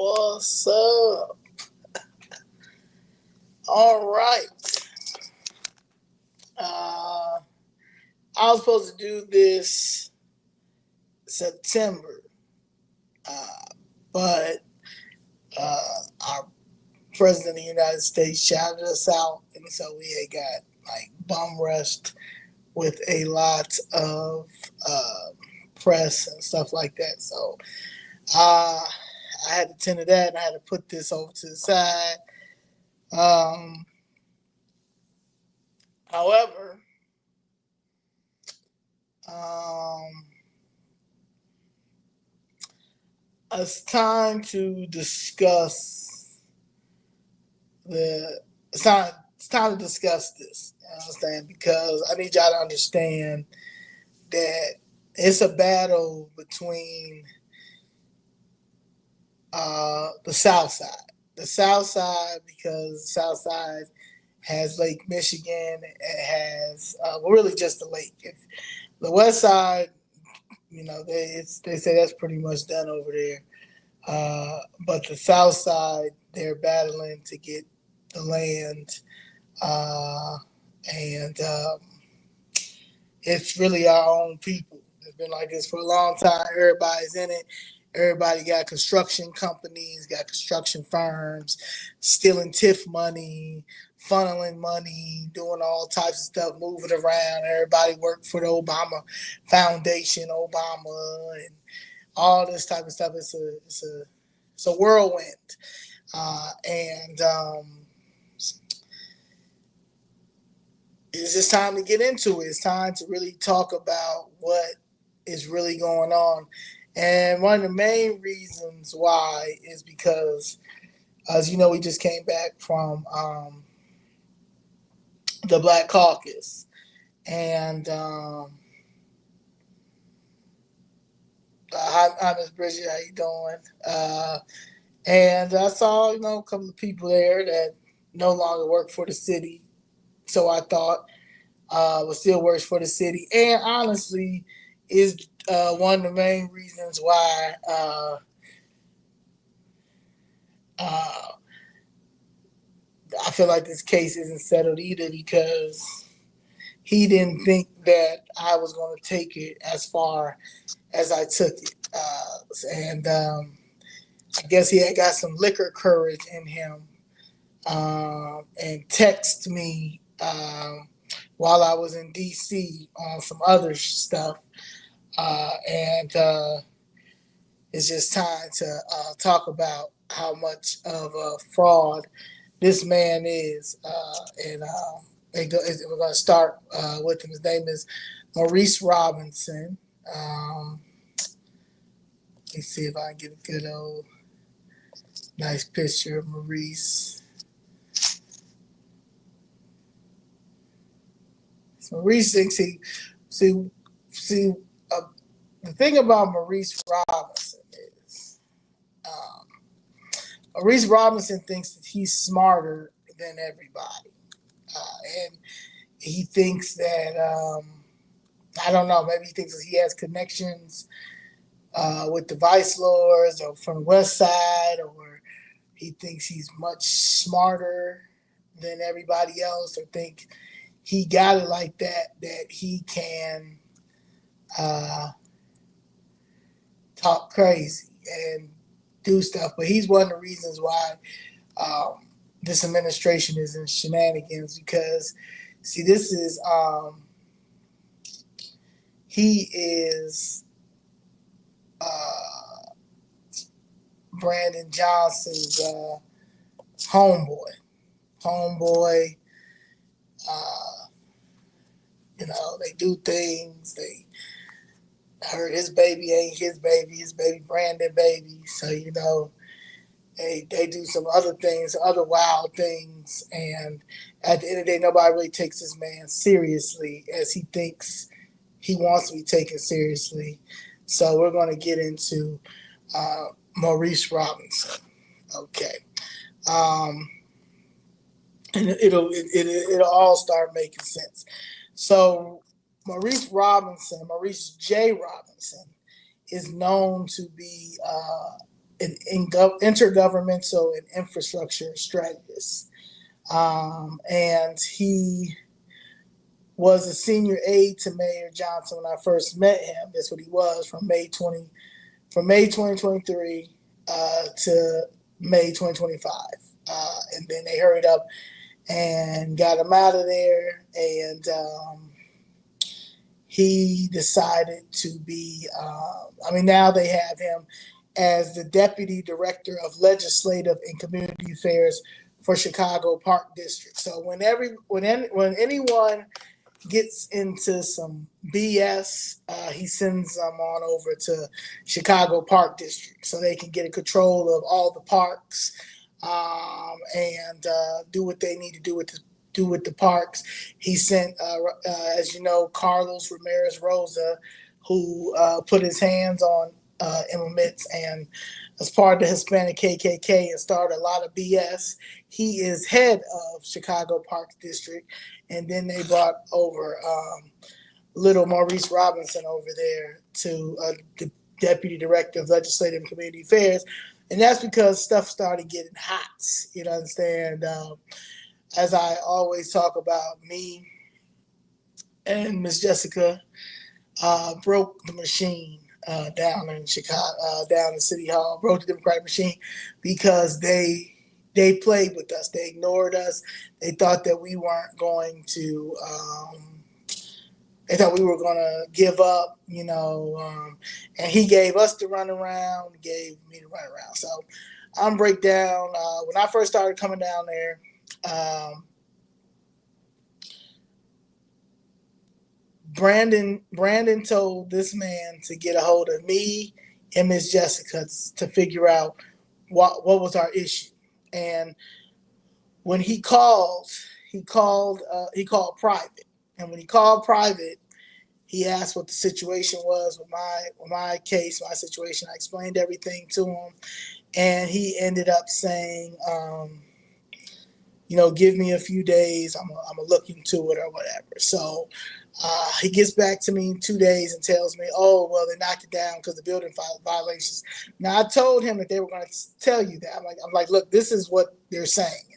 What's up? All right. I was supposed to do this September, but our president of the United States shouted us out, and so we had got bum rushed with a lot of press and stuff like that. So I had to tend to that, and I had to put this over to the side. However, it's time to discuss it's time to discuss this. You understand? Because I need y'all to understand that it's a battle between the South Side. The South Side, because the South Side has Lake Michigan. It has really just the lake. If the West Side, they say that's pretty much done over there. But the South Side, they're battling to get the land, and it's really our own people. It's been like this for a long time. Everybody's in it. Everybody got construction companies, got construction firms, stealing TIF money, funneling money, doing all types of stuff, moving around. Everybody worked for the Obama Foundation, Obama, and all this type of stuff. It's a whirlwind, and it's just time to get into it. It's time to really talk about what is really going on. And one of the main reasons why is because, as you know, we just came back from the Black Caucus. And hi, Miss Bridget, how you doing? And I saw, a couple of people there that no longer work for the city. So I thought, but still works for the city. And honestly, is one of the main reasons why I feel like this case isn't settled either, because he didn't think that I was going to take it as far as I took it. And I guess he had got some liquor courage in him, and texted me while I was in D.C. on some other stuff. And it's just time to talk about how much of a fraud this man is. And we're going to start with him. His name is Maurice Roberson. Let's see if I can get a good old nice picture of Maurice. So Maurice thinks the thing about Maurice Roberson is Maurice Roberson thinks that he's smarter than everybody. And he thinks that, I don't know, maybe he thinks that he has connections with the vice lords or from the West Side, or he thinks he's much smarter than everybody else, or think he got it like that he can talk crazy and do stuff. But he's one of the reasons why this administration is in shenanigans, because, see, this is he is Brandon Johnson's homeboy. They do things. They heard his baby ain't his baby Brandon baby. So, they do some other things, other wild things. And at the end of the day, nobody really takes this man seriously as he thinks he wants to be taken seriously. So we're going to get into Maurice Roberson. Okay. And it'll all start making sense. So Maurice J. Roberson is known to be intergovernmental and infrastructure strategist. And he was a senior aide to Mayor Johnson when I first met him. That's what he was from May 2023 to May 2025. And then they hurried up and got him out of there. And he decided to be, now they have him as the Deputy Director of Legislative and Community Affairs for Chicago Park District. So when anyone gets into some BS, he sends them on over to Chicago Park District so they can get a control of all the parks and do what they need to do with the parks. He sent, as you know, Carlos Ramirez Rosa, who put his hands on immigrants and as part of the Hispanic KKK and started a lot of BS. He is head of Chicago Park District. And then they brought over little Maurice Roberson over there to the Deputy Director of Legislative and Community Affairs. And that's because stuff started getting hot. You know, understand? As I always talk about, me and Miss Jessica broke the machine down in Chicago, down in City Hall, broke the Democratic machine because they played with us. They ignored us. They thought that we weren't going to. They thought we were going to give up, you know. And he gave us the runaround, gave me the runaround. So I'm break down. When I first started coming down there, Brandon told this man to get a hold of me and Miss Jessica to figure out what was our issue. And when he called private. And when he called private, he asked what the situation was with my case, my situation. I explained everything to him, and he ended up saying, give me a few days. I'm gonna look into it or whatever. So he gets back to me in 2 days and tells me, oh, well, they knocked it down because of the building violations. Now, I told him that they were going to tell you that. I'm like, look, this is what they're saying.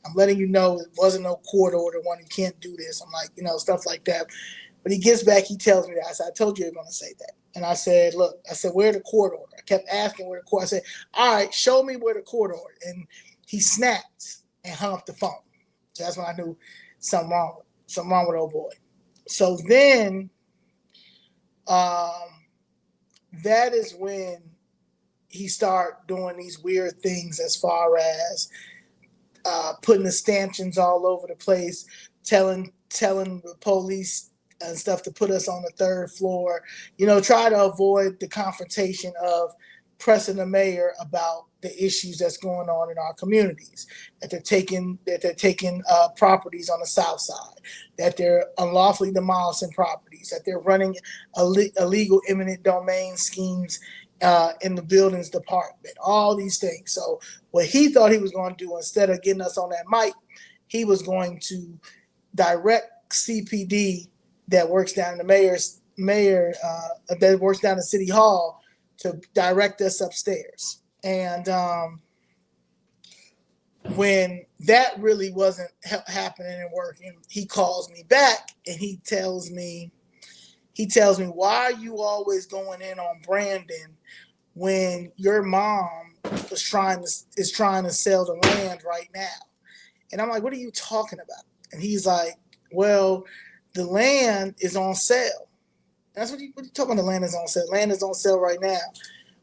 I'm letting you know it wasn't no court order, one, you can't do this. I'm like, stuff like that. But he gets back, he tells me that. I said, I told you you're going to say that. And I said, look, where the court order? I kept asking where the court. I said, all right, show me where the court order. And he snapped and hung up the phone. So that's when I knew something wrong with old boy. So then that is when he started doing these weird things as far as putting the stanchions all over the place, telling the police and stuff to put us on the third floor, try to avoid the confrontation of pressing the mayor about the issues that's going on in our communities, that they're taking properties on the south side, that they're unlawfully demolishing properties, that they're running illegal eminent domain schemes in the buildings department, all these things. So what he thought he was going to do, instead of getting us on that mic, he was going to direct CPD that works down in the mayor that works down in City Hall to direct us upstairs. And when that really wasn't happening and working, he calls me back and he tells me, why are you always going in on Brandon when your mom is trying to sell the land right now? And I'm like, what are you talking about? And he's like, well, the land is on sale. That's what you talking about. The land is on sale. Land is on sale right now,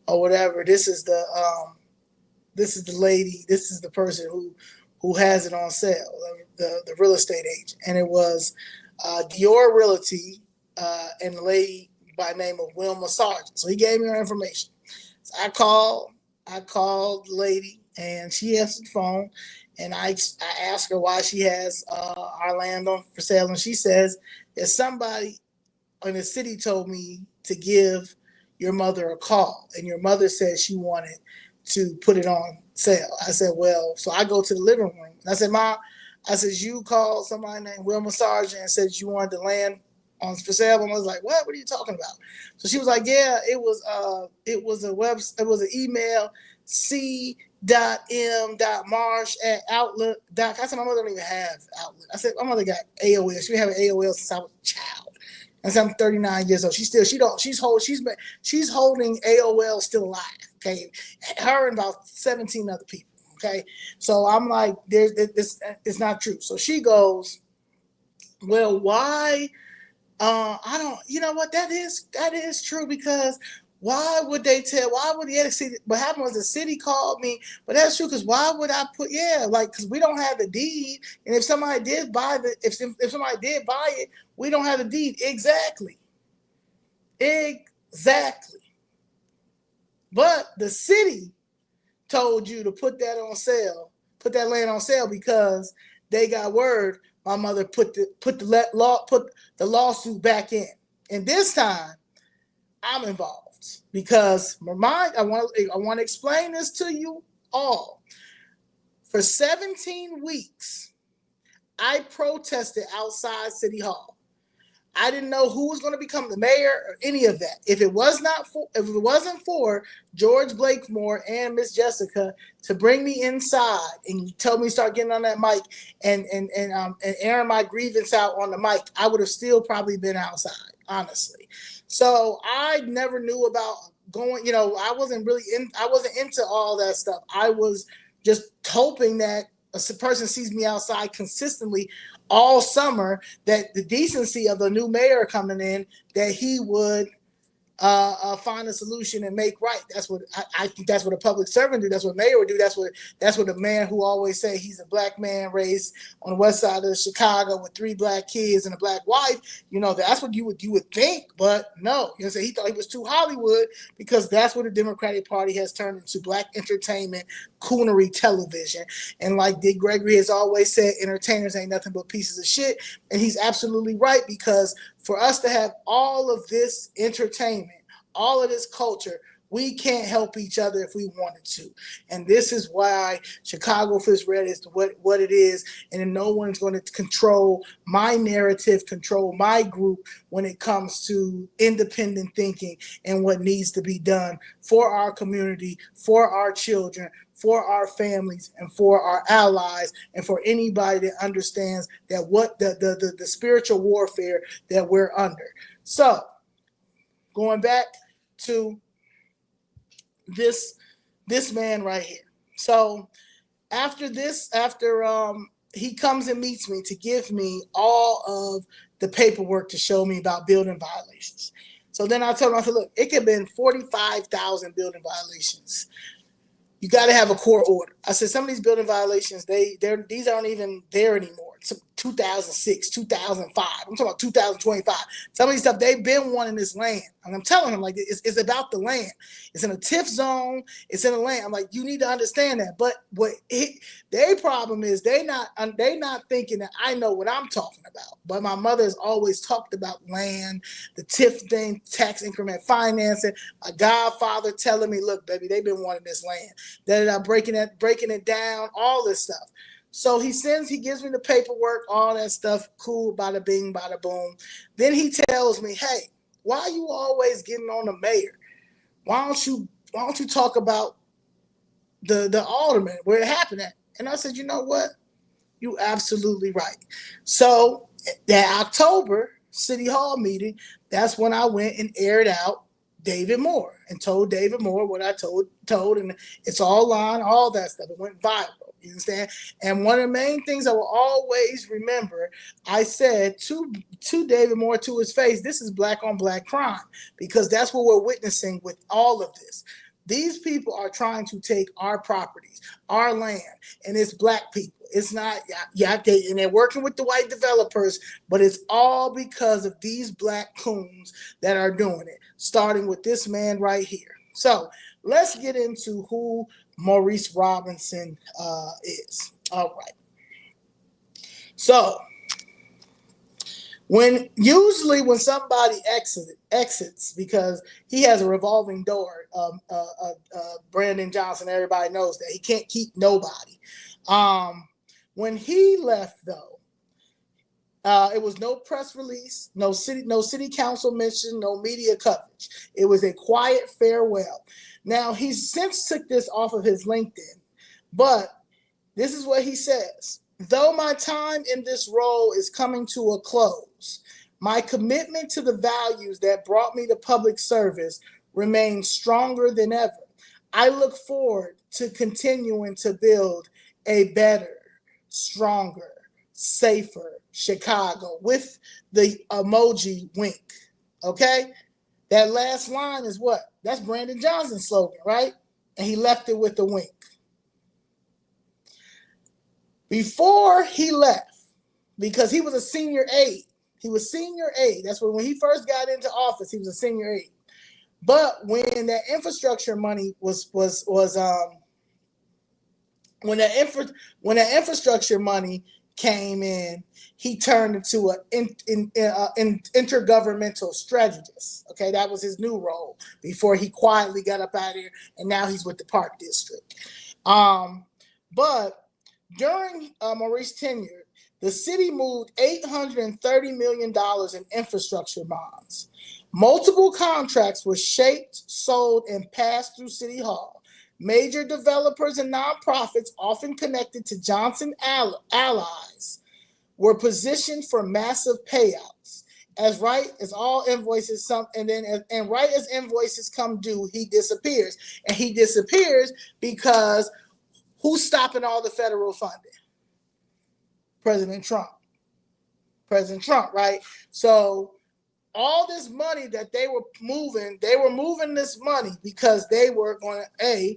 or whatever. This is the lady. This is the person who has it on sale. The real estate agent, and it was Dior Realty and Leigh by name of Wilma Sargent. So he gave me her information. So I called the lady, and she answered the phone, and I asked her why she has our land on for sale, and she says that somebody in the city told me to give your mother a call, and your mother said she wanted to put it on sale. I said, well, so I go to the living room, and I said, Ma, you called somebody named Wilma Sargent and said you wanted the land on for sale. And I was like, what are you talking about? So she was like, yeah, it was an email c.m.marsh@outlook.com. I said, my mother don't even have Outlook. I said, my mother got AOL. She been having AOL since I was a child. And so I'm 39 years old. She's holding AOL still alive. Okay. Her and about 17 other people. Okay. So I'm like, this it's not true. So she goes, well, why? I don't, you know what? That is true, because why would the city? What happened was the city called me, but that's true, because why would I put, because we don't have the deed. And if somebody did buy if somebody did buy it, we don't have the deed. Exactly. But the city told you to put that land on sale, because they got word my mother put the lawsuit back in. And this time I'm involved, because I want to explain this to you all. For 17 weeks, I protested outside City Hall. I didn't know who was going to become the mayor or any of that. If it wasn't for George Blakemore and Miss Jessica to bring me inside and tell me to start getting on that mic and airing my grievance out on the mic, I would have still probably been outside, honestly. So I never knew about going. I wasn't into all that stuff. I was just hoping that a person sees me outside consistently all summer, that the decency of the new mayor coming in, that he would find a solution and make right. That's what I think. That's what a public servant do. That's what mayor would do. That's what a man who always say he's a black man raised on the west side of Chicago with 3 black kids and a black wife. That's what you would think, but no. He thought he was too Hollywood, because that's what the Democratic Party has turned into: black entertainment, coonery television. And like Dick Gregory has always said, entertainers ain't nothing but pieces of shit. And he's absolutely right, because for us to have all of this entertainment, all of this culture, we can't help each other if we wanted to. And this is why Chicago Fits Red is what it is. And no one's going to control my narrative, control my group when it comes to independent thinking and what needs to be done for our community, for our children, for our families, and for our allies, and for anybody that understands that what the spiritual warfare that we're under. So, going back to this man right here. So after he comes and meets me to give me all of the paperwork to show me about building violations. So then I told him, I said, look, it could have been 45,000 building violations. You got to have a court order. I said, some of these building violations, these aren't even there anymore. It's 2006, 2005. I'm talking about 2025. Some of these stuff, they've been wanting this land. And I'm telling him, like, it's about the land. It's in a TIF zone. It's in a land. I'm like, you need to understand that. But their problem is they not thinking that I know what I'm talking about. But my mother has always talked about land, the TIF thing, tax increment financing. My godfather telling me, look, baby, they've been wanting this land. They're breaking it down, all this stuff. So he gives me the paperwork, all that stuff, cool, bada bing, bada boom. Then he tells me, hey, why are you always getting on the mayor? Why don't you talk about the alderman, where it happened at? And I said, you know what? You absolutely right. So that October City Hall meeting, that's when I went and aired out David Moore and told David Moore what I told, and it's all on, all that stuff. It went viral. You understand? And one of the main things I will always remember, I said to David Moore, to his face, this is black on black crime, because that's what we're witnessing with all of this. These people are trying to take our properties, our land, and it's black people. It's not, and they're working with the white developers, but it's all because of these black coons that are doing it, starting with this man right here. So let's get into who Maurice Roberson is. All right. So usually when somebody exits because he has a revolving door, Brandon Johnson, everybody knows that he can't keep nobody. When he left, though, It was no press release, no city council mention, no media coverage. It was a quiet farewell. Now, he's since took this off of his LinkedIn, but this is what he says. Though my time in this role is coming to a close, my commitment to the values that brought me to public service remains stronger than ever. I look forward to continuing to build a better, stronger, safer Chicago with the emoji wink. Okay? That last line is what? That's Brandon Johnson's slogan, right? And he left it with the wink. Before he left, because he was a senior aide, That's when he first got into office, he was a senior aide. But when that infrastructure money when that infrastructure money came in, he turned into an intergovernmental strategist. Okay, that was his new role before he quietly got up out of here, and now he's with the Park District. But during Maurice's tenure, the city moved $830 million in infrastructure bonds. Multiple contracts were shaped, sold, and passed through City Hall. Major developers and nonprofits, often connected to Johnson allies, were positioned for massive payouts. Right as invoices come due, he disappears. And he disappears because who's stopping all the federal funding? President Trump, right? So all this money that they were moving this money because they were going to,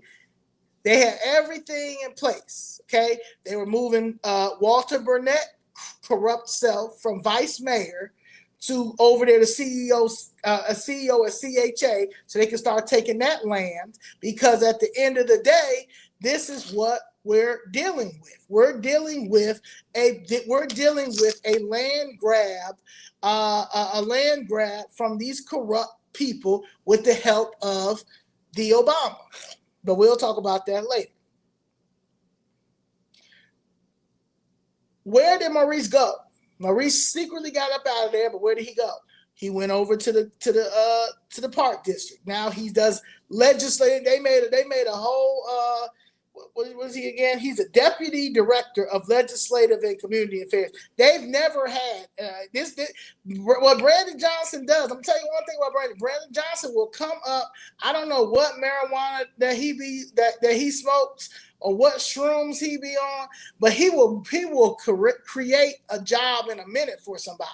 they had everything in place, okay? They were moving Walter Burnett, corrupt self, from vice mayor to over there to CEO at CHA, so they can start taking that land, because at the end of the day, this is what we're dealing with. We're dealing with a land grab, from these corrupt people with the help of the Obama. But we'll talk about that later. Where did Maurice go? Maurice secretly got up out of there, but where did he go? He went over to the Park District. Now he does legislating. They made a whole what was he again? He's a deputy director of legislative and community affairs. They've never had what Brandon Johnson does. I'm gonna tell you one thing about Brandon Johnson will come up. I don't know what marijuana that he smokes or what shrooms he be on, but he will create a job in a minute for somebody.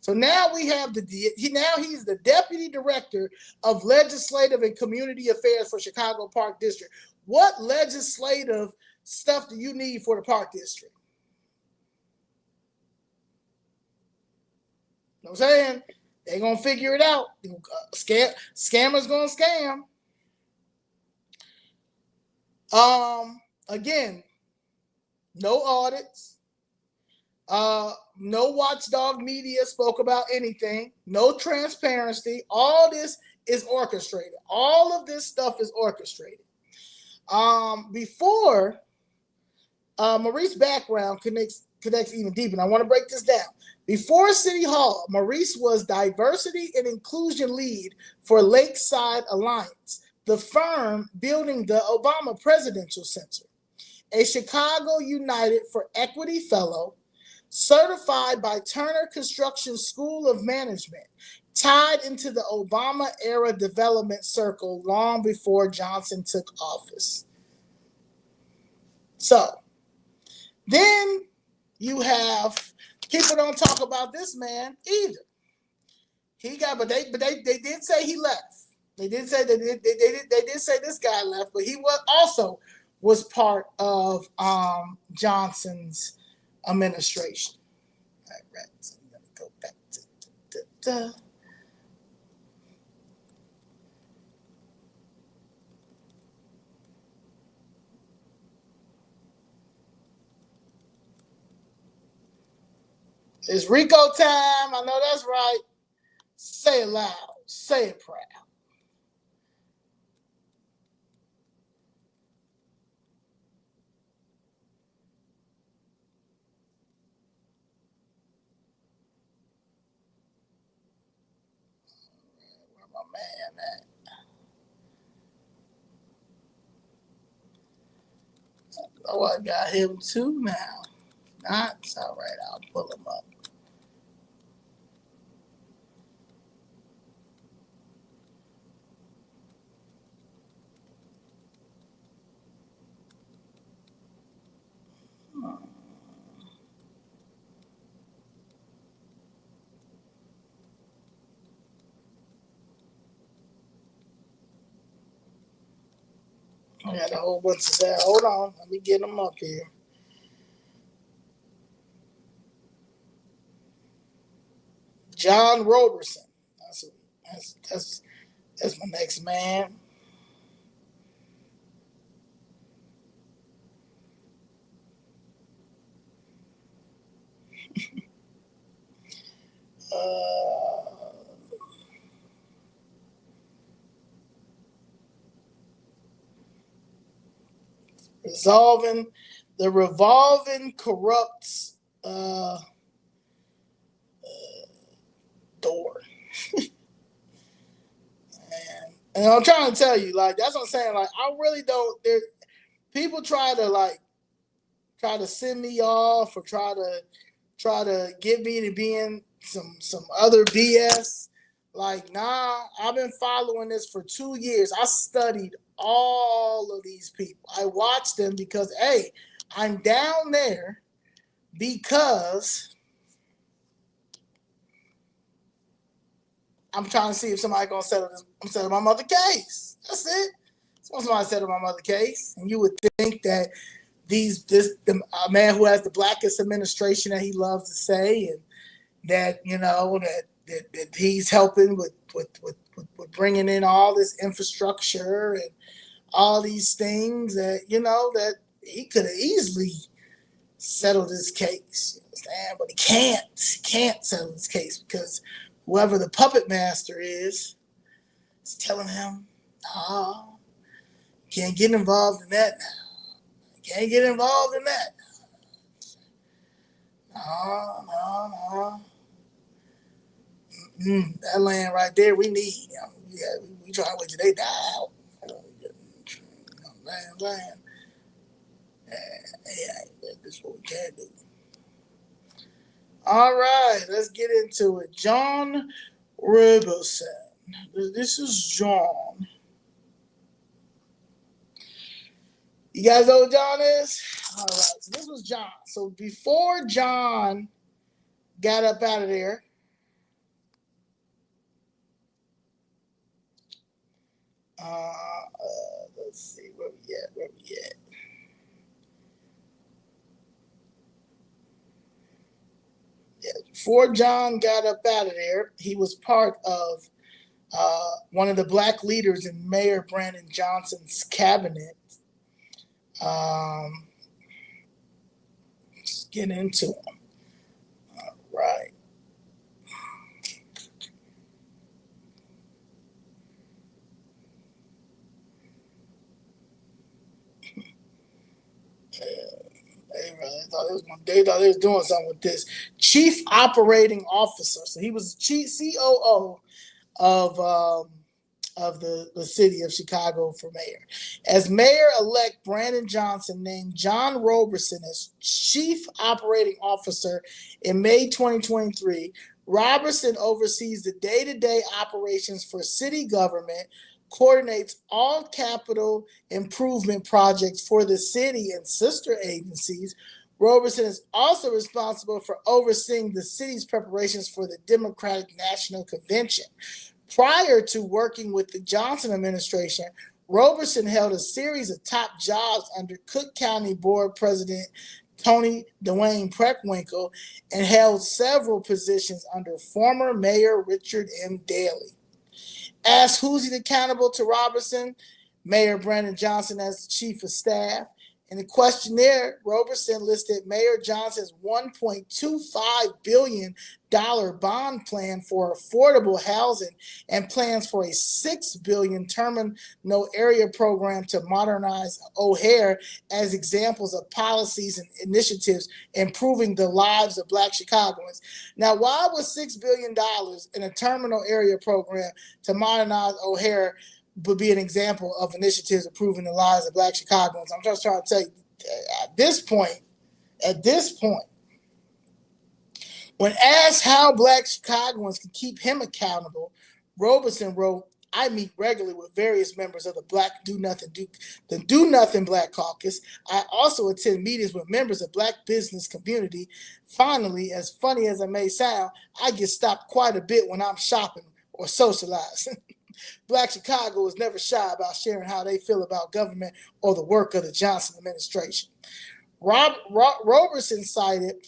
So now we have he's the deputy director of legislative and community affairs for Chicago Park District. What legislative stuff do you need for the Park District? You know what I'm saying? They're going to figure it out. Scammers going to scam. Again, no audits. No watchdog media spoke about anything. No transparency. All this is orchestrated. All of this stuff is orchestrated. Before Maurice's background connects even deeper, and I want to break this down. Before City Hall, Maurice was diversity and inclusion lead for Lakeside Alliance, the firm building the Obama Presidential Center, a Chicago United for Equity Fellow, certified by Turner Construction School of Management, tied into the Obama-era development circle long before Johnson took office. So, then you have, people don't talk about this man either. But they did say he left. They did say this guy left, but he was part of Johnson's administration. All right, so I'm gonna go back to It's Rico time. I know that's right. Say it loud. Say it proud. Oh, I got him too now. That's all right. I'll pull him up. I got a whole bunch of that. Hold on. Let me get him up here. John Roberson. That's my next man. Resolving the revolving corrupts door. And I'm trying to tell you, like, that's what I'm saying. Like, I really don't. People try to send me off or try to get me to be in some other BS. Like, nah, I've been following this for 2 years. I studied all of these people. I watched them because, hey, I'm down there because I'm trying to see if somebody gonna settle my mother case. That's it. So somebody settle my mother case, and you would think that a man who has the blackest administration that he loves to say, and that that he's helping with bringing in all this infrastructure and all these things that that he could have easily settled his case. You understand? But he can't settle his case because whoever the puppet master is telling him, "Oh, can't get involved in that now. Can't get involved in that. No. That land right there, we need. We try to wait till they die out. Land. This is what we can do." All right, let's get into it. John Roberson. This is John. You guys know who John is? All right, so this was John. So before John got up out of there, let's see, where we at? Yeah, before John got up out of there, he was part of one of the black leaders in Mayor Brandon Johnson's cabinet. Let's get into him. All right. They thought they was doing something with this. Chief Operating Officer. So he was chief COO of the city of Chicago for mayor. As mayor-elect, Brandon Johnson named John Roberson as Chief Operating Officer in May 2023. Roberson oversees the day-to-day operations for city government, coordinates all capital improvement projects for the city and sister agencies. Roberson is also responsible for overseeing the city's preparations for the Democratic National Convention. Prior to working with the Johnson administration, Roberson held a series of top jobs under Cook County Board President Tony Dwayne Preckwinkle and held several positions under former Mayor Richard M. Daley. Asked who's he accountable to Roberson, Mayor Brandon Johnson as chief of staff. In the questionnaire, Roberson listed Mayor Johnson's $1.25 billion bond plan for affordable housing and plans for a $6 billion terminal area program to modernize O'Hare as examples of policies and initiatives improving the lives of Black Chicagoans. Now, why was $6 billion in a terminal area program to modernize O'Hare would be an example of initiatives improving the lives of Black Chicagoans? I'm just trying to tell you, at this point, when asked how Black Chicagoans can keep him accountable, Roberson wrote, "I meet regularly with various members of the Do Nothing Black Caucus. I also attend meetings with members of Black business community. Finally, as funny as it may sound, I get stopped quite a bit when I'm shopping or socializing." Black Chicago is never shy about sharing how they feel about government or the work of the Johnson administration. Roberson cited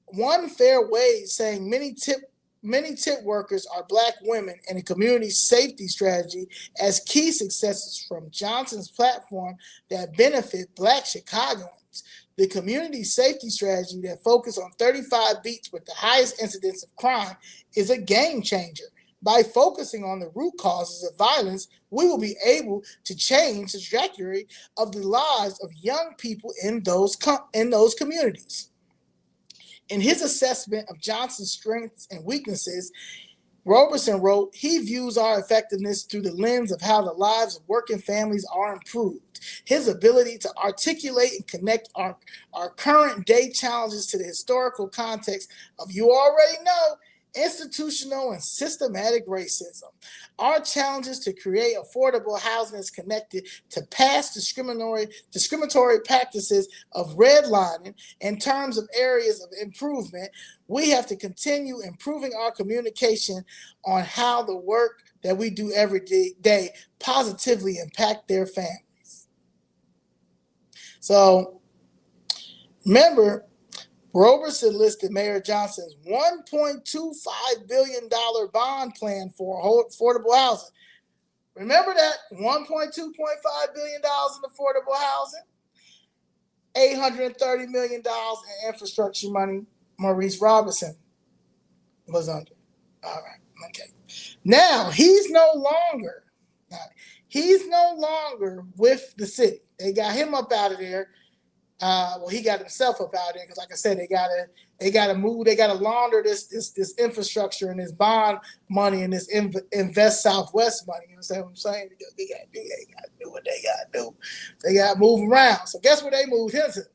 One Fair Wage, saying many tip workers are Black women, and a community safety strategy as key successes from Johnson's platform that benefit Black Chicagoans. The community safety strategy that focuses on 35 beats with the highest incidence of crime is a game changer. By focusing on the root causes of violence, we will be able to change the trajectory of the lives of young people in those communities. In his assessment of Johnson's strengths and weaknesses, Roberson wrote, "He views our effectiveness through the lens of how the lives of working families are improved. His ability to articulate and connect our current day challenges to the historical context of, you already know, institutional and systematic racism. Our challenges to create affordable housing is connected to past discriminatory practices of redlining. In terms of areas of improvement, we have to continue improving our communication on how the work that we do every day positively impact their families." So remember, Roberson listed Mayor Johnson's $1.25 billion bond plan for affordable housing. Remember that $1.25 billion in affordable housing, $830 million in infrastructure money Maurice Roberson was under. All right, okay. Now he's no longer with the city. They got him up out of there. He got himself up out there because, like I said, they gotta move, they gotta launder this infrastructure and this bond money and this Invest Southwest money. You know what I'm saying? They gotta do what they gotta do. They gotta move around. So guess where they moved him to?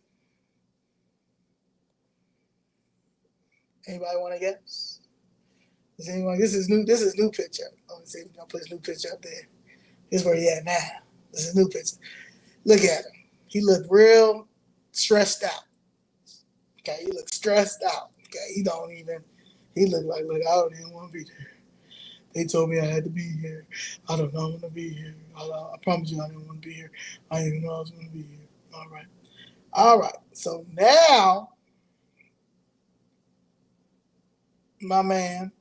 Anybody want to guess? Does anyone? This is new picture. Let me see if we can put his new picture up there. This is where he at now. This is a new picture. Look at him. He looked real stressed out. Okay, he looked stressed out. Okay, he looked like, look, I don't even want to be there. They told me I had to be here. I don't know I want to be here. I promise you I didn't want to be here. I didn't even know I was going to be here. All right. So now, my man,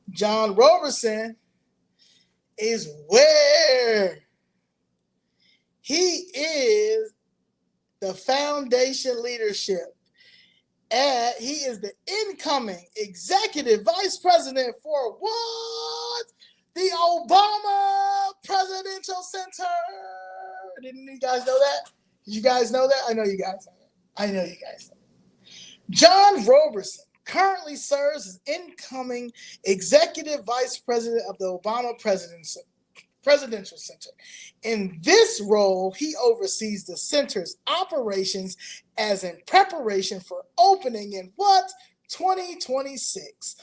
John Roberson is where he is the foundation leadership. And he is the incoming executive vice president for what? The Obama Presidential Center. Didn't you guys know that? Did you guys know that? I know you guys know that. John Roberson currently serves as incoming executive vice president of the Obama Presidential Center. In this role, he oversees the center's operations as in preparation for opening in 2026.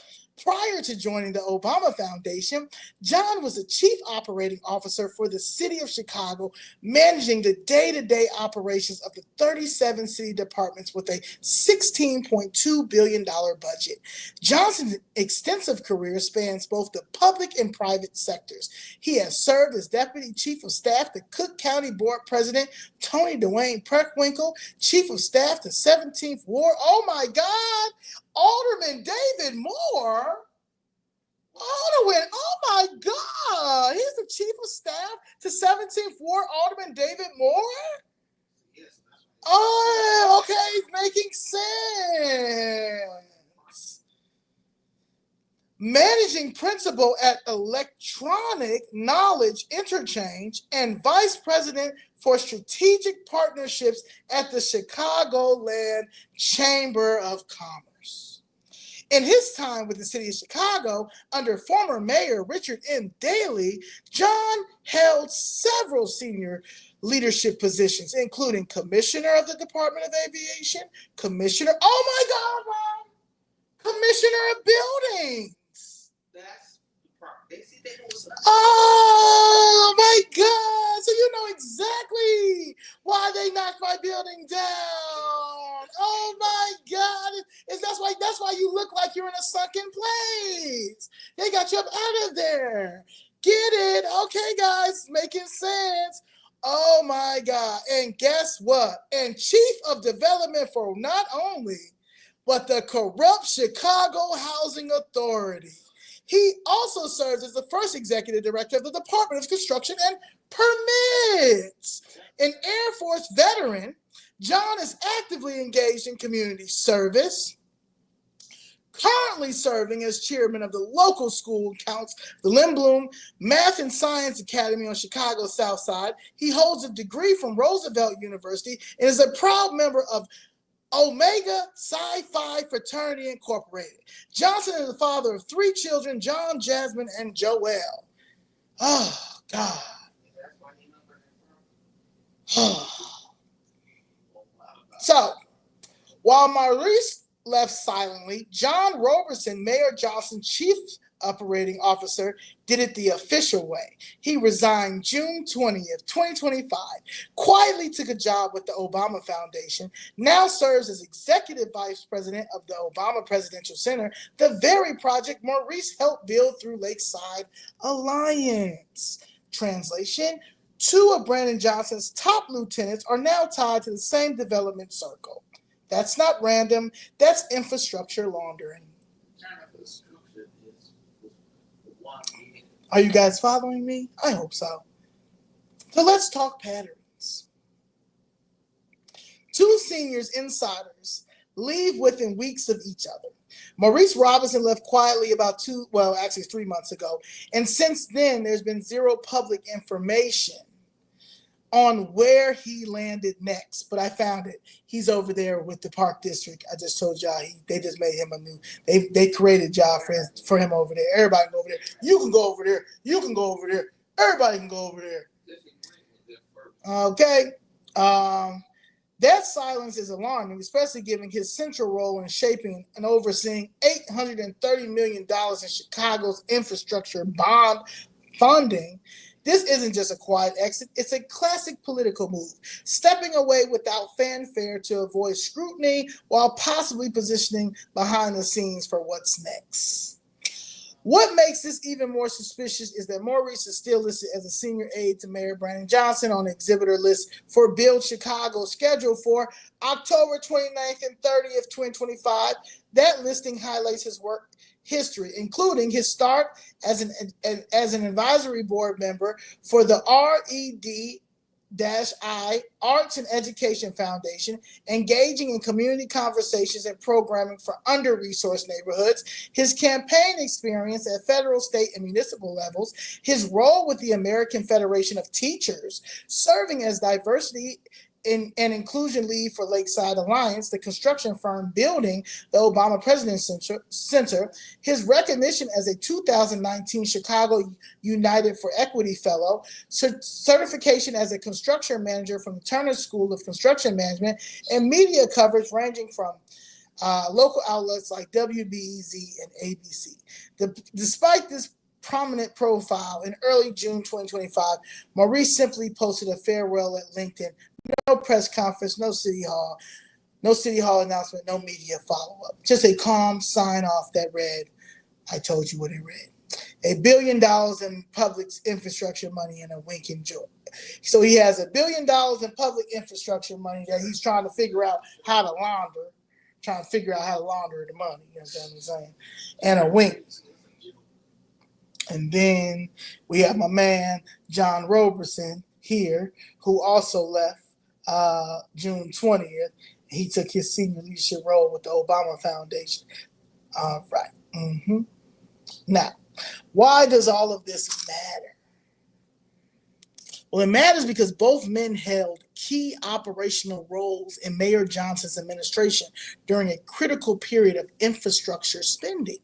Prior to joining the Obama Foundation, John was the chief operating officer for the city of Chicago, managing the day-to-day operations of the 37 city departments with a $16.2 billion budget. Johnson's extensive career spans both the public and private sectors. He has served as deputy chief of staff to Cook County Board President Tony Dwayne Preckwinkle, chief of staff to 17th Ward. Oh my God! Alderman David Moore. Alderman, oh my God. He's the chief of staff to 17th Ward, Alderman David Moore? Yes. Oh, okay, making sense. Managing principal at Electronic Knowledge Interchange and vice president for strategic partnerships at the Chicagoland Chamber of Commerce. In his time with the city of Chicago, under former mayor Richard M. Daley, John held several senior leadership positions, including commissioner of the Department of Aviation, commissioner, oh my God, Ron, commissioner of buildings. That's the part. They know what's up. Oh my God. So you know exactly why they knocked my building down. Oh my God. That's why you look like you're in a sunken place. They got you up out of there. Get it? Okay, guys, making sense. Oh my God. And guess what? And chief of development for not only, but the corrupt Chicago Housing Authority. He also serves as the first executive director of the Department of Construction and Permits. An Air Force veteran, John is actively engaged in community service, currently serving as chairman of the local school counts, the Lindblom Math and Science Academy on Chicago's South Side. He holds a degree from Roosevelt University and is a proud member of Omega Psi Phi Fraternity Incorporated. Johnson is the father of 3 children, John, Jasmine, and Joelle. Oh, God. So, while Maurice left silently, John Roberson, Mayor Johnson's chief operating officer, did it the official way. He resigned June 20th, 2025, quietly took a job with the Obama Foundation, now serves as executive vice president of the Obama Presidential Center, the very project Maurice helped build through Lakeside Alliance. Translation: 2 of Brandon Johnson's top lieutenants are now tied to the same development circle. That's not random. That's infrastructure laundering. Are you guys following me? I hope so. So let's talk patterns. 2 seniors insiders leave within weeks of each other. Maurice Roberson left quietly about 3 months ago. And since then, there's been zero public information on where he landed next, but I found it. He's over there with the Park District. I just told y'all they just made him a new. They created a job for him over there. Everybody can go over there. You can go over there. You can go over there. Everybody can go over there. Okay. That silence is alarming, especially given his central role in shaping and overseeing $830 million in Chicago's infrastructure bond funding. This isn't just a quiet exit, it's a classic political move, stepping away without fanfare to avoid scrutiny while possibly positioning behind the scenes for what's next. What makes this even more suspicious is that Maurice is still listed as a senior aide to Mayor Brandon Johnson on the exhibitor list for Build Chicago, scheduled for October 29th and 30th, 2025. That listing highlights his work history, including his start as an advisory board member for the RED-I Arts and Education Foundation, engaging in community conversations and programming for under-resourced neighborhoods, his campaign experience at federal, state, and municipal levels, his role with the American Federation of Teachers, serving as diversity and inclusion lead for Lakeside Alliance, the construction firm building the Obama Presidential Center, his recognition as a 2019 Chicago United for Equity Fellow, certification as a construction manager from the Turner School of Construction Management, and media coverage ranging from local outlets like WBEZ and ABC. Despite this prominent profile, in early June 2025, Maurice simply posted a farewell at LinkedIn. No press conference, no city hall announcement, no media follow-up. Just a calm sign-off that read, I told you what it read. $1 billion in public infrastructure money and a wink and joy. So he has $1 billion in public infrastructure money that he's trying to figure out how to launder the money, you know what I'm saying? And a wink. And then we have my man, John Roberson, here, who also left June 20th. He took his senior leadership role with the Obama Foundation. All right. Now, why does all of this matter? Well, it matters because both men held key operational roles in Mayor Johnson's administration during a critical period of infrastructure spending.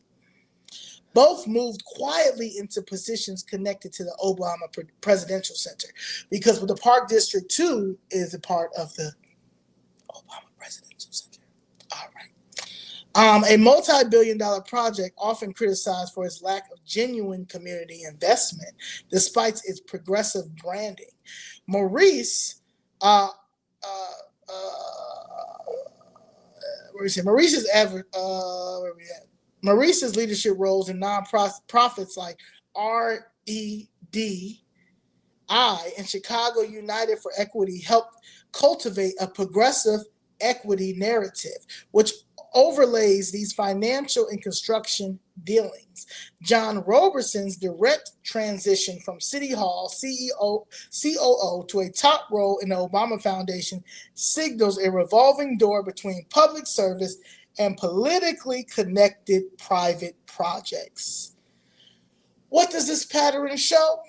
Both moved quietly into positions connected to the Obama Presidential Center, because the Park District 2 is a part of the Obama Presidential Center. All right. A multi-billion-dollar project often criticized for its lack of genuine community investment, despite its progressive branding. Maurice, Maurice's leadership roles in nonprofits like REDI and Chicago United for Equity helped cultivate a progressive equity narrative, which overlays these financial and construction dealings. John Roberson's direct transition from City Hall COO to a top role in the Obama Foundation signals a revolving door between public service and politically connected private projects. What does this pattern show?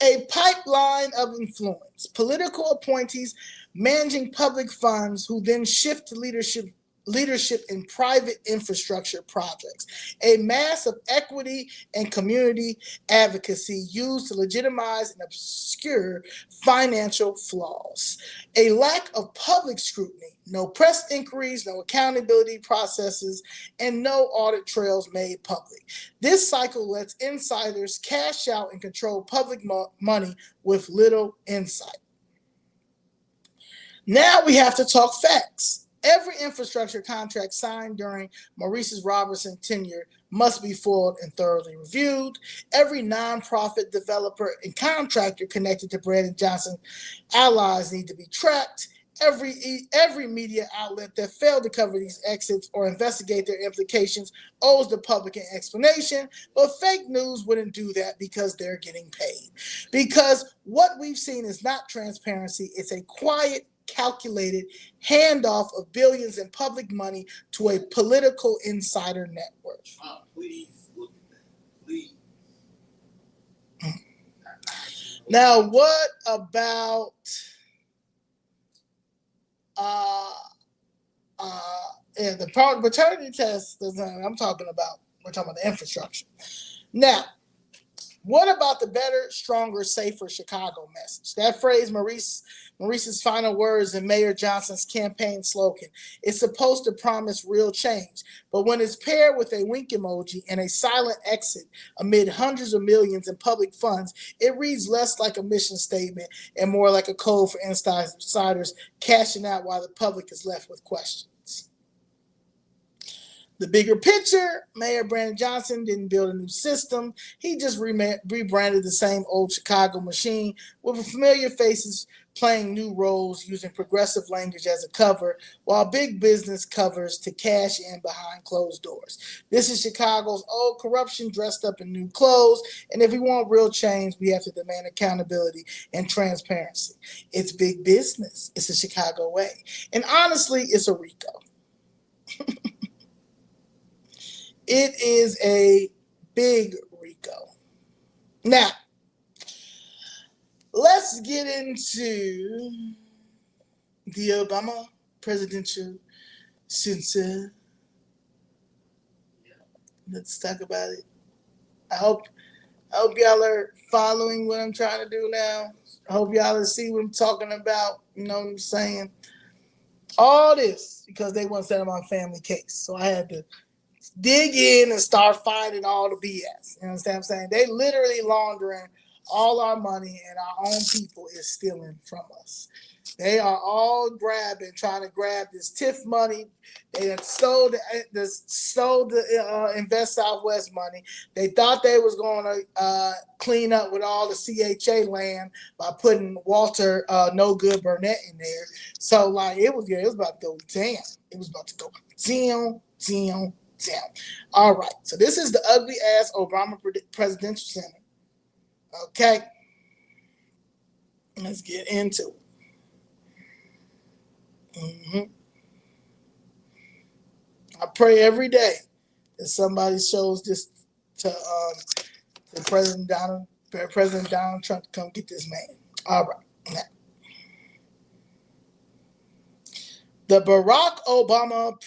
A pipeline of influence, political appointees managing public funds who then shift to leadership in private infrastructure projects, a mass of equity and community advocacy used to legitimize and obscure financial flaws, a lack of public scrutiny, no press inquiries, no accountability processes, and no audit trails made public. This cycle lets insiders cash out and control public money with little insight. Now we have to talk facts. Every infrastructure contract signed during Maurice's Roberson tenure must be FOIA'd and thoroughly reviewed. Every nonprofit developer and contractor connected to Brandon Johnson allies need to be tracked. Every media outlet that failed to cover these exits or investigate their implications owes the public an explanation, but fake news wouldn't do that because they're getting paid. Because what we've seen is not transparency, it's a quiet, calculated handoff of billions in public money to a political insider network. Please look at that. Please. Now, what about the paternity test? I'm talking about. We're talking about the infrastructure. Now, what about the better, stronger, safer Chicago message? That phrase, Maurice's final words in Mayor Johnson's campaign slogan, is supposed to promise real change. But when it's paired with a wink emoji and a silent exit amid hundreds of millions in public funds, it reads less like a mission statement and more like a code for insiders cashing out while the public is left with questions. The bigger picture, Mayor Brandon Johnson didn't build a new system. He just rebranded the same old Chicago machine with familiar faces playing new roles using progressive language as a cover, while big business covers to cash in behind closed doors. This is Chicago's old corruption dressed up in new clothes, and if we want real change, we have to demand accountability and transparency. It's big business. It's the Chicago way. And honestly, it's a RICO. It is a big RICO. Now, let's get into the Obama presidential censor. Let's talk about it. I hope y'all are following what I'm trying to do now. I hope y'all see what I'm talking about. You know what I'm saying? All this because they want to settle my family case. So I had to dig in and start finding all the BS. You understand what I'm saying? They literally laundering all our money, and our own people is stealing from us. They are all trying to grab this TIF money. They had stole the Invest Southwest money. They thought they was going to clean up with all the CHA land by putting Walter No Good Burnett in there. So like it was about to go down. It was about to go down. All right. So this is the ugly ass Obama Presidential Center. Okay. Let's get into it. I pray every day that somebody shows this to President Donald Trump to come get this man. All right. Now, The Barack Obama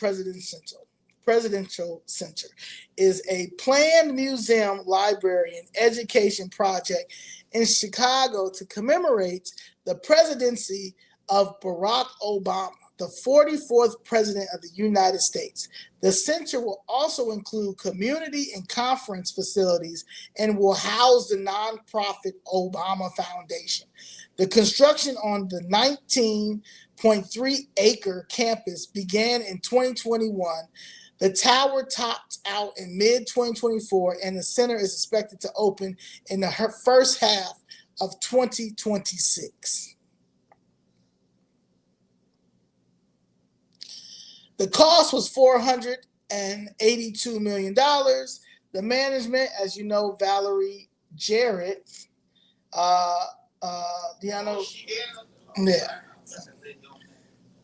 Presidential Center is a planned museum, library, and education project in Chicago to commemorate the presidency of Barack Obama, the 44th President of the United States. The center will also include community and conference facilities and will house the nonprofit Obama Foundation. The construction on the 19.3-acre campus began in 2021. The tower topped out in mid-2024, and the center is expected to open in the first half of 2026. The cost was $482 million. The management, as you know, Valerie Jarrett. Deanna,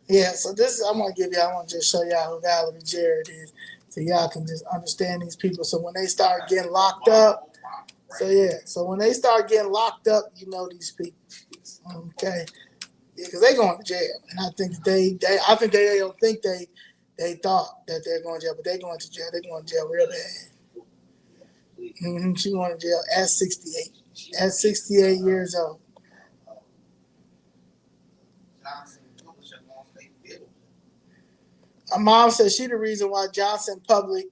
yeah. So this is, I want to just show y'all who Valerie Jarrett is, so y'all can just understand these people. So when they start getting locked up, so when they start getting locked up, you know these people, okay? Because they going to jail, and I think they don't think they thought that they're going to jail, but they're going to jail. They're going to jail real bad. She going to jail at 68. At 68 years old. My mom says she the reason why Johnson Public,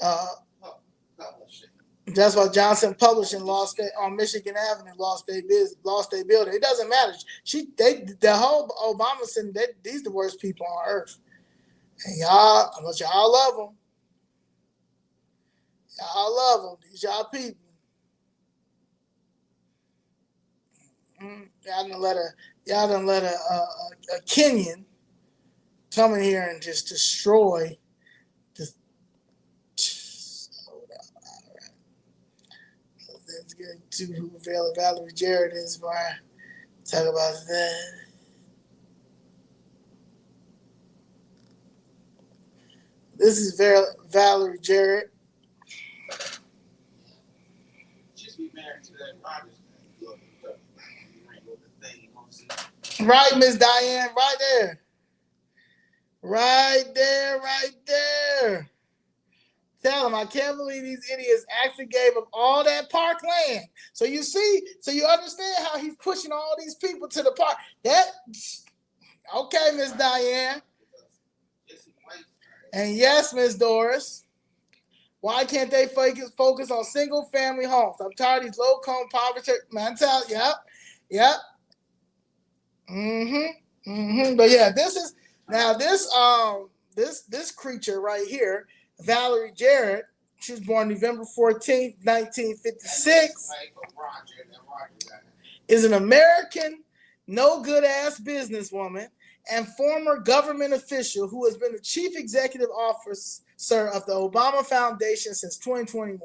that's why Johnson Publishing on Michigan Avenue lost their building. It doesn't matter. The whole Obama Center, these the worst people on earth. And y'all, I know y'all love them. Y'all love them. These y'all people. Y'all done let a Kenyan come in here and just destroy the. Hold on, all right. Let's get to who Valerie Jarrett is before I talk about that. This is Valerie Jarrett. Just be married to that Roberson. Right, Miss Diane, right there. Right there. Tell them, I can't believe these idiots actually gave up all that park land. So you understand how he's pushing all these people to the park. Okay, Miss Diane. And yes, Miss Doris. Why can't they focus on single family homes? I'm tired of these low income poverty. Man, yep. But yeah, this creature right here, Valerie Jarrett. She was born November 14th, 1956. Is an American, no good ass businesswoman and former government official who has been the chief executive officer of the Obama Foundation since 2021.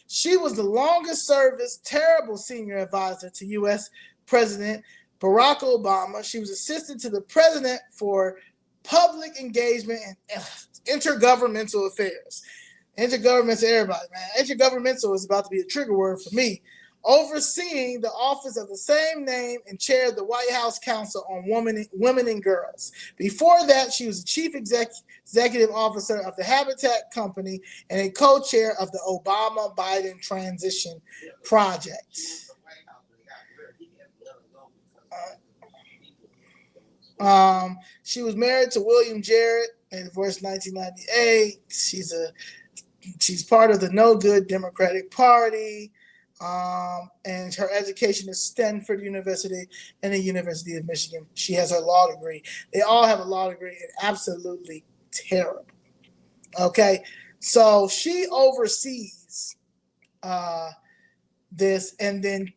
She was the longest service terrible senior advisor to U.S. President Barack Obama. She was assistant to the president for public engagement and intergovernmental affairs. Intergovernmental, everybody, man. Intergovernmental is about to be a trigger word for me. Overseeing the office of the same name and chair of the White House Council on Women and Girls. Before that, she was the chief executive officer of the Habitat Company and a co-chair of the Obama-Biden Transition Project. She was married to William Jarrett and divorced in 1998. She's part of the No Good Democratic Party. And her education is Stanford University and the University of Michigan. She has her law degree. They all have a law degree and absolutely terrible. Okay, so she oversees this, and then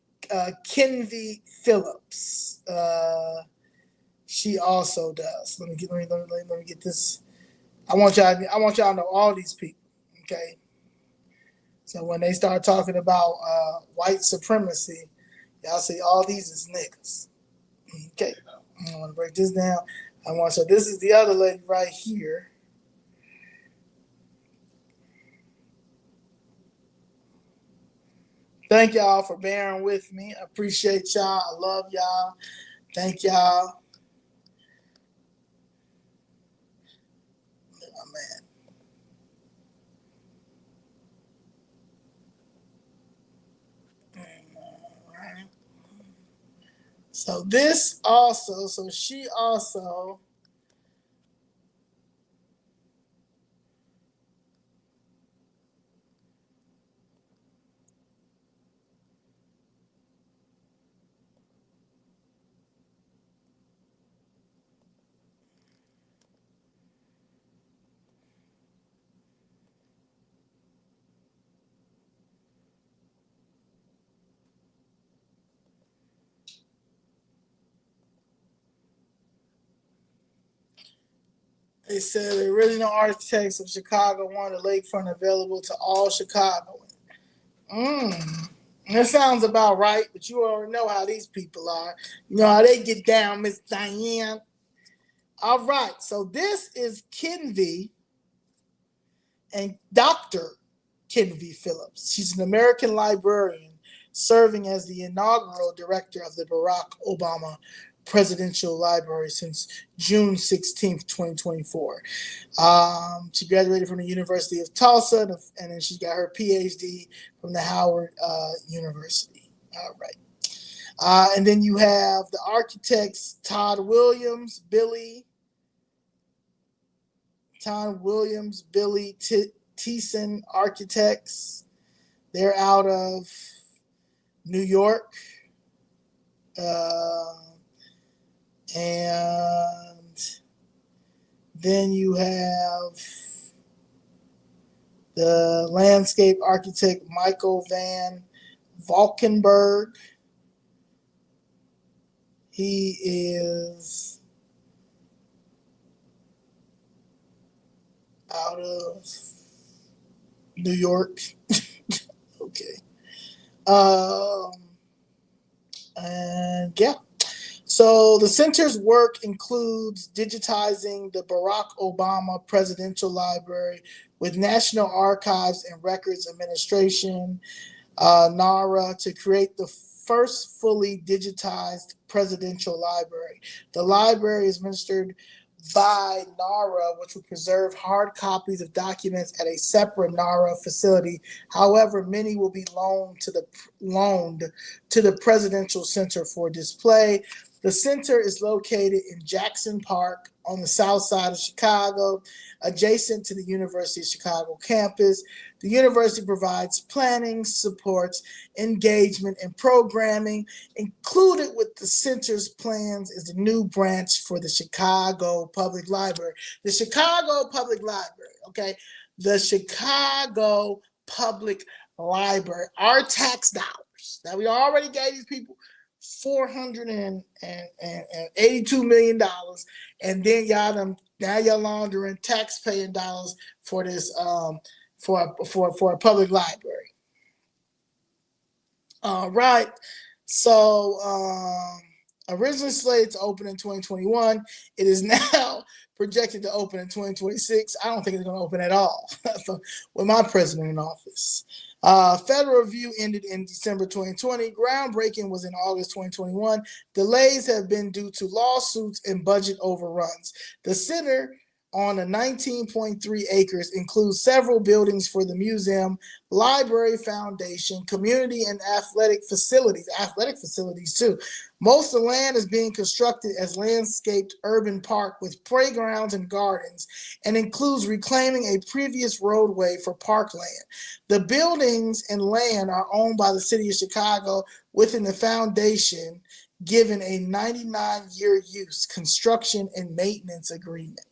Kenvy Phillips. She also does. Let me get this. I want y'all to know all these people. Okay. So when they start talking about white supremacy, y'all see all these is niggas. Okay. I want to break this down. So this is the other lady right here. Thank y'all for bearing with me. I appreciate y'all. I love y'all. Thank y'all. Oh, man. Right. So this also, so she also they said the original architects of Chicago wanted the lakefront available to all Chicagoans. That sounds about right, but you already know how these people are. You know how they get down, Miss Diane. All right, so this is Kenvy and Dr. Kenvy Phillips. She's an American librarian serving as the inaugural director of the Barack Obama Presidential Library since June 16th, 2024. She graduated from the University of Tulsa, and then she got her PhD from the Howard University. All right. And then you have the architects Todd Williams, Billy Thiessen Architects. They're out of New York. And then you have the landscape architect Michael Van Valkenburg. He is out of New York. Okay. And yeah. So the center's work includes digitizing the Barack Obama Presidential Library with National Archives and Records Administration, NARA, to create the first fully digitized presidential library. The library is administered by NARA, which will preserve hard copies of documents at a separate NARA facility. However, many will be loaned to the Presidential Center for display. The center is located in Jackson Park on the south side of Chicago, adjacent to the University of Chicago campus. The university provides planning, supports, engagement, and programming. Included with the center's plans is the new branch for the Chicago Public Library. The Chicago Public Library, okay? The Chicago Public Library, our tax dollars that we already gave these people $482 million, and then y'all laundering taxpaying dollars for this for a public library. All right, so originally slated to open in 2021, it is now projected to open in 2026. I don't think it's going to open at all with my president in office. Federal review ended in December 2020. Groundbreaking was in August 2021. Delays have been due to lawsuits and budget overruns. The center on a 19.3 acres includes several buildings for the museum, library, foundation, community, and athletic facilities too. Most of the land is being constructed as landscaped urban park with playgrounds and gardens, and includes reclaiming a previous roadway for parkland. The buildings and land are owned by the city of Chicago, within the foundation given a 99-year use, construction, and maintenance agreement.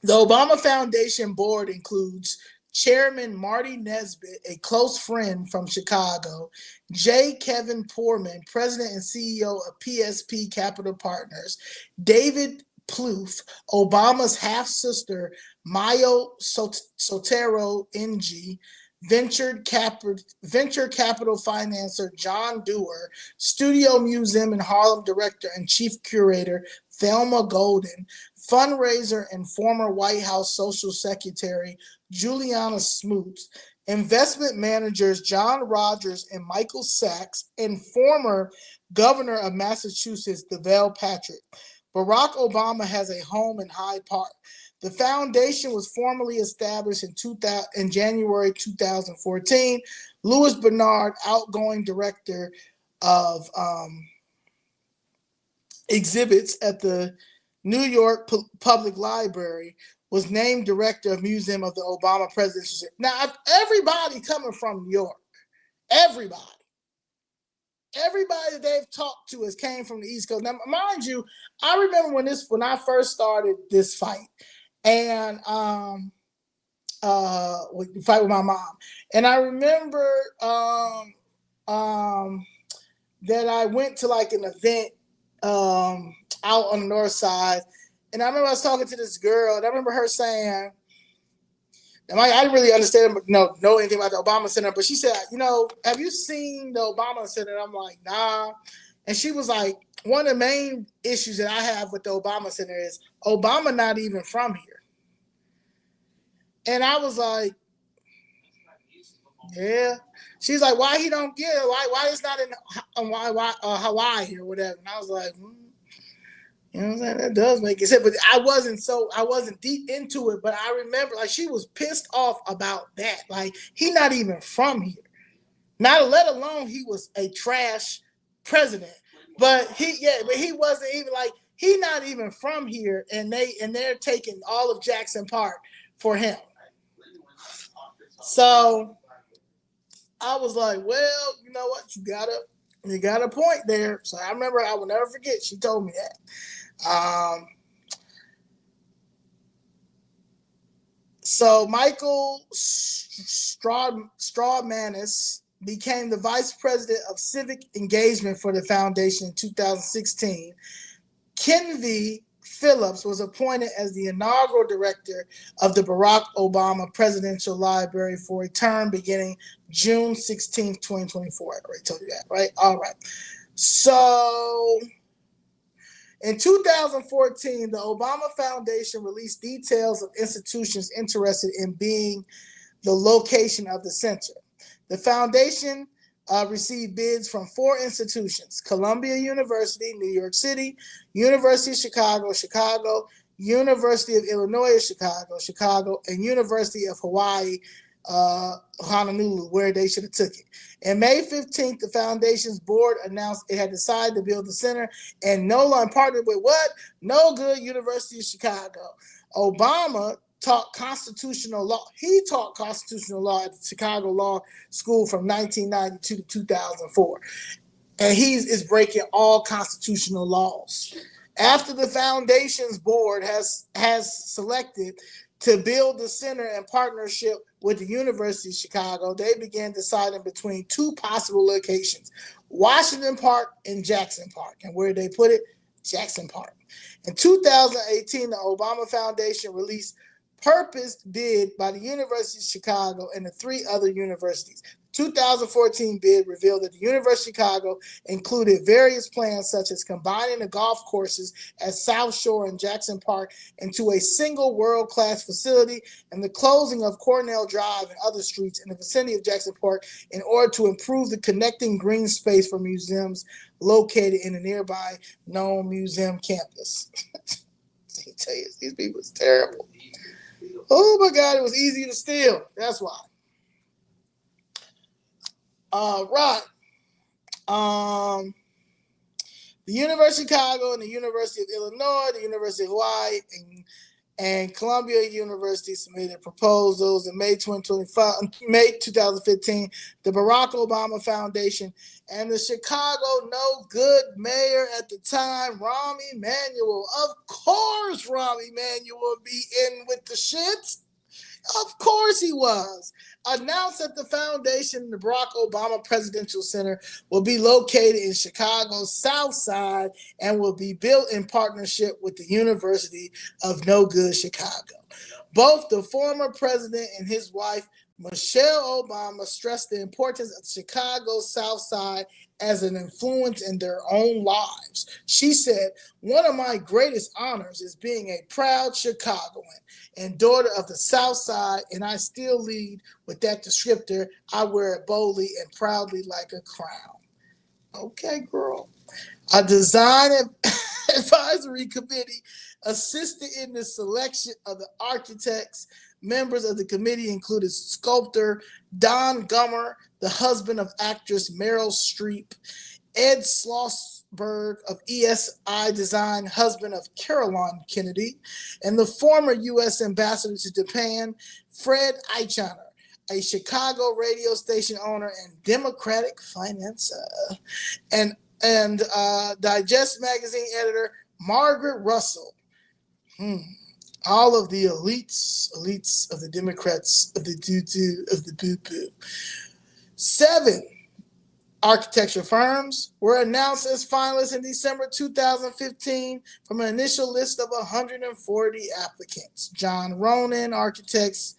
The Obama Foundation board includes Chairman Marty Nesbitt, a close friend from Chicago, J. Kevin Poorman, President and CEO of PSP Capital Partners, David Plouffe, Obama's half-sister, Mayo Sotero NG, venture capital financer John Dewar, Studio Museum in Harlem director and chief curator Thelma Golden, fundraiser and former White House Social Secretary Juliana Smoot, investment managers John Rogers and Michael Sachs, and former governor of Massachusetts, DeVale Patrick. Barack Obama has a home in Hyde Park. The foundation was formally established in January 2014. Louis Bernard, outgoing director of exhibits at the New York Public Library, was named director of Museum of the Obama Presidency. Now, everybody coming from New York, everybody that they've talked to has came from the East Coast. Now, mind you, I remember when I first started this fight, and fight with my mom, and I remember that I went to like an event out on the north side, and I remember I was talking to this girl, and I remember her saying, and I didn't really understand, know anything about the Obama Center, but she said, have you seen the Obama Center? And I'm like, nah. And she was like, one of the main issues that I have with the Obama Center is Obama not even from here. And I was like, yeah. She's like, why he don't get it? Why it's not in Hawaii or whatever? And I was like, you know what I'm saying? That does make sense. But I wasn't deep into it. But I remember, like, she was pissed off about that. Like, he not even from here. Not let alone he was a trash president. But he wasn't even like, he not even from here, and they're taking all of Jackson Park for him. So I was like, well, you know what? You got a point there. So I remember, I will never forget, she told me that. So Michael Strawmanis became the vice president of civic engagement for the foundation in 2016. Kenvy Phillips was appointed as the inaugural director of the Barack Obama Presidential Library for a term beginning June 16, 2024. I already told you that, right? All right. So in 2014, the Obama Foundation released details of institutions interested in being the location of the center. The foundation received bids from 4 institutions: Columbia University, New York City, University of Chicago, Chicago, University of Illinois, Chicago, and University of Hawaii, Honolulu, where they should have took it. And May 15th, the foundation's board announced it had decided to build the center and no longer partnered with what? No good University of Chicago. Obama taught constitutional law. He taught constitutional law at the Chicago Law School from 1992 to 2004. And he is breaking all constitutional laws. After the foundation's board has selected to build the center in partnership with the University of Chicago, they began deciding between 2 possible locations: Washington Park and Jackson Park. And where they put it? Jackson Park. In 2018, the Obama Foundation released purposed bid by the University of Chicago and the 3 other universities. 2014 bid revealed that the University of Chicago included various plans such as combining the golf courses at South Shore and Jackson Park into a single world-class facility, and the closing of Cornell Drive and other streets in the vicinity of Jackson Park in order to improve the connecting green space for museums located in the nearby known museum campus. I tell you, these people is terrible. Oh my God, it was easy to steal. That's why. Right. The University of Chicago and the University of Illinois, the University of Hawaii, and Columbia University submitted proposals in May 2015. The Barack Obama Foundation and the Chicago no good mayor at the time, Rahm Emanuel. Of course, Rahm Emanuel would be in with the shits. Of course he was. Announced that the foundation, the Barack Obama Presidential Center, will be located in Chicago's South Side and will be built in partnership with the University of No Good Chicago. Both the former president and his wife, Michelle Obama, stressed the importance of Chicago's South Side as an influence in their own lives. She said, "One of my greatest honors is being a proud Chicagoan and daughter of the South Side, and I still lead with that descriptor. I wear it boldly and proudly like a crown." Okay, girl. A design Advisory Committee assisted in the selection of the architects. Members of the committee included sculptor Don Gummer, the husband of actress Meryl Streep, Ed Schlossberg of ESI Design, husband of Caroline Kennedy, and the former U.S. ambassador to Japan, Fred Eichner, a Chicago radio station owner and Democratic financier, and Digest magazine editor Margaret Russell. All of the elites of the Democrats of the doo-doo of the boo-boo. 7 architecture firms were announced as finalists in December 2015 from an initial list of 140 applicants. John Ronan Architects,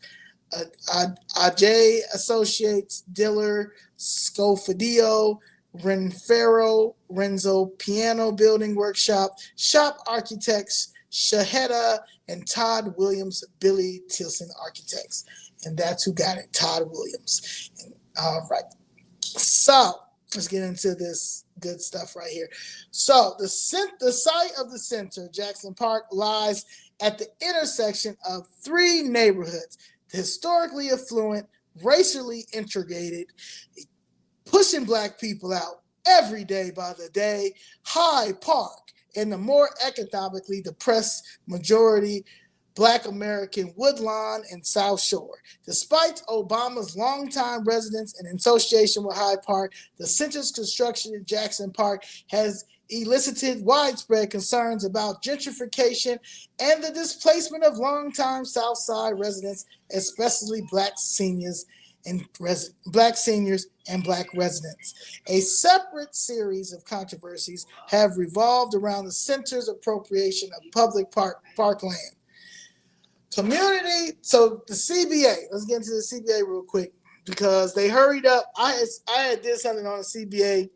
Ajay Associates, Diller, Scofidio, Renzo Piano Building Workshop, Shop Architects, Shaheda, and Todd Williams, Billy Tilson Architects. And that's who got it, Todd Williams. All right. So let's get into this good stuff right here. So the site of the center, Jackson Park, lies at the intersection of 3 neighborhoods, the historically affluent, racially integrated, pushing Black people out every day by the day, Hyde Park, and the more economically depressed majority Black American Woodlawn and South Shore. Despite Obama's longtime residence and association with Hyde Park, the center's construction in Jackson Park has elicited widespread concerns about gentrification and the displacement of longtime South Side residents, especially Black seniors and Black residents. A separate series of controversies have revolved around the center's appropriation of public parkland. Community, so the CBA, let's get into the CBA real quick because they hurried up. I had did something on the CBA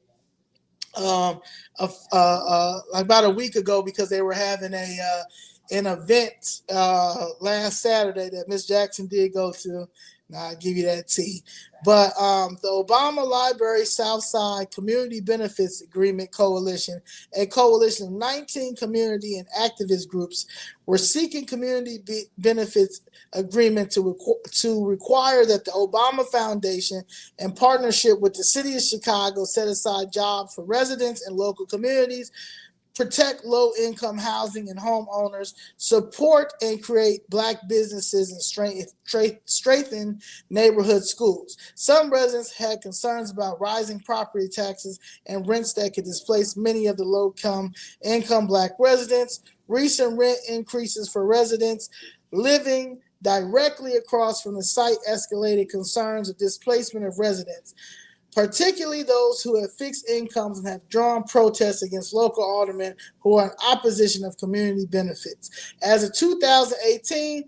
about a week ago because they were having an event last Saturday that Miss Jackson did go to. Now I'll give you that tea. But the Obama Library Southside Community Benefits Agreement Coalition, a coalition of 19 community and activist groups, were seeking community benefits agreement to require that the Obama Foundation, in partnership with the City of Chicago, set aside jobs for residents and local communities, protect low-income housing and homeowners, support and create Black businesses, and strengthen neighborhood schools. Some residents had concerns about rising property taxes and rents that could displace many of the low-income Black residents. Recent rent increases for residents living directly across from the site escalated concerns of displacement of residents, particularly those who have fixed incomes and have drawn protests against local aldermen who are in opposition of community benefits. As of 2018,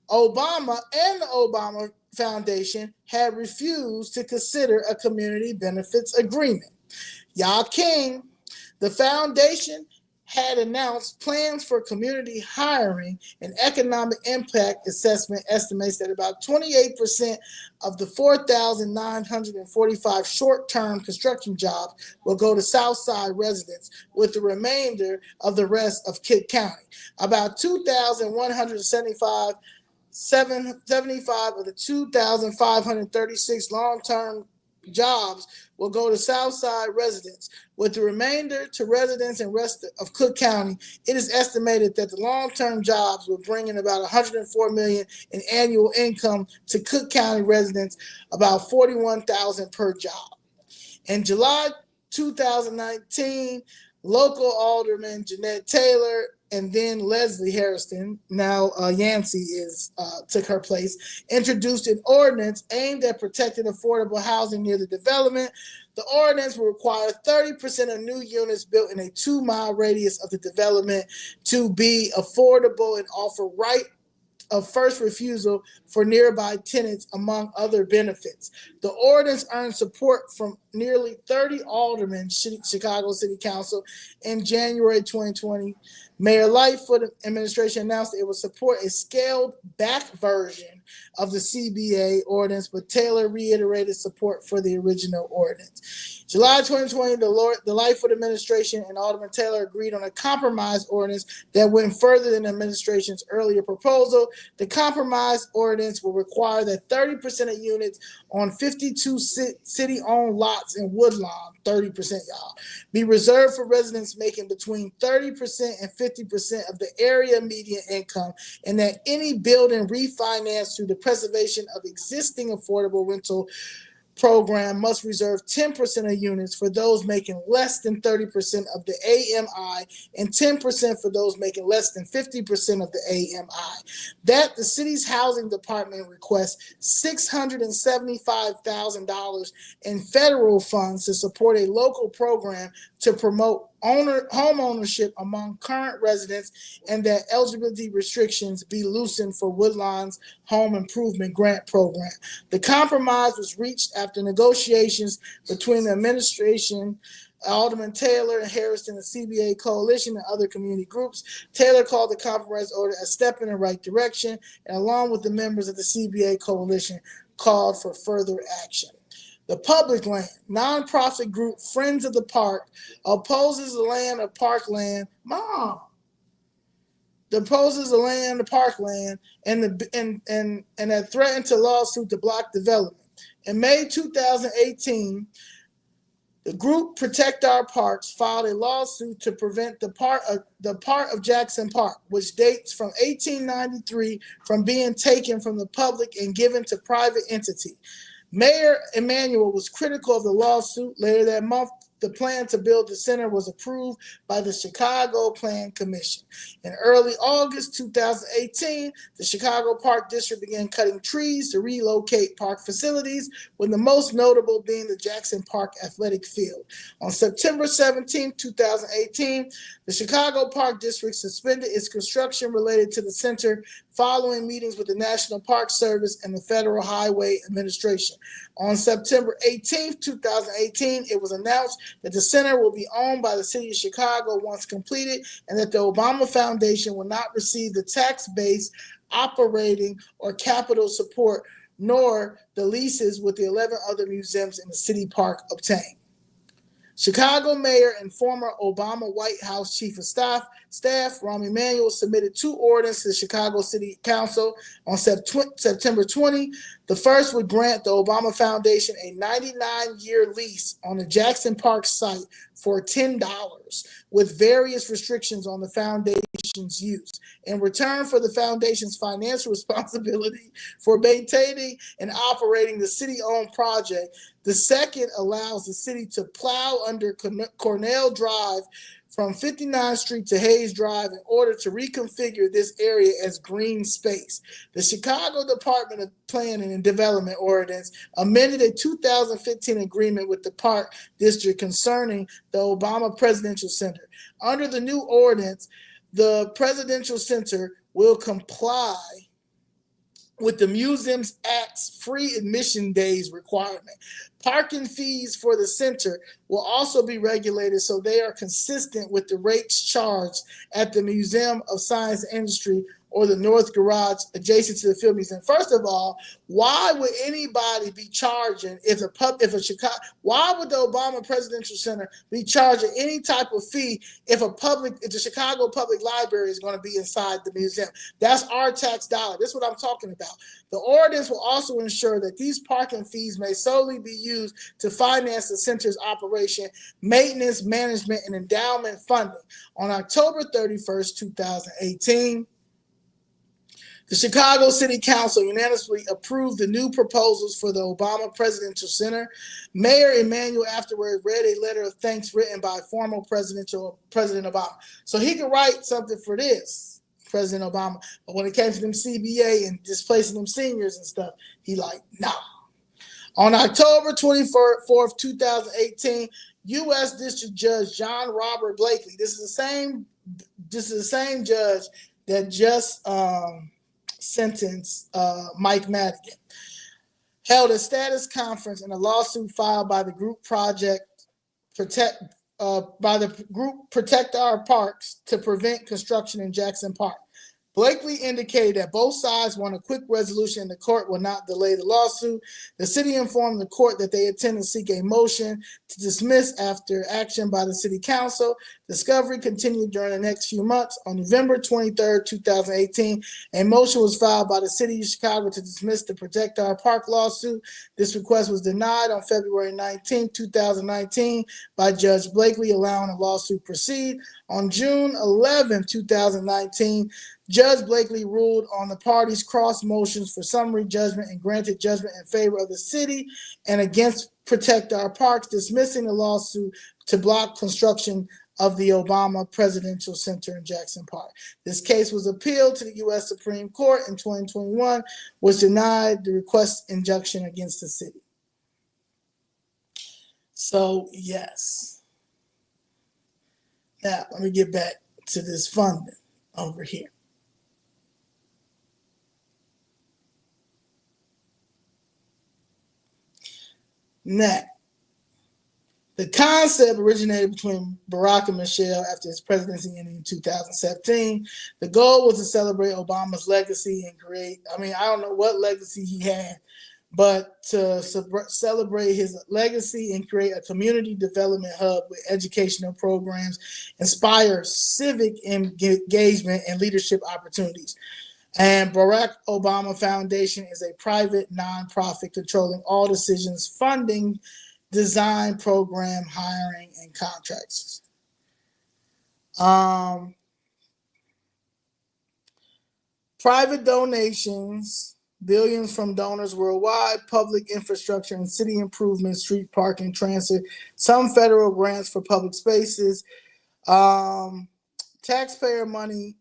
Obama and the Obama Foundation had refused to consider a community benefits agreement. Yah King, the foundation, had announced plans for community hiring and economic impact assessment estimates that about 28% of the 4,945 short-term construction jobs will go to Southside residents, with the remainder of the rest of Cook County. About 2,175 of the 2,536 long-term jobs will go to Southside residents, with the remainder to residents and rest of Cook County. It is estimated that the long-term jobs will bring in about $104 million in annual income to Cook County residents, about $41,000 per job. In July 2019, local alderman Jeanette Taylor and then Leslie Harrison, now Yancey took her place, introduced an ordinance aimed at protecting affordable housing near the development. The ordinance will require 30% of new units built in a 2-mile radius of the development to be affordable and offer right of first refusal for nearby tenants, among other benefits. The ordinance earned support from nearly 30 aldermen, Chicago City Council. In January 2020, Mayor Lightfoot administration announced it would support a scaled-back version of the CBA ordinance, but Taylor reiterated support for the original ordinance. July 2020, the Lightfoot administration and Alderman Taylor agreed on a compromise ordinance that went further than the administration's earlier proposal. The compromise ordinance will require that 30% of units on 52 city-owned lots in Woodlawn, 30% y'all, be reserved for residents making between 30% and 50% of the area median income, and that any building refinanced through the preservation of existing affordable rental program must reserve 10% of units for those making less than 30% of the AMI and 10% for those making less than 50% of the AMI. That the city's housing department requests $675,000 in federal funds to support a local program to promote home ownership among current residents, and that eligibility restrictions be loosened for Woodlawn's home improvement grant program. The compromise was reached after negotiations between the administration, Alderman Taylor and Harris and the CBA coalition and other community groups. Taylor called the compromise order a step in the right direction, and along with the members of the CBA coalition, called for further action. The public land, nonprofit group Friends of the Park opposes the land of parkland. Opposes the land of parkland and that threatened to lawsuit to block development. In May 2018, the group Protect Our Parks filed a lawsuit to prevent the part of Jackson Park, which dates from 1893, from being taken from the public and given to private entity. Mayor Emanuel was critical of the lawsuit. Later that month, the plan to build the center was approved by the Chicago Plan Commission. In early August 2018, the Chicago Park District began cutting trees to relocate park facilities, with the most notable being the Jackson Park Athletic Field. On September 17, 2018, the Chicago Park District suspended its construction related to the center following meetings with the National Park Service and the Federal Highway Administration. On September 18, 2018, it was announced that the center will be owned by the city of Chicago once completed, and that the Obama Foundation will not receive the tax-based operating or capital support, nor the leases with the 11 other museums in the city park obtain. Chicago Mayor and former Obama White House Chief of Staff Rahm Emanuel submitted 2 ordinances to the Chicago City Council on September 20. The first would grant the Obama Foundation a 99-year lease on the Jackson Park site for $10, with various restrictions on the foundation's use, in return for the foundation's financial responsibility for maintaining and operating the city-owned project. The second allows the city to plow under Cornell Drive from 59th Street to Hayes Drive in order to reconfigure this area as green space. The Chicago Department of Planning and Development ordinance amended a 2015 agreement with the Park District concerning the Obama Presidential Center. Under the new ordinance, the Presidential Center will comply with the Museums Act's free admission days requirement. Parking fees for the center will also be regulated so they are consistent with the rates charged at the Museum of Science and Industry or the North Garage adjacent to the Field Museum. First of all, why would anybody be charging why would the Obama Presidential Center be charging any type of fee if the Chicago Public Library is going to be inside the museum? That's our tax dollar. This is what I'm talking about. The ordinance will also ensure that these parking fees may solely be used to finance the center's operation, maintenance, management, and endowment funding. On October 31st, 2018, the Chicago City Council unanimously approved the new proposals for the Obama Presidential Center. Mayor Emanuel afterward read a letter of thanks written by former President Obama. So he could write something for this, President Obama. But when it came to them CBA and displacing them seniors and stuff, he like, nah. On October 24th, 2018, U.S. District Judge John Robert Blakely, this is the same judge that just sentenced Mike Madigan, held a status conference in a lawsuit filed by the group Protect Our Parks to prevent construction in Jackson Park. Blakely indicated that both sides want a quick resolution and the court will not delay the lawsuit. The city informed the court that they intend to seek a motion to dismiss after action by the city council. Discovery continued during the next few months. On November 23rd, 2018, a motion was filed by the city of Chicago to dismiss the Protect Our Park lawsuit. This request was denied on February 19, 2019 by Judge Blakely, allowing the lawsuit to proceed. On June 11, 2019, Judge Blakely ruled on the parties' cross motions for summary judgment and granted judgment in favor of the city and against Protect Our Parks, dismissing the lawsuit to block construction of the Obama Presidential Center in Jackson Park. This case was appealed to the U.S. Supreme Court in 2021, which denied the request injunction against the city. So, yes. Now, let me get back to this funding over here. Now, the concept originated between Barack and Michelle after his presidency ended in 2017. The goal was to celebrate Obama's legacy and create, I don't know what legacy he had, but to celebrate his legacy and create a community development hub with educational programs, inspire civic engagement and leadership opportunities. And Barack Obama Foundation is a private nonprofit controlling all decisions, funding, design, program, hiring, and contracts. Private donations, billions from donors worldwide, public infrastructure and city improvements, street parking, transit, some federal grants for public spaces. Taxpayer money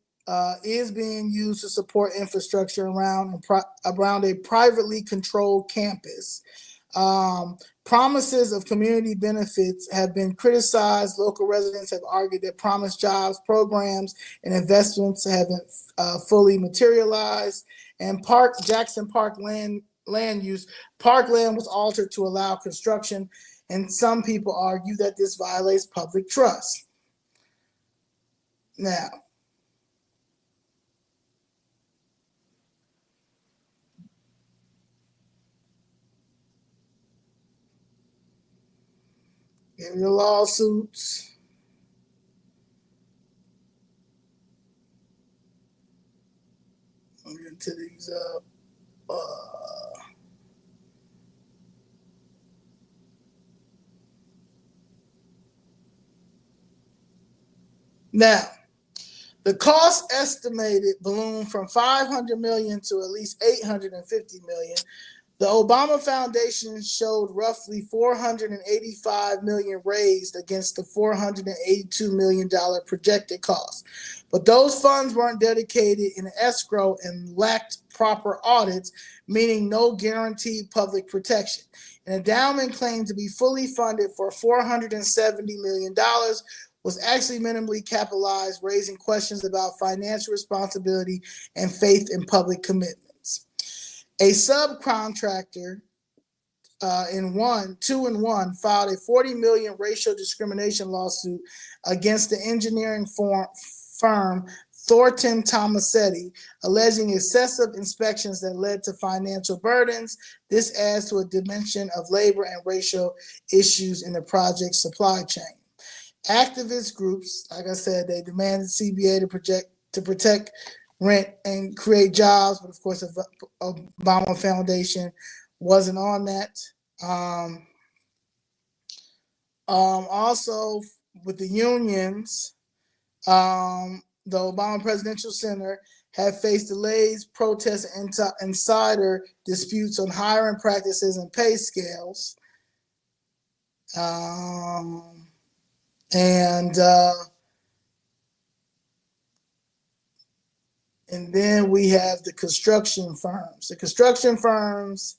is being used to support infrastructure around a privately controlled campus. Promises of community benefits have been criticized. Local residents have argued that promised jobs, programs, and investments haven't fully materialized. And Jackson Park land use, parkland was altered to allow construction, and some people argue that this violates public trust. Now, in the lawsuits, I'm getting to these up. Now, the cost estimated ballooned from $500 million to at least $850 million. The Obama Foundation showed roughly $485 million raised against the $482 million projected cost. But those funds weren't dedicated in escrow and lacked proper audits, meaning no guaranteed public protection. An endowment claimed to be fully funded for $470 million was actually minimally capitalized, raising questions about financial responsibility and faith in public commitments. A subcontractor, 2-in-1, filed a $40 million racial discrimination lawsuit against the engineering firm Thornton Tomasetti, alleging excessive inspections that led to financial burdens. This adds to a dimension of labor and racial issues in the project supply chain. Activist groups, like I said, they demanded CBA to protect rent and create jobs, but of course, the Obama Foundation wasn't on that. Also, with the unions, the Obama Presidential Center had faced delays, protests, and insider disputes on hiring practices and pay scales. And then we have the construction firms. The construction firms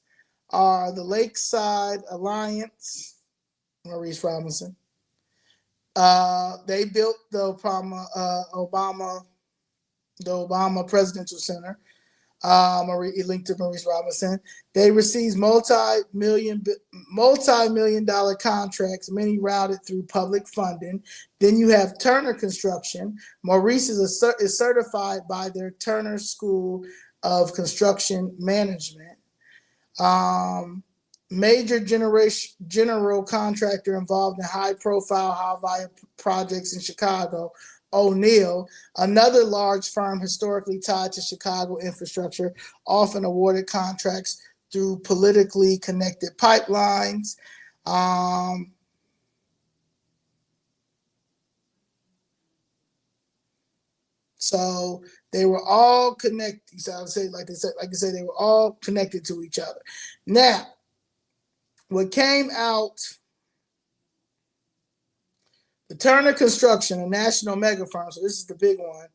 are the Lakeside Alliance, Maurice Roberson. They built the Obama Presidential Center. He linked to Maurice Robinson. They received multi-million dollar contracts, many routed through public funding. Then you have Turner Construction. Maurice is certified by their Turner School of Construction Management. Major general contractor involved in high-profile, high-volume projects in Chicago. O'Neill, another large firm historically tied to Chicago infrastructure, often awarded contracts through politically connected pipelines. So they were all connected. So I would say, like I said, they were all connected to each other. Now, what came out, the Turner Construction, a national mega firm, so this is the big one.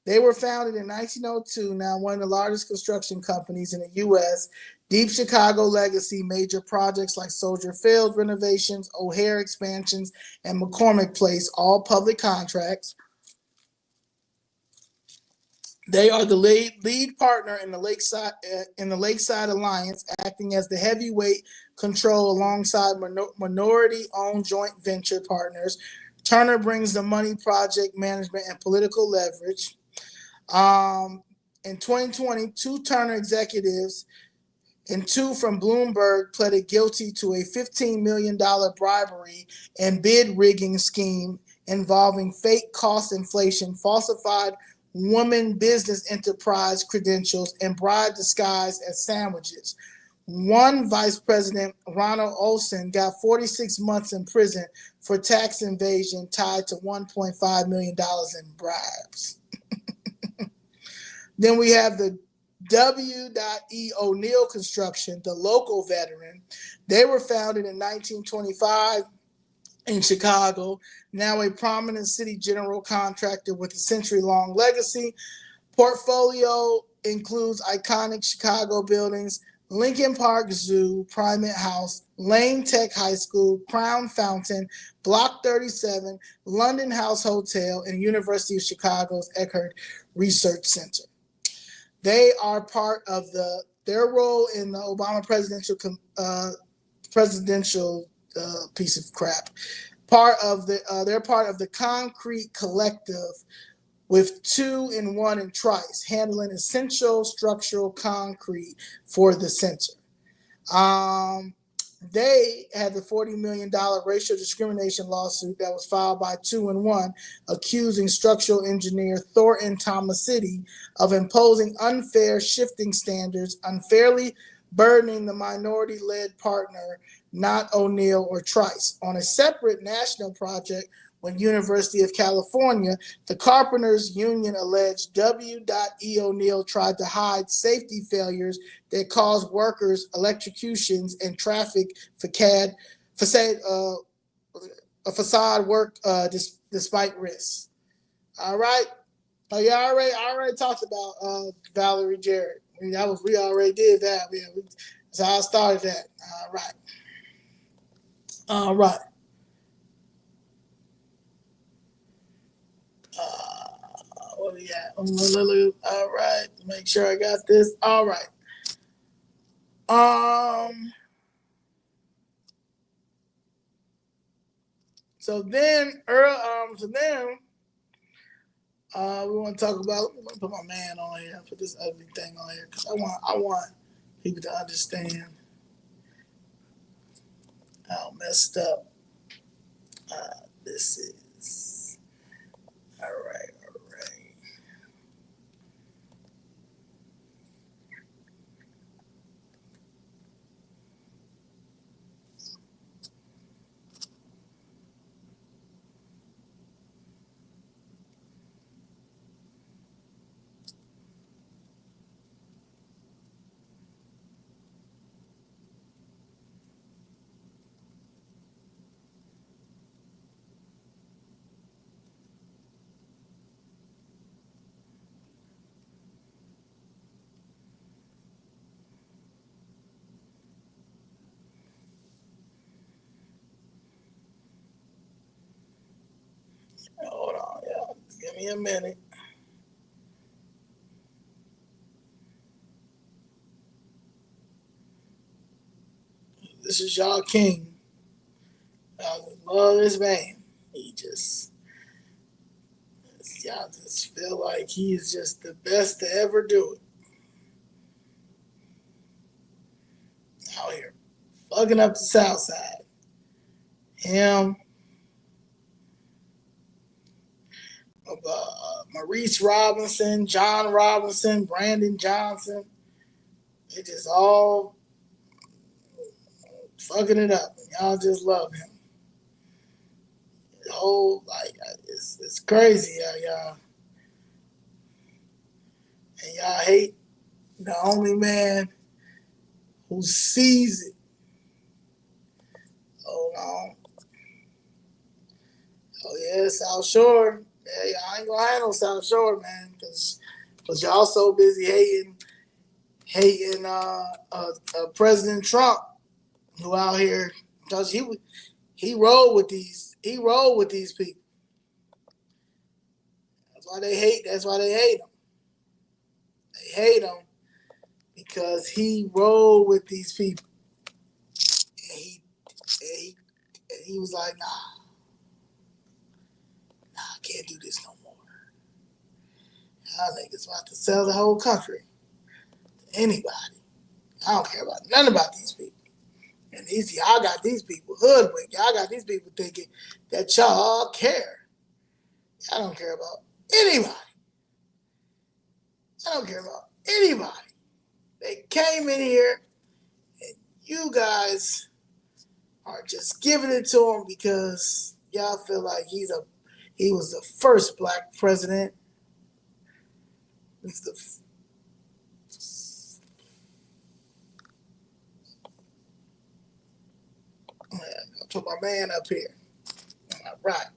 They were founded in 1902, now one of the largest construction companies in the U.S. Deep Chicago legacy, major projects like Soldier Field renovations, O'Hare expansions, and McCormick Place, all public contracts. They are the lead partner in the Lakeside Alliance, acting as the heavyweight control alongside minority-owned joint venture partners. Turner brings the money, project management, and political leverage. In 2020, two Turner executives and two from Bloomberg pleaded guilty to a $15 million bribery and bid rigging scheme involving fake cost inflation, falsified woman business enterprise credentials, and bribe disguised as sandwiches. One vice president, Ronald Olson, got 46 months in prison for tax evasion tied to $1.5 million in bribes. Then we have the W.E. O'Neill Construction, the local veteran. They were founded in 1925 in Chicago, now a prominent city general contractor with a century-long legacy. Portfolio includes iconic Chicago buildings, Lincoln Park Zoo, Primate House, Lane Tech High School, Crown Fountain, Block 37, London House Hotel, and University of Chicago's Eckerd Research Center. They are part of their role in the Obama presidential piece of crap. They're part of the Concrete Collective with 2 in 1 in Trice, handling essential structural concrete for the center. They had the $40 million racial discrimination lawsuit that was filed by 2 in 1, accusing structural engineer Thornton Tomasity of imposing unfair shifting standards, unfairly burdening the minority-led partner, not O'Neill or Trice. On a separate national project with University of California, the Carpenters Union alleged W.E. O'Neill tried to hide safety failures that caused workers electrocutions and traffic facade work despite risks. All right. Oh yeah, I already talked about Valerie Jarrett. We already did that. That's how I started that. All right. What we got? All right. Make sure I got this. All right. So then we want to talk about. Let me put my man on here. Put this ugly thing on here because I want people to understand how messed up this is. All right. Hold on, y'all. Just give me a minute. This is y'all king. I love this man. Y'all just feel like he is just the best to ever do it. Out here, fucking up the South Side. Him, Maurice Robinson, John Robinson, Brandon Johnson. They just all fucking it up. And y'all just love him. The whole, like, it's crazy, y'all. And y'all hate the only man who sees it. Hold on. Oh, yeah, South Shore. Yeah, I ain't gonna handle South Shore, man, because y'all so busy hating President Trump, who out here, because he rolled with these people. That's why they hate him. They hate him because he rolled with these people. And he was like, nah, I can't do this no more. I think it's about to sell the whole country to anybody. I don't care about none about these people. And y'all got these people hoodwinked. Y'all got these people thinking that y'all care. I don't care about anybody. I don't care about anybody. They came in here and you guys are just giving it to him because y'all feel like he was the first black president. I'll put my man up here. All right.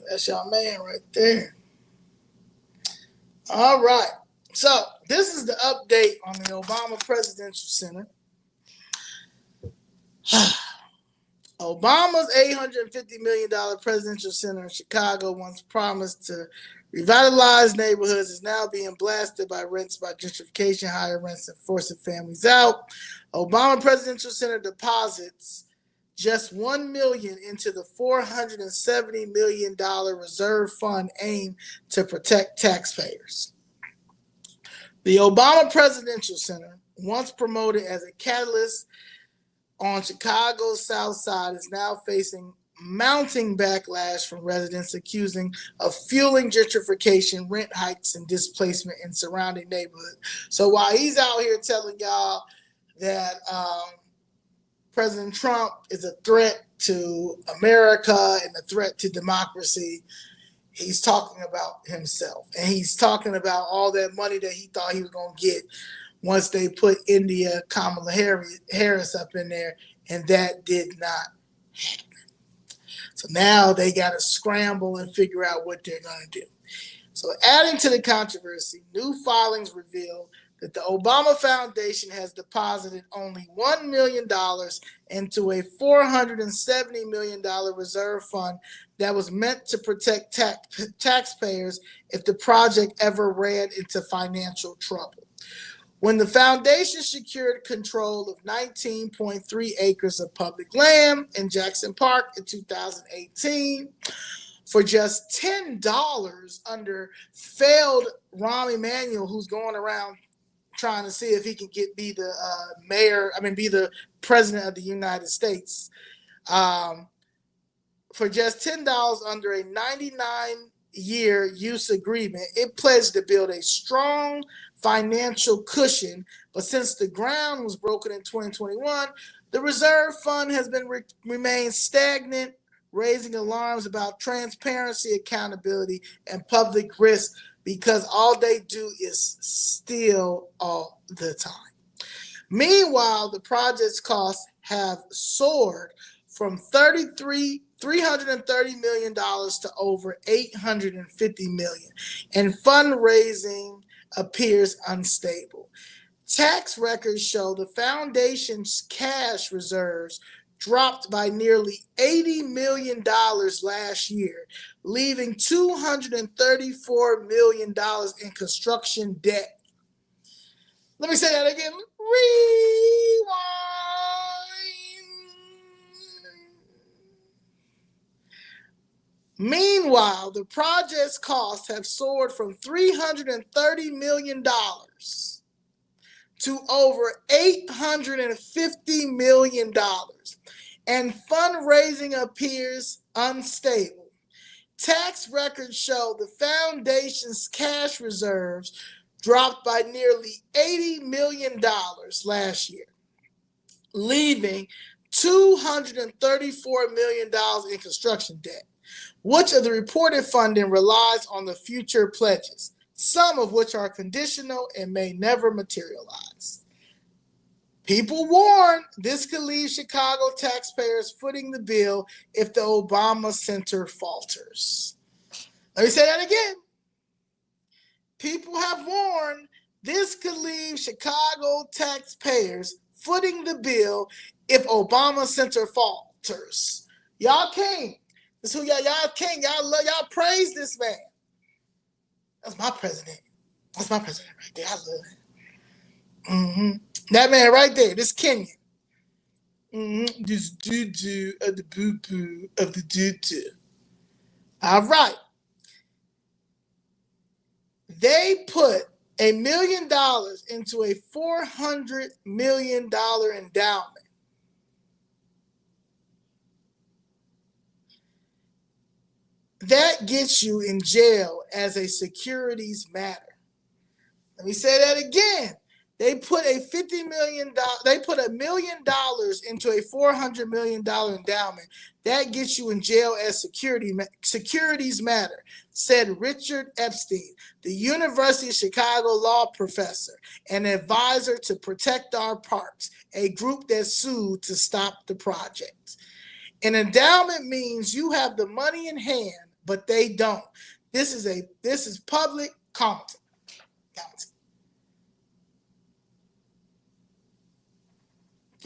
That's your man right there. All right. So this is the update on the Obama Presidential Center. Obama's $850 million presidential center in Chicago, once promised to revitalize neighborhoods, is now being blasted by rents by gentrification, higher rents, and forcing families out. Obama Presidential Center deposits just $1 million into the $470 million reserve fund aimed to protect taxpayers. The Obama Presidential Center, once promoted as a catalyst on Chicago's South Side, is now facing mounting backlash from residents accusing of fueling gentrification, rent hikes, and displacement in surrounding neighborhoods. So while he's out here telling y'all that President Trump is a threat to America and a threat to democracy, he's talking about himself. And he's talking about all that money that he thought he was going to get once they put Kamala Harris up in there, and that did not happen. So now they got to scramble and figure out what they're going to do. So adding to the controversy, new filings reveal that the Obama Foundation has deposited only $1 million into a $470 million reserve fund that was meant to protect taxpayers if the project ever ran into financial trouble. When the foundation secured control of 19.3 acres of public land in Jackson Park in 2018 for just $10 under failed Rahm Emanuel, who's going around trying to see if he can be the president of the United States. For just $10 under a 99-year use agreement, it pledged to build a strong financial cushion. But since the ground was broken in 2021, the reserve fund has been remained stagnant, raising alarms about transparency, accountability, and public risk, because all they do is steal all the time. Meanwhile, the project's costs have soared from $330 million to over $850 million, and fundraising appears unstable. Tax records show the foundation's cash reserves dropped by nearly $80 million last year, leaving $234 million in construction debt. Let me say that again. Rewind. Meanwhile, the project's costs have soared from $330 million to over $850 million, and fundraising appears unstable. Tax records show the foundation's cash reserves dropped by nearly $80 million last year, leaving $234 million in construction debt. Much of the reported funding relies on the future pledges, some of which are conditional and may never materialize. People warn this could leave Chicago taxpayers footing the bill if the Obama Center falters. Let me say that again. People have warned this could leave Chicago taxpayers footing the bill if Obama Center falters. Y'all king. This who y'all king. Y'all love, y'all praise this man. That's my president. That's my president right there. I love him. That man right there, this Kenyan. This doo-doo of the boo-boo of the doo-doo. All right. They put $1 million into a $400 million endowment. That gets you in jail as a securities matter. Let me say that again. They put $1 million into a $400 million endowment. That gets you in jail as securities matter, said Richard Epstein, the University of Chicago law professor and advisor to Protect Our Parks, a group that sued to stop the project. An endowment means you have the money in hand, but they don't. This is public accounting.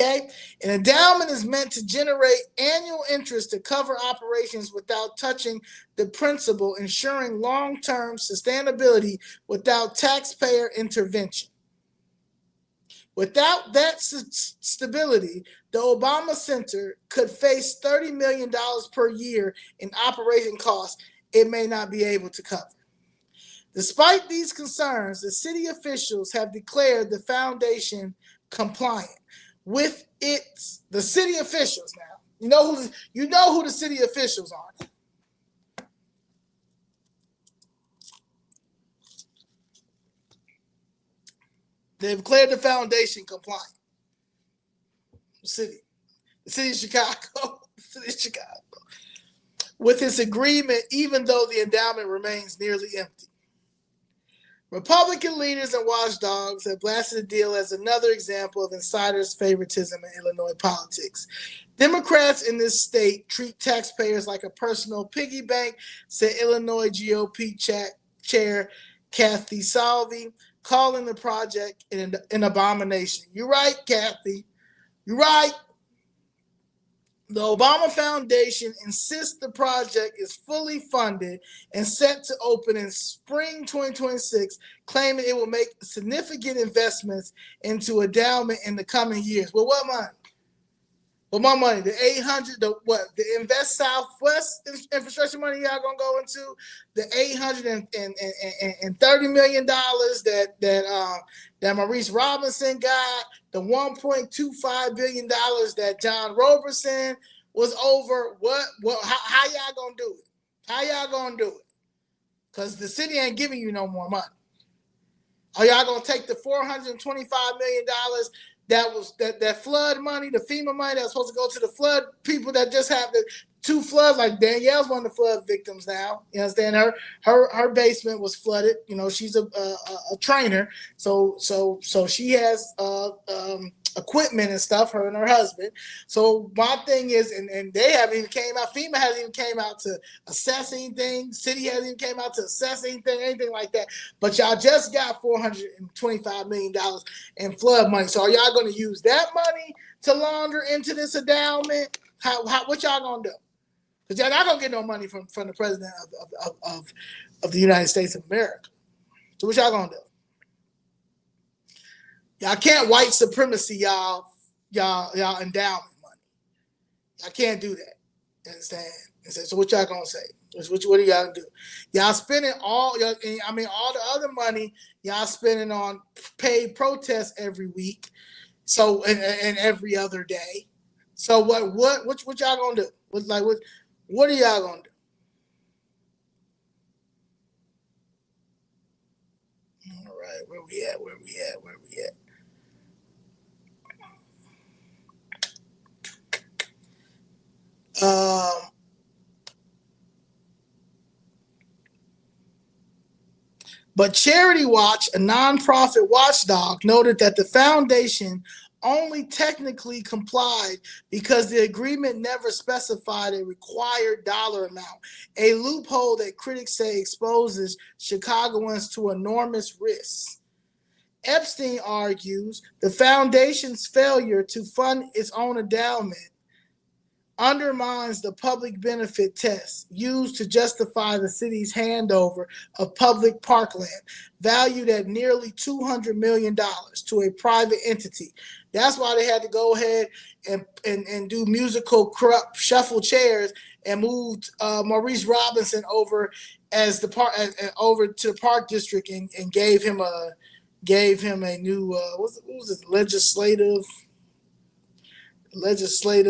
Okay, an endowment is meant to generate annual interest to cover operations without touching the principal, ensuring long-term sustainability without taxpayer intervention. Without that stability, the Obama Center could face $30 million per year in operating costs it may not be able to cover. Despite these concerns, the city officials have declared the foundation compliant with the city officials now. You know who the city officials are. They've declared the foundation compliant. The city of Chicago, with its agreement, even though the endowment remains nearly empty. Republican leaders and watchdogs have blasted the deal as another example of insiders' favoritism in Illinois politics. Democrats in this state treat taxpayers like a personal piggy bank, said Illinois GOP chair Kathy Salvi, calling the project an abomination. You're right, Kathy. You're right. The Obama Foundation insists the project is fully funded and set to open in spring 2026, claiming it will make significant investments into endowment in the coming years. Well, what money? Well, my money, the the Invest Southwest infrastructure money y'all gonna go into, the $830 million that Maurice Roberson got, the $1.25 billion that John Roberson was over. How y'all gonna do it? How y'all gonna do it? Because the city ain't giving you no more money. Are y'all gonna take the $425 million that flood money, the FEMA money that's supposed to go to the flood people that just have two floods. Like Danielle's one of the flood victims now. You understand? Her basement was flooded. You know, she's a trainer, so she has equipment and stuff. Her and her husband. So my thing is, and they haven't even came out. FEMA hasn't even came out to assess anything. City hasn't even came out to assess anything like that. But y'all just got $425 million in flood money. So are y'all going to use that money to launder into this endowment? What y'all going to do? Because y'all not going to get no money from the president of the United States of America. So what y'all going to do? Y'all can't white supremacy y'all endowment money. Y'all can't do that. You understand? So what y'all gonna say? What are y'all gonna do? Y'all spending all the other money y'all spending on paid protests every week, so and every other day. So what y'all gonna do? What are y'all gonna do? All right, where we at? But Charity Watch, a nonprofit watchdog, noted that the foundation only technically complied because the agreement never specified a required dollar amount, a loophole that critics say exposes Chicagoans to enormous risks. Epstein argues the foundation's failure to fund its own endowment undermines the public benefit test used to justify the city's handover of public parkland, valued at nearly $200 million to a private entity. That's why they had to go ahead and do musical corrupt shuffle chairs and moved Maurice Roberson over as over to the park district and gave him a new what was it, legislator.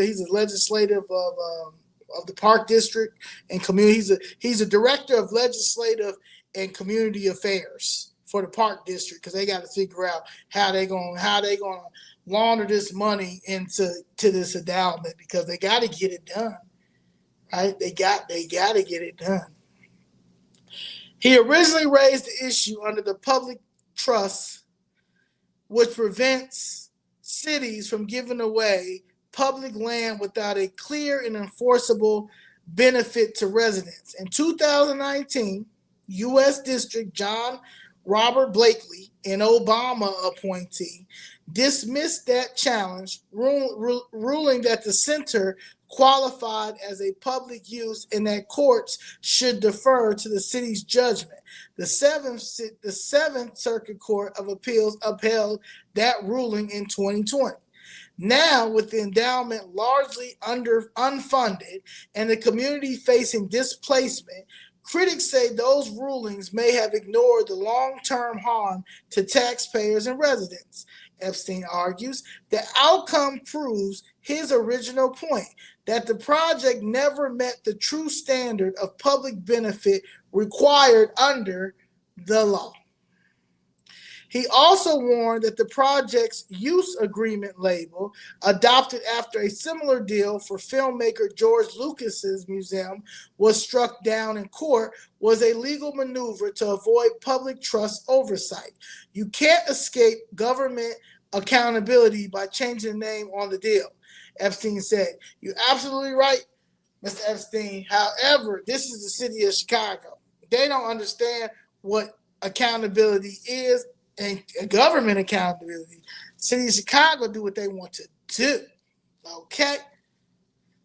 He's a legislative of the park district and community. He's a director of legislative and community affairs for the park district, because they got to figure out how they gonna launder this money into this endowment, because they got to get it done, right? They got to get it done. He originally raised the issue under the public trust, which prevents cities from giving away public land without a clear and enforceable benefit to residents. In 2019, U.S. District John Robert Blakely, an Obama appointee, dismissed that challenge, ruling that the center qualified as a public use and that courts should defer to the city's judgment. The Seventh Circuit Court of Appeals upheld that ruling in 2020. Now, with the endowment largely unfunded and the community facing displacement, critics say those rulings may have ignored the long-term harm to taxpayers and residents. Epstein argues the outcome proves his original point, that the project never met the true standard of public benefit required under the law. He also warned that the project's use agreement label, adopted after a similar deal for filmmaker George Lucas's museum was struck down in court, was a legal maneuver to avoid public trust oversight. You can't escape government accountability by changing the name on the deal, Epstein said. You're absolutely right, Mr. Epstein. However, this is the city of Chicago. They don't understand what accountability is and government accountability. City of Chicago do what they want to do. Okay?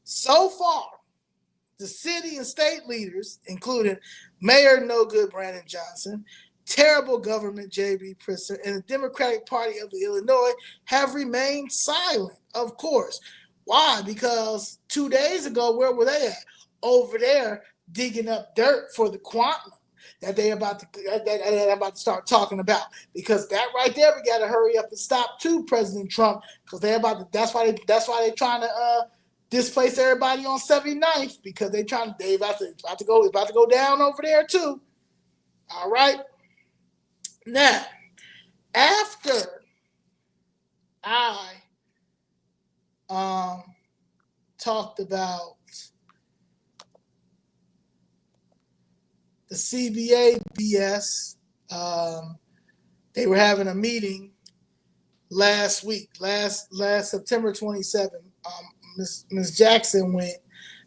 So far, the city and state leaders, including Mayor No Good Brandon Johnson, terrible government J.B. Pritzker, and the Democratic Party of Illinois, have remained silent, of course. Why? Because 2 days ago, where were they at? Over there digging up dirt for the quantum that they're about to start talking about, because that right there, we got to hurry up and stop too, President Trump, because that's why they're trying to displace everybody on 79th, because it's about to go down over there too. All right. Now, after I talked about the CBA BS. They were having a meeting last week, last September 27th. Ms. Jackson went,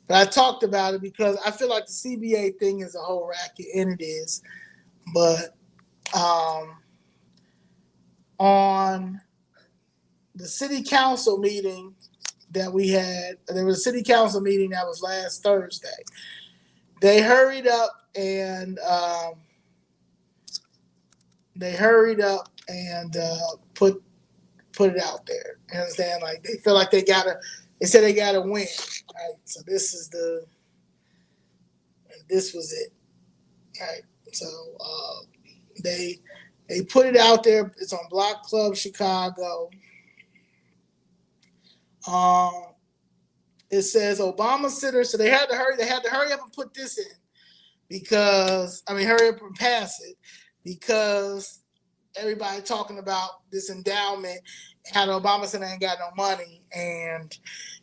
but I talked about it because I feel like the CBA thing is a whole racket, and it is. But on the city council meeting that we had, there was a city council meeting that was last Thursday. They hurried up and put it out there. You understand? Like they feel like they said they gotta win. Right. So this was it. Right. So they put it out there. It's on Block Club Chicago. It says Obama sitter. So they had to hurry up and put this in hurry up and pass it because everybody talking about this endowment, how the Obama Center ain't got no money, and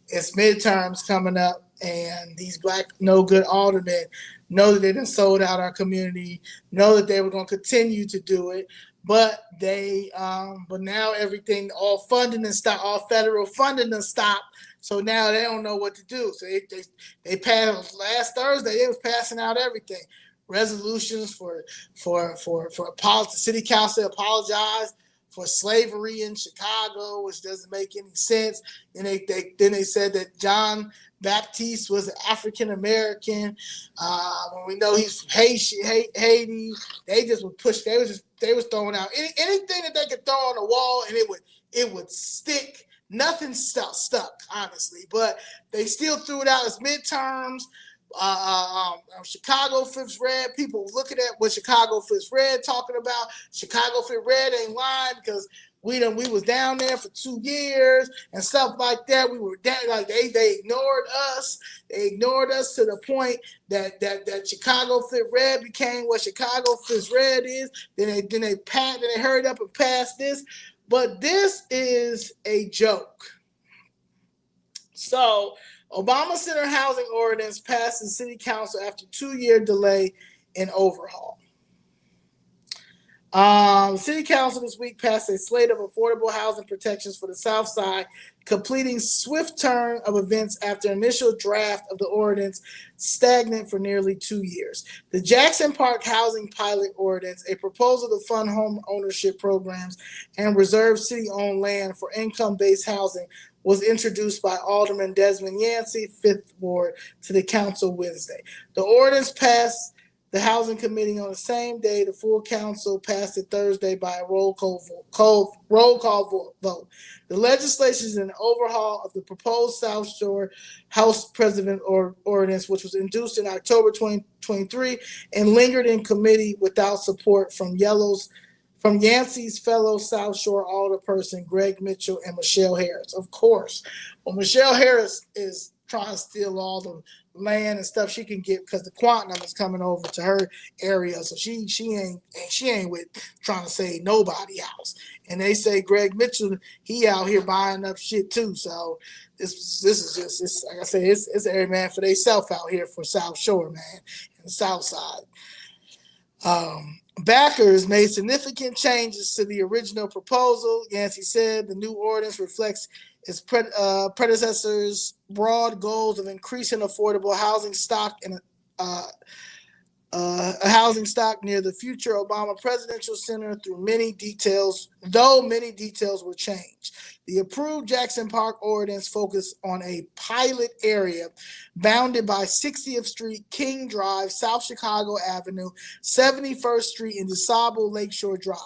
it's midterms coming up, and these black no good aldermen know that they done sold out our community, know that they were going to continue to do it, but but now everything, all funding and stop, all federal funding and stop. So now they don't know what to do. So they passed last Thursday. They was passing out everything, resolutions for the city council apologize for slavery in Chicago, which doesn't make any sense. And they said that John Baptiste was African American. When we know he's from Haiti, they just would push. They was throwing out anything that they could throw on the wall, and it would stick. Nothing stuck, honestly, but they still threw it out as midterms. Chicago Fifth Red, people looking at what Chicago Fifth Red talking about. Chicago Fifth Red ain't lying because we was down there for 2 years and stuff like that. We were down, like they ignored us. They ignored us to the point that Chicago Fifth Red became what Chicago Fifth Red is. Then they hurried up and passed this. But this is a joke. So, Obama Center housing ordinance passed in city council after 2-year delay in overhaul. City council this week passed a slate of affordable housing protections for the South Side, completing swift turn of events after initial draft of the ordinance stagnant for nearly 2 years. The Jackson Park Housing Pilot Ordinance, a proposal to fund home ownership programs and reserve city-owned land for income-based housing, was introduced by Alderman Desmond Yancey, 5th Ward, to the council Wednesday. The ordinance passed the Housing Committee on the same day. The full council passed it Thursday by a roll call vote. The legislation is an overhaul of the proposed South Shore House President Ordinance, which was introduced in October 2023 and lingered in committee without support from Yancey's fellow South Shore alderperson Greg Mitchell and Michelle Harris. Of course, well, Michelle Harris is trying to steal all the land and stuff she can get because the quantum is coming over to her area, so she ain't with trying to save nobody house. And they say Greg Mitchell, he out here buying up shit too. So this is just like I say, it's every man for theyself out here for South Shore, man, and the South Side. Backers made significant changes to the original proposal. Yancey said the new ordinance reflects its predecessor's broad goals of increasing affordable housing stock and a housing stock near the future Obama Presidential Center though many details were changed. The approved Jackson Park ordinance focused on a pilot area bounded by 60th Street, King Drive, South Chicago Avenue, 71st Street, and DeSable Lakeshore Drive,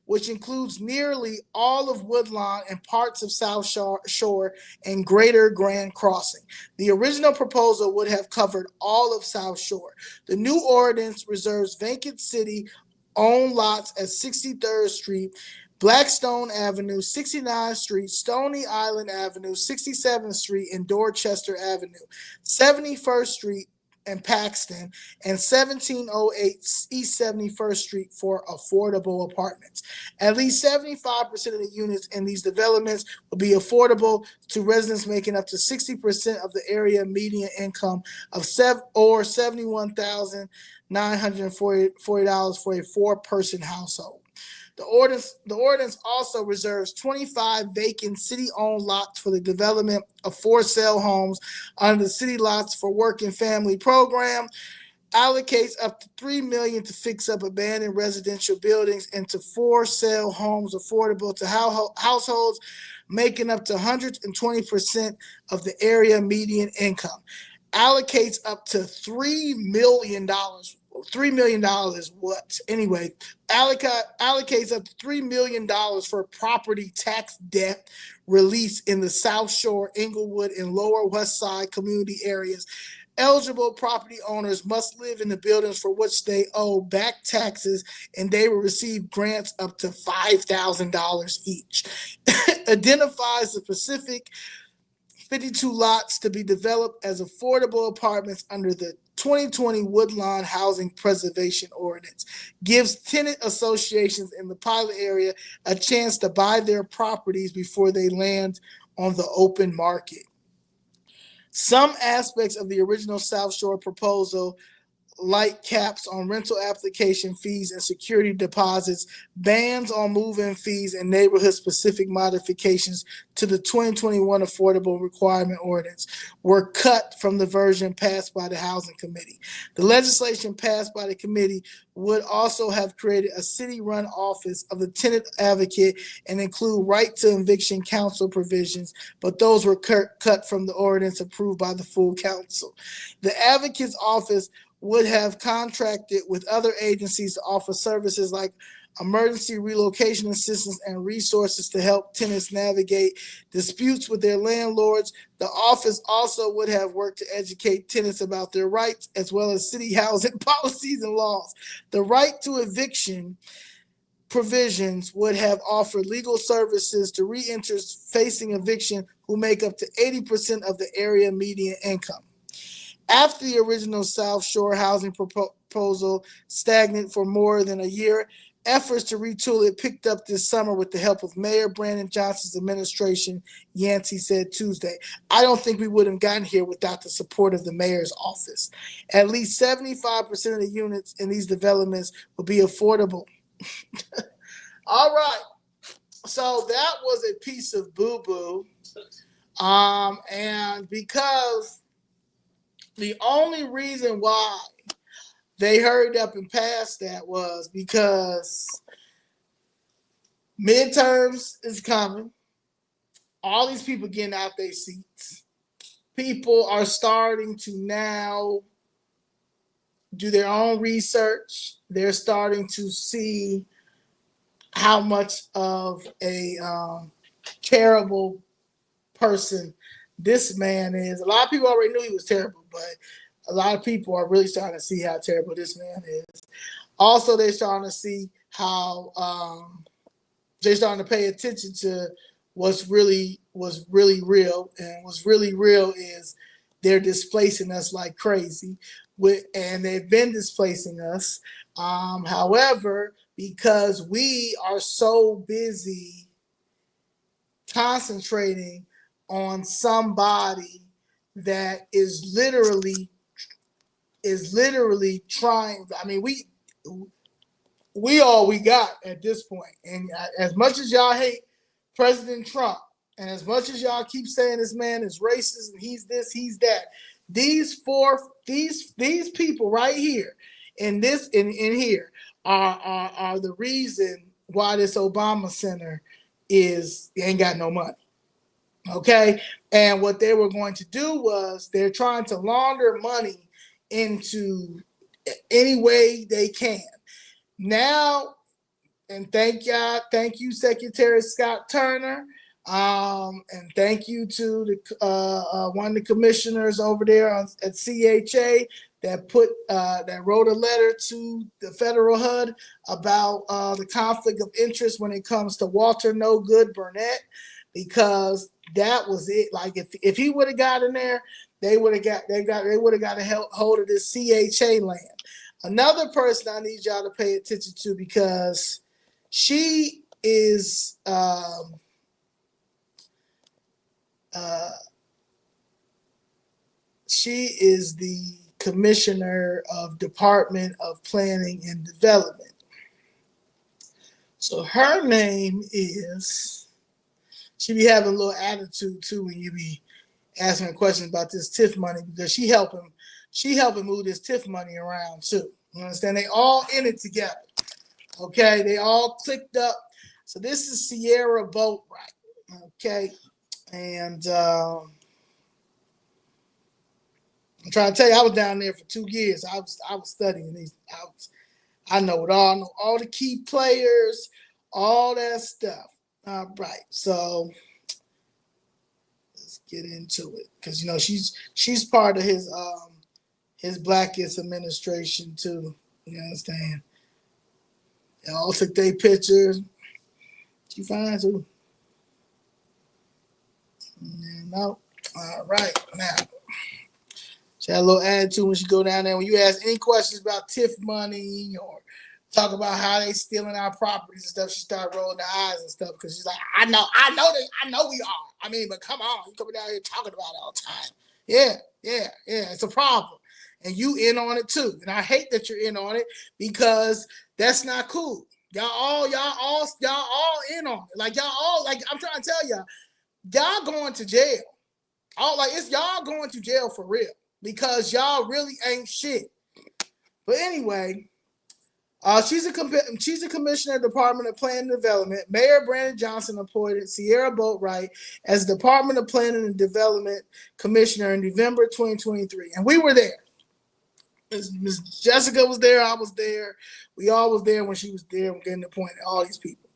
which includes nearly all of Woodlawn and parts of South Shore and Greater Grand Crossing. The original proposal would have covered all of South Shore. The new ordinance reserves vacant city-owned lots at 63rd Street, Blackstone Avenue, 69th Street, Stony Island Avenue, 67th Street, and Dorchester Avenue, 71st Street, and Paxton, and 1708 East 71st Street for affordable apartments. At least 75% of the units in these developments will be affordable to residents making up to 60% of the area median income of $71,940 for a four-person household. The ordinance also reserves 25 vacant city-owned lots for the development of for-sale homes under the City Lots for Work and Family program, allocates up to $3 million to fix up abandoned residential buildings and to for-sale homes affordable to households making up to 120% of the area median income. Allocates up to $3 million. $3 million is what? Anyway, allocates up to $3 million for property tax debt relief in the South Shore, Inglewood, and Lower West Side community areas. Eligible property owners must live in the buildings for which they owe back taxes, and they will receive grants up to $5,000 each. Identifies the specific 52 lots to be developed as affordable apartments under the 2020 Woodlawn Housing Preservation Ordinance. Gives tenant associations in the pilot area a chance to buy their properties before they land on the open market. Some aspects of the original South Shore proposal, like caps on rental application fees and security deposits, bans on move-in fees, and neighborhood-specific modifications to the 2021 Affordable Requirement Ordinance were cut from the version passed by the Housing Committee. The legislation passed by the committee would also have created a city-run office of the tenant advocate and include right to eviction council provisions, but those were cut from the ordinance approved by the full council. The advocate's office would have contracted with other agencies to offer services like emergency relocation assistance and resources to help tenants navigate disputes with their landlords. The office also would have worked to educate tenants about their rights as well as city housing policies and laws. The right to eviction provisions would have offered legal services to reenters facing eviction who make up to 80% of the area median income. After the original South Shore housing proposal stagnant for more than a year, efforts to retool it picked up this summer with the help of Mayor Brandon Johnson's administration, Yancey said Tuesday. I don't think we would have gotten here without the support of the mayor's office. At least 75% of the units in these developments will be affordable. All right. So that was a piece of boo-boo. And because the only reason why they hurried up and passed that was because midterms is coming. All these people getting out their seats. People are starting to now do their own research. They're starting to see how much of a terrible person this man is. A lot of people already knew he was terrible, but a lot of people are really starting to see how terrible this man is. Also, they're starting to see how they're starting to pay attention to what's really real. And what's really real is they're displacing us like crazy. And they've been displacing us. However, because we are so busy concentrating on somebody that is literally trying. I mean, we all we got at this point. And as much as y'all hate President Trump, and as much as y'all keep saying this man is racist and he's this, he's that, these people right here in here are the reason why this Obama Center ain't got no money. Okay, and what they were going to do was they're trying to launder money into any way they can. Now, and thank you, Secretary Scott Turner, and thank you to the one of the commissioners over there at CHA that wrote a letter to the federal HUD about the conflict of interest when it comes to Walter No Good Burnett, because that was it. Like if he would have got in there, they would have got a hold of this CHA land. Another person I need y'all to pay attention to because she is the commissioner of Department of Planning and Development. So her name is, she be having a little attitude too when you be asking her questions about this TIF money because she helping move this TIF money around too. You understand? They all in it together. Okay, they all clicked up. So this is Sierra Boatwright. Okay, and I'm trying to tell you, I was down there for 2 years. I was studying these. I know it all. I know all the key players, all that stuff. All right, so let's get into it because you know she's part of his Blackest administration too. You understand? They all took their pictures. She fine too. No. All right, now. She had a little attitude when she go down there. When you ask any questions about TIF money or talk about how they stealing our properties and stuff, she start rolling her eyes and stuff because she's like, I know we are. I mean, but come on, you coming down here talking about it all the time. Yeah, it's a problem. And you in on it too. And I hate that you're in on it because that's not cool. Y'all all in on it. Like y'all all, like I'm trying to tell y'all going to jail. It's y'all going to jail for real. Because y'all really ain't shit. But anyway, she's a commissioner of the Department of Planning and Development. Mayor Brandon Johnson appointed Sierra Boatwright as Department of Planning and Development Commissioner in November 2023. And we were there. Ms. Jessica was there. I was there. We all was there when she was there. We're getting appointed, all these people.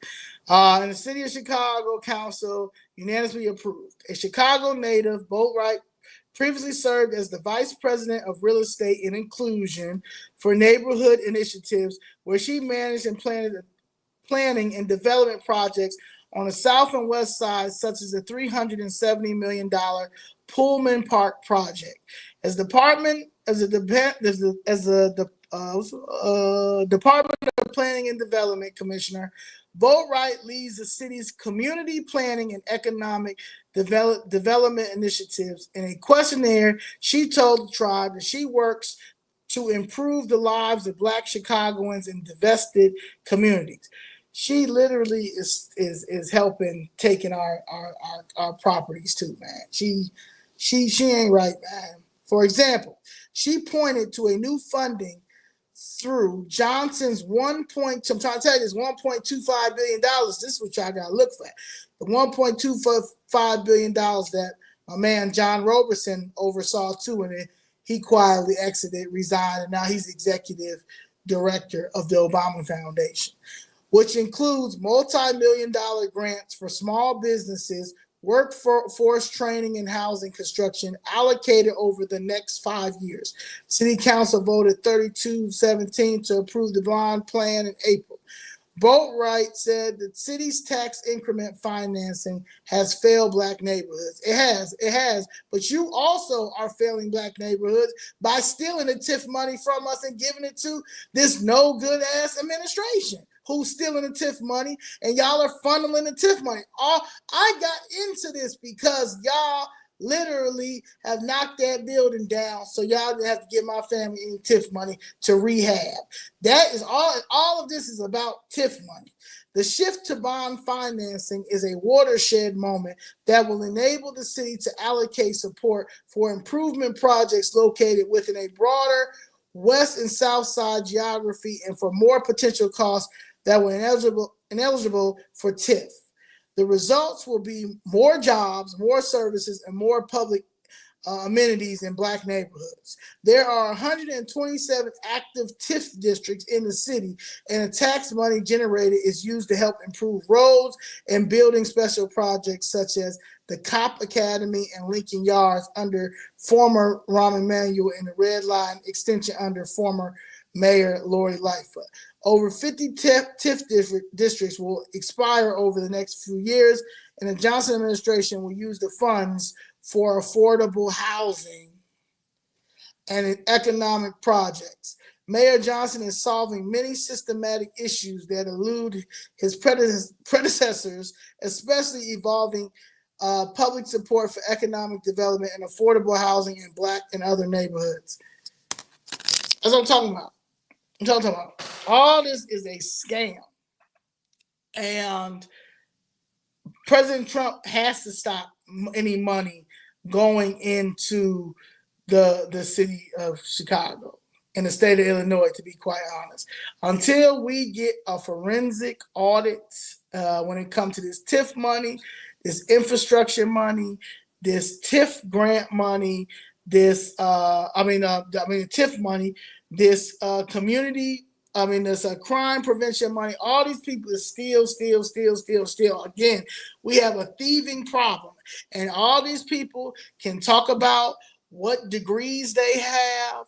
And the City of Chicago Council unanimously approved. A Chicago native, Boatwright previously served as the Vice President of Real Estate and Inclusion for Neighborhood Initiatives, where she managed and planning and development projects on the south and west side, such as the $370 million Pullman Park project. As Department of Planning and Development Commissioner, Boatwright leads the city's community planning and economic development initiatives. In a questionnaire, she told the tribe that she works to improve the lives of Black Chicagoans in divested communities. She literally is helping taking our properties too, man. She ain't right, man. For example, she pointed to a new funding through Johnson's I'm trying to tell you this $1.25 billion. This is what y'all gotta look for. The $1.25 billion that my man John Roberson oversaw too, and he quietly exited, resigned, and now he's executive director of the Obama Foundation, which includes multi-million-dollar grants for small businesses, workforce training and housing construction allocated over the next 5 years. City Council voted 32-17 to approve the bond plan in April. Boatwright said the city's tax increment financing has failed Black neighborhoods. It has. But you also are failing Black neighborhoods by stealing the TIF money from us and giving it to this no good ass administration who's stealing the TIF money, and y'all are funneling the TIF money. I got into this because y'all literally have knocked that building down, so y'all didn't have to give my family any TIF money to rehab. That is all of this is about TIF money. The shift to bond financing is a watershed moment that will enable the city to allocate support for improvement projects located within a broader west and south side geography and for more potential costs that were ineligible for TIF. The results will be more jobs, more services, and more public amenities in Black neighborhoods. There are 127 active TIF districts in the city, and the tax money generated is used to help improve roads and building special projects such as the COP Academy and Lincoln Yards under former Rahm Emanuel and the Red Line extension under former Mayor Lori Lightfoot. Over 50 TIF districts will expire over the next few years, and the Johnson administration will use the funds for affordable housing and in economic projects. Mayor Johnson is solving many systematic issues that elude his predecessors, especially evolving public support for economic development and affordable housing in Black and other neighborhoods. That's what I'm talking about. All this is a scam. And President Trump has to stop any money going into the city of Chicago and the state of Illinois, to be quite honest. Until we get a forensic audit when it comes to this TIF money, this infrastructure money, this TIF grant money, this TIF money, this community, this crime prevention money. All these people is steal. Again, we have a thieving problem, and all these people can talk about what degrees they have,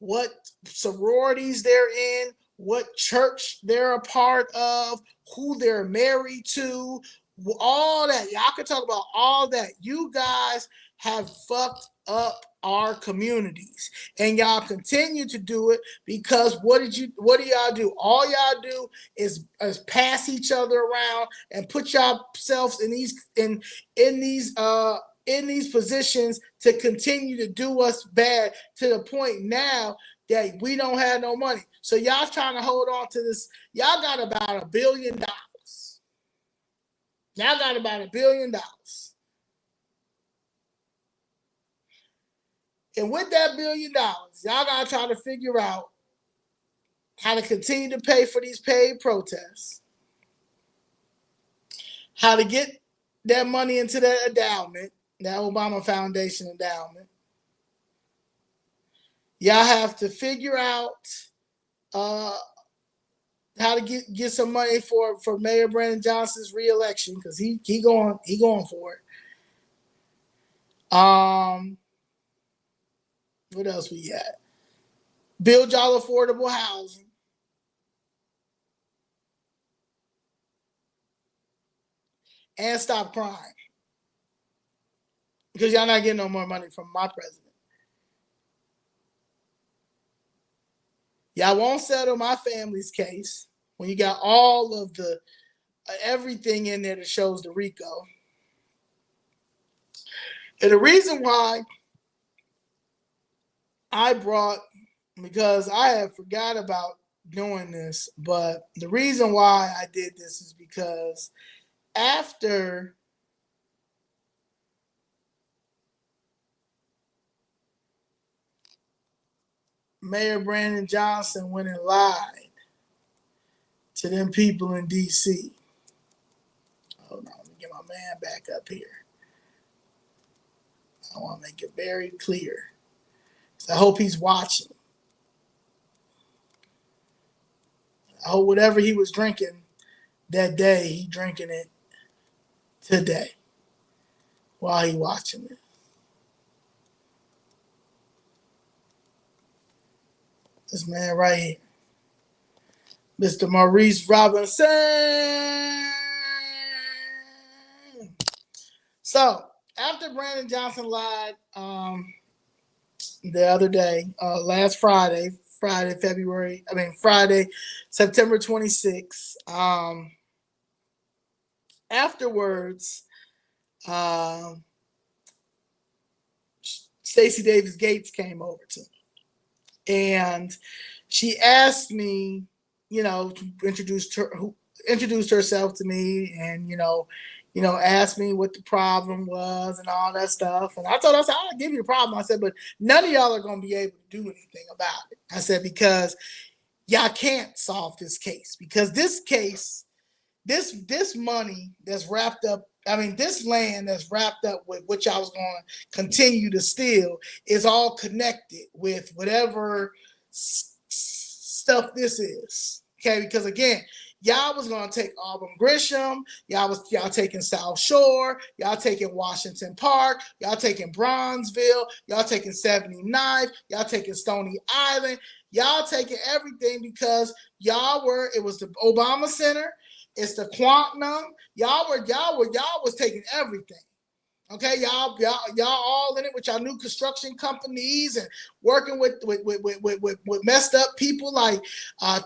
what sororities they're in, what church they're a part of, who they're married to, all that. Y'all can talk about all that. You guys have fucked up our communities, and y'all continue to do it because what do y'all do? All y'all do is pass each other around and put yourselves in these positions to continue to do us bad, to the point now that we don't have no money. So y'all trying to hold on to this. Y'all got about $1 billion. Y'all got about $1 billion. And with that $1 billion, y'all got to try to figure out how to continue to pay for these paid protests, how to get that money into that endowment, that Obama Foundation endowment. Y'all have to figure out how to get some money for Mayor Brandon Johnson's reelection, because he going for it. What else we got? Build y'all affordable housing. And stop crime. Because y'all not getting no more money from my president. Y'all won't settle my family's case when you got all of the everything in there that shows the RICO. And the reason why because I had forgot about doing this, but the reason why I did this is because after Mayor Brandon Johnson went and lied to them people in D.C. Hold on, let me get my man back up here. I want to make it very clear. So I hope he's watching. I hope whatever he was drinking that day, he drinking it today while he watching it. This man right here, Mr. Maurice Roberson. So after Brandon Johnson lied the other day, last Friday, September 26th. Afterwards, Stacey Davis Gates came over to me. And she asked me, to introduce herself to me, and asked me what the problem was and all that stuff. And I told her, I'll give you the problem. I said, but none of y'all are going to be able to do anything about it. I said, because y'all can't solve this case, because this case, this money that's wrapped up, this land that's wrapped up with what y'all was going to continue to steal is all connected with whatever stuff this is. Okay, because again, y'all was going to take Auburn Grisham, y'all taking South Shore, y'all taking Washington Park, y'all taking Bronzeville, y'all taking 79th, y'all taking Stony Island, y'all taking everything because it was the Obama Center. It's the Quantum. Y'all was taking everything. Okay, y'all all in it with y'all new construction companies and working with messed up people like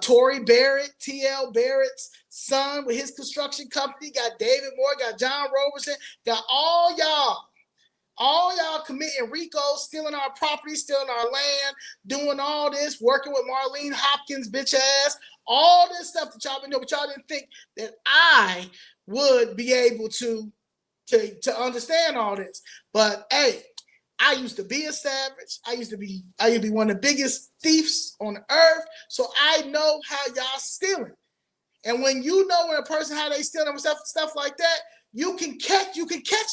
Tory Barrett, T.L. Barrett's son with his construction company. Got David Moore, got John Roberson, got all y'all committing RICO, stealing our property, stealing our land, doing all this, working with Marlene Hopkins, bitch ass, all this stuff that y'all been doing, but y'all didn't think that I would be able to understand all this. But hey, I used to be a savage. I used to be one of the biggest thieves on earth. So I know how y'all stealing. And when you know when a person how they stealing stuff like that, you can catch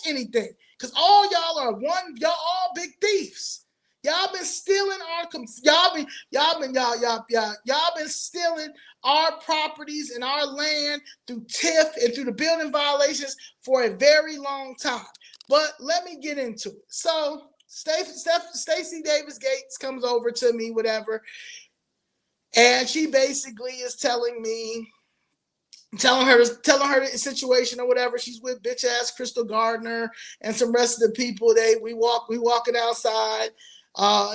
anything. Because all y'all all big thieves. Y'all been stealing y'all been stealing our properties and our land through TIF and through the building violations for a very long time. But let me get into it. So Stacey Davis Gates comes over to me, whatever, and she basically is telling her the situation or whatever. She's with bitch ass Crystal Gardner and some rest of the people. We walking outside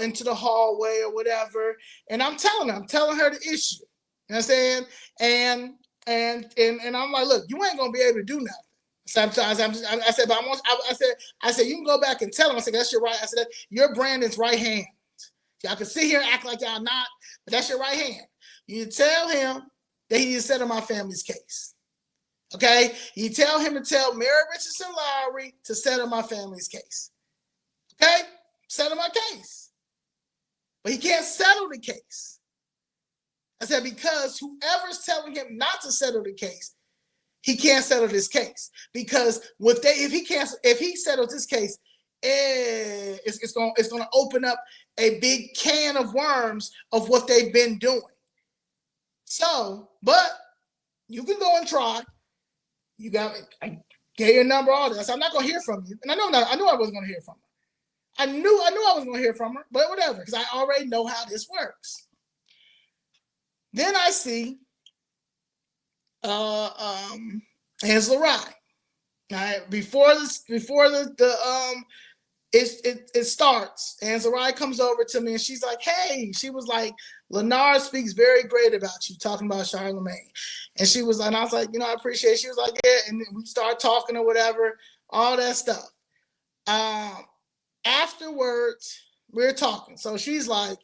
into the hallway or whatever, and I'm telling her the issue. You know what I'm saying? And I'm like, look, you ain't gonna be able to do nothing. Sometimes I said you can go back and tell him. I said that's your right. I said you're Brandon's right hand. Y'all can sit here and act like y'all not, but that's your right hand. You tell him that he is settle my family's case. Okay? You tell him to tell Mary Richardson Lowry to settle my family's case. Okay? Settle my case. But he can't settle the case. I said, because whoever's telling him not to settle the case, he can't settle this case. Because if he settles this case, it's gonna open up a big can of worms of what they've been doing. So, but you can go and try. I gave your number, all this. I'm not gonna hear from you, and I knew I wasn't gonna hear from her. I knew I was gonna hear from her, but whatever, because I already know how this works. Then I see Angela Rye. All right, before it starts, Angela Rye comes over to me and she's like, hey, she was like, Lenard speaks very great about you, talking about Charlemagne. And she was, and I was like, I appreciate it. She was like, yeah, and then we start talking or whatever, all that stuff. Afterwards, we're talking. So she's like,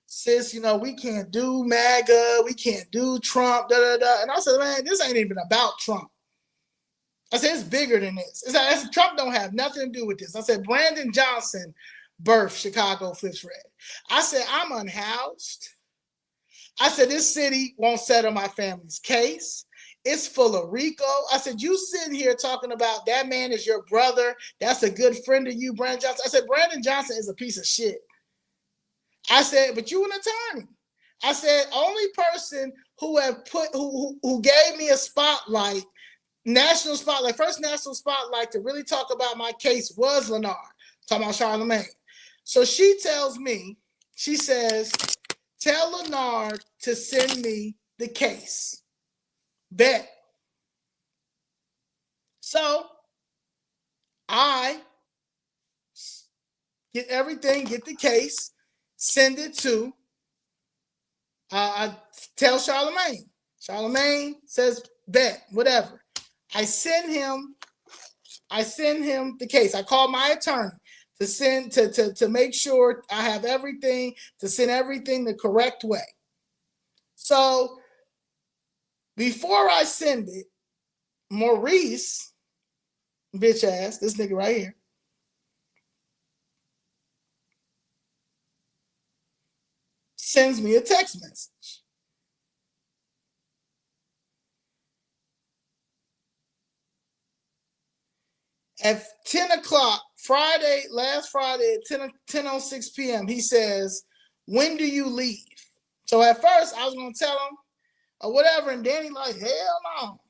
sis, we can't do MAGA, we can't do Trump, da da da. And I said, man, this ain't even about Trump. I said, it's bigger than this. I said, Trump don't have nothing to do with this. I said, Brandon Johnson birthed Chicago Flips Red. I said, I'm unhoused. I said, this city won't settle my family's case. It's full of RICO. I said, you sitting here talking about that man is your brother. That's a good friend of you, Brandon Johnson. I said, Brandon Johnson is a piece of shit. I said, but you an attorney. I said, only person who gave me a spotlight, first national spotlight to really talk about my case was Lenard, talking about Charlemagne. So she tells me, she says, tell Lenard to send me the case. Bet. So I get the case, send it to, I tell Charlemagne. Charlemagne says, bet, whatever. I send him the case. I call my attorney to send to make sure I have everything, to send everything the correct way. So before I send it, Maurice, bitch ass, this nigga right here, sends me a text message. At 10 o'clock, last Friday at 10:06 p.m., he says, when do you leave? So at first, I was going to tell him or whatever, and Danny like, hell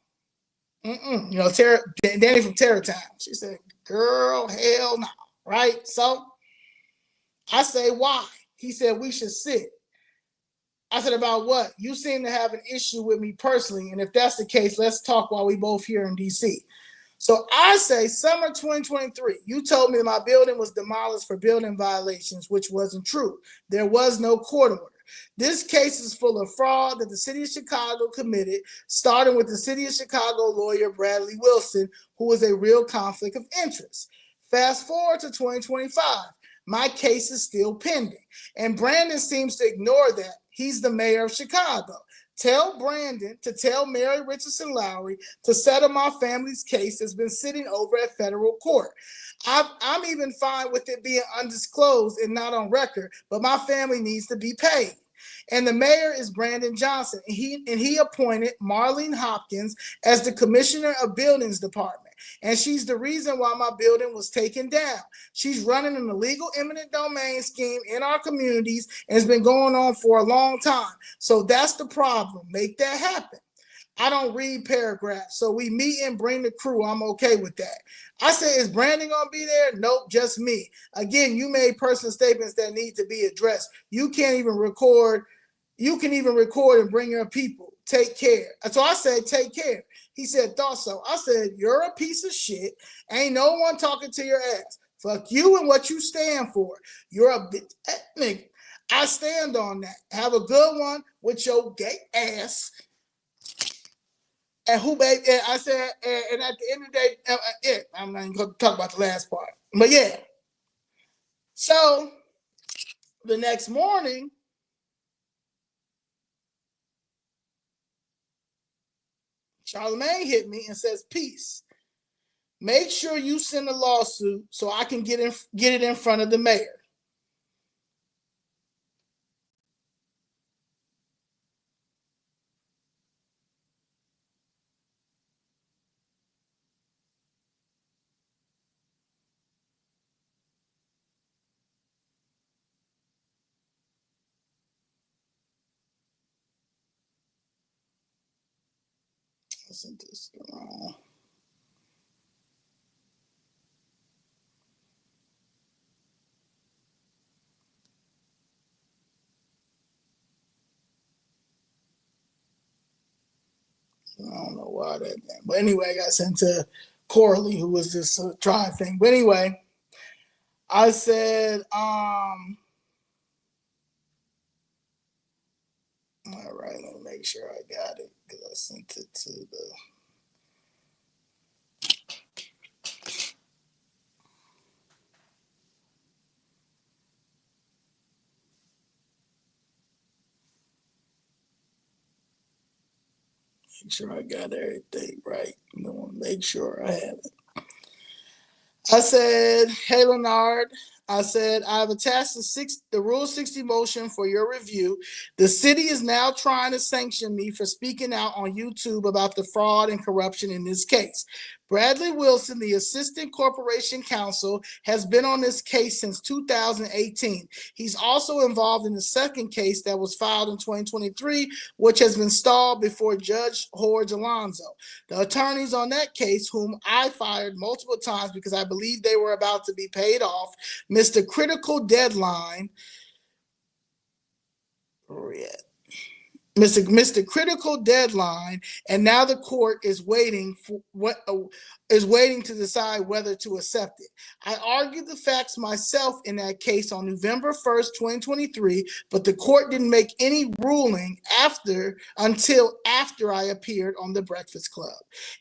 no. Danny from Terror Town. She said, girl, hell no, right? So I say, why? He said, we should sit. I said, about what? You seem to have an issue with me personally, and if that's the case, let's talk while we both here in D.C. So I say summer 2023, you told me my building was demolished for building violations, which wasn't true. There was no court order. This case is full of fraud that the city of Chicago committed, starting with the city of Chicago lawyer Bradley Wilson, who was a real conflict of interest. Fast forward to 2025. My case is still pending. And Brandon seems to ignore that. He's the mayor of Chicago. Tell Brandon to tell Mary Richardson Lowry to settle my family's case that's been sitting over at federal court. I'm even fine with it being undisclosed and not on record, but my family needs to be paid. And the mayor is Brandon Johnson, and he appointed Marlene Hopkins as the commissioner of buildings department. And she's the reason why my building was taken down. She's running an illegal eminent domain scheme in our communities, and it's been going on for a long time. So that's the problem. Make that happen. I don't read paragraphs, so we meet and bring the crew. I'm okay with that. I said, is Brandon gonna be there? Nope, just me. Again, you made personal statements that need to be addressed. You can't even record. You can even record and bring your people. Take care. So I said, take care. He said, thought so. I said, you're a piece of shit. Ain't no one talking to your ass. Fuck you and what you stand for. You're a bitch. Nigga, I stand on that. Have a good one with your gay ass. And who, baby? And I said, and at the end of the day, I'm not even going to talk about the last part. But yeah. So the next morning, Charlemagne hit me and says, peace. Make sure you send a lawsuit so I can get it in front of the mayor. I sent this wrong. I don't know why that. But anyway, I got sent to Coralie, who was this trial thing. But anyway, I said, all right, let me make sure I got it because I sent it to the. Make sure I got everything right. I want to make sure I have it. I said, hey, Leonard. I said, I've attached the Rule 60 motion for your review. The city is now trying to sanction me for speaking out on YouTube about the fraud and corruption in this case. Bradley Wilson, the assistant corporation counsel, has been on this case since 2018. He's also involved in the second case that was filed in 2023, which has been stalled before Judge George Alonzo. The attorneys on that case, whom I fired multiple times because I believed they were about to be paid off, missed a critical deadline. Missed a critical deadline, and now the court is waiting to decide whether to accept it. I argued the facts myself in that case on November 1st, 2023, but the court didn't make any ruling until after I appeared on The Breakfast Club.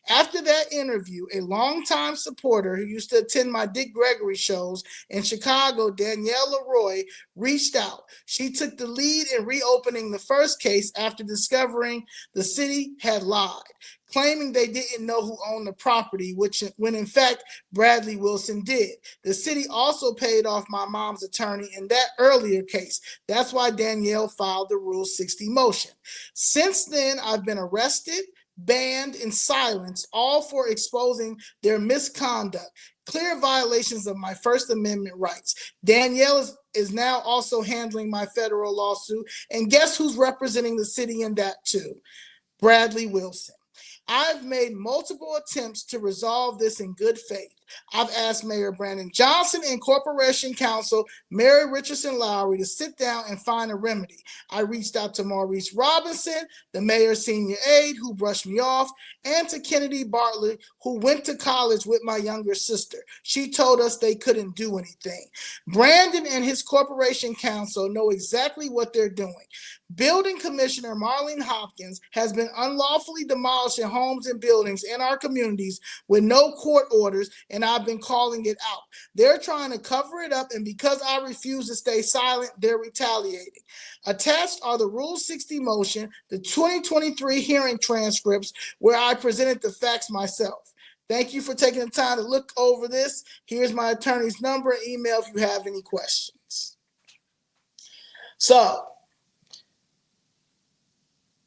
After that interview, a longtime supporter who used to attend my Dick Gregory shows in Chicago, Danielle Leroy, reached out. She took the lead in reopening the first case after discovering the city had lied, claiming they didn't know who owned the property, when in fact Bradley Wilson did. The city also paid off my mom's attorney in that earlier case. That's why Danielle filed the Rule 60 motion. Since then, I've been arrested, banned, and silenced, all for exposing their misconduct. Clear violations of my First Amendment rights. Danielle is now also handling my federal lawsuit. And guess who's representing the city in that too? Bradley Wilson. I've made multiple attempts to resolve this in good faith. I've asked Mayor Brandon Johnson and Corporation Counsel Mary Richardson Lowry to sit down and find a remedy. I reached out to Maurice Roberson, the mayor's senior aide, who brushed me off, and to Kennedy Bartlett, who went to college with my younger sister. She told us they couldn't do anything. Brandon and his Corporation Counsel know exactly what they're doing. Building Commissioner Marlene Hopkins has been unlawfully demolishing homes and buildings in our communities with no court orders, and I've been calling it out. They're trying to cover it up, and because I refuse to stay silent, they're retaliating. Attached are the Rule 60 motion, the 2023 hearing transcripts where I presented the facts myself. Thank you for taking the time to look over this. Here's my attorney's number and email if you have any questions. So,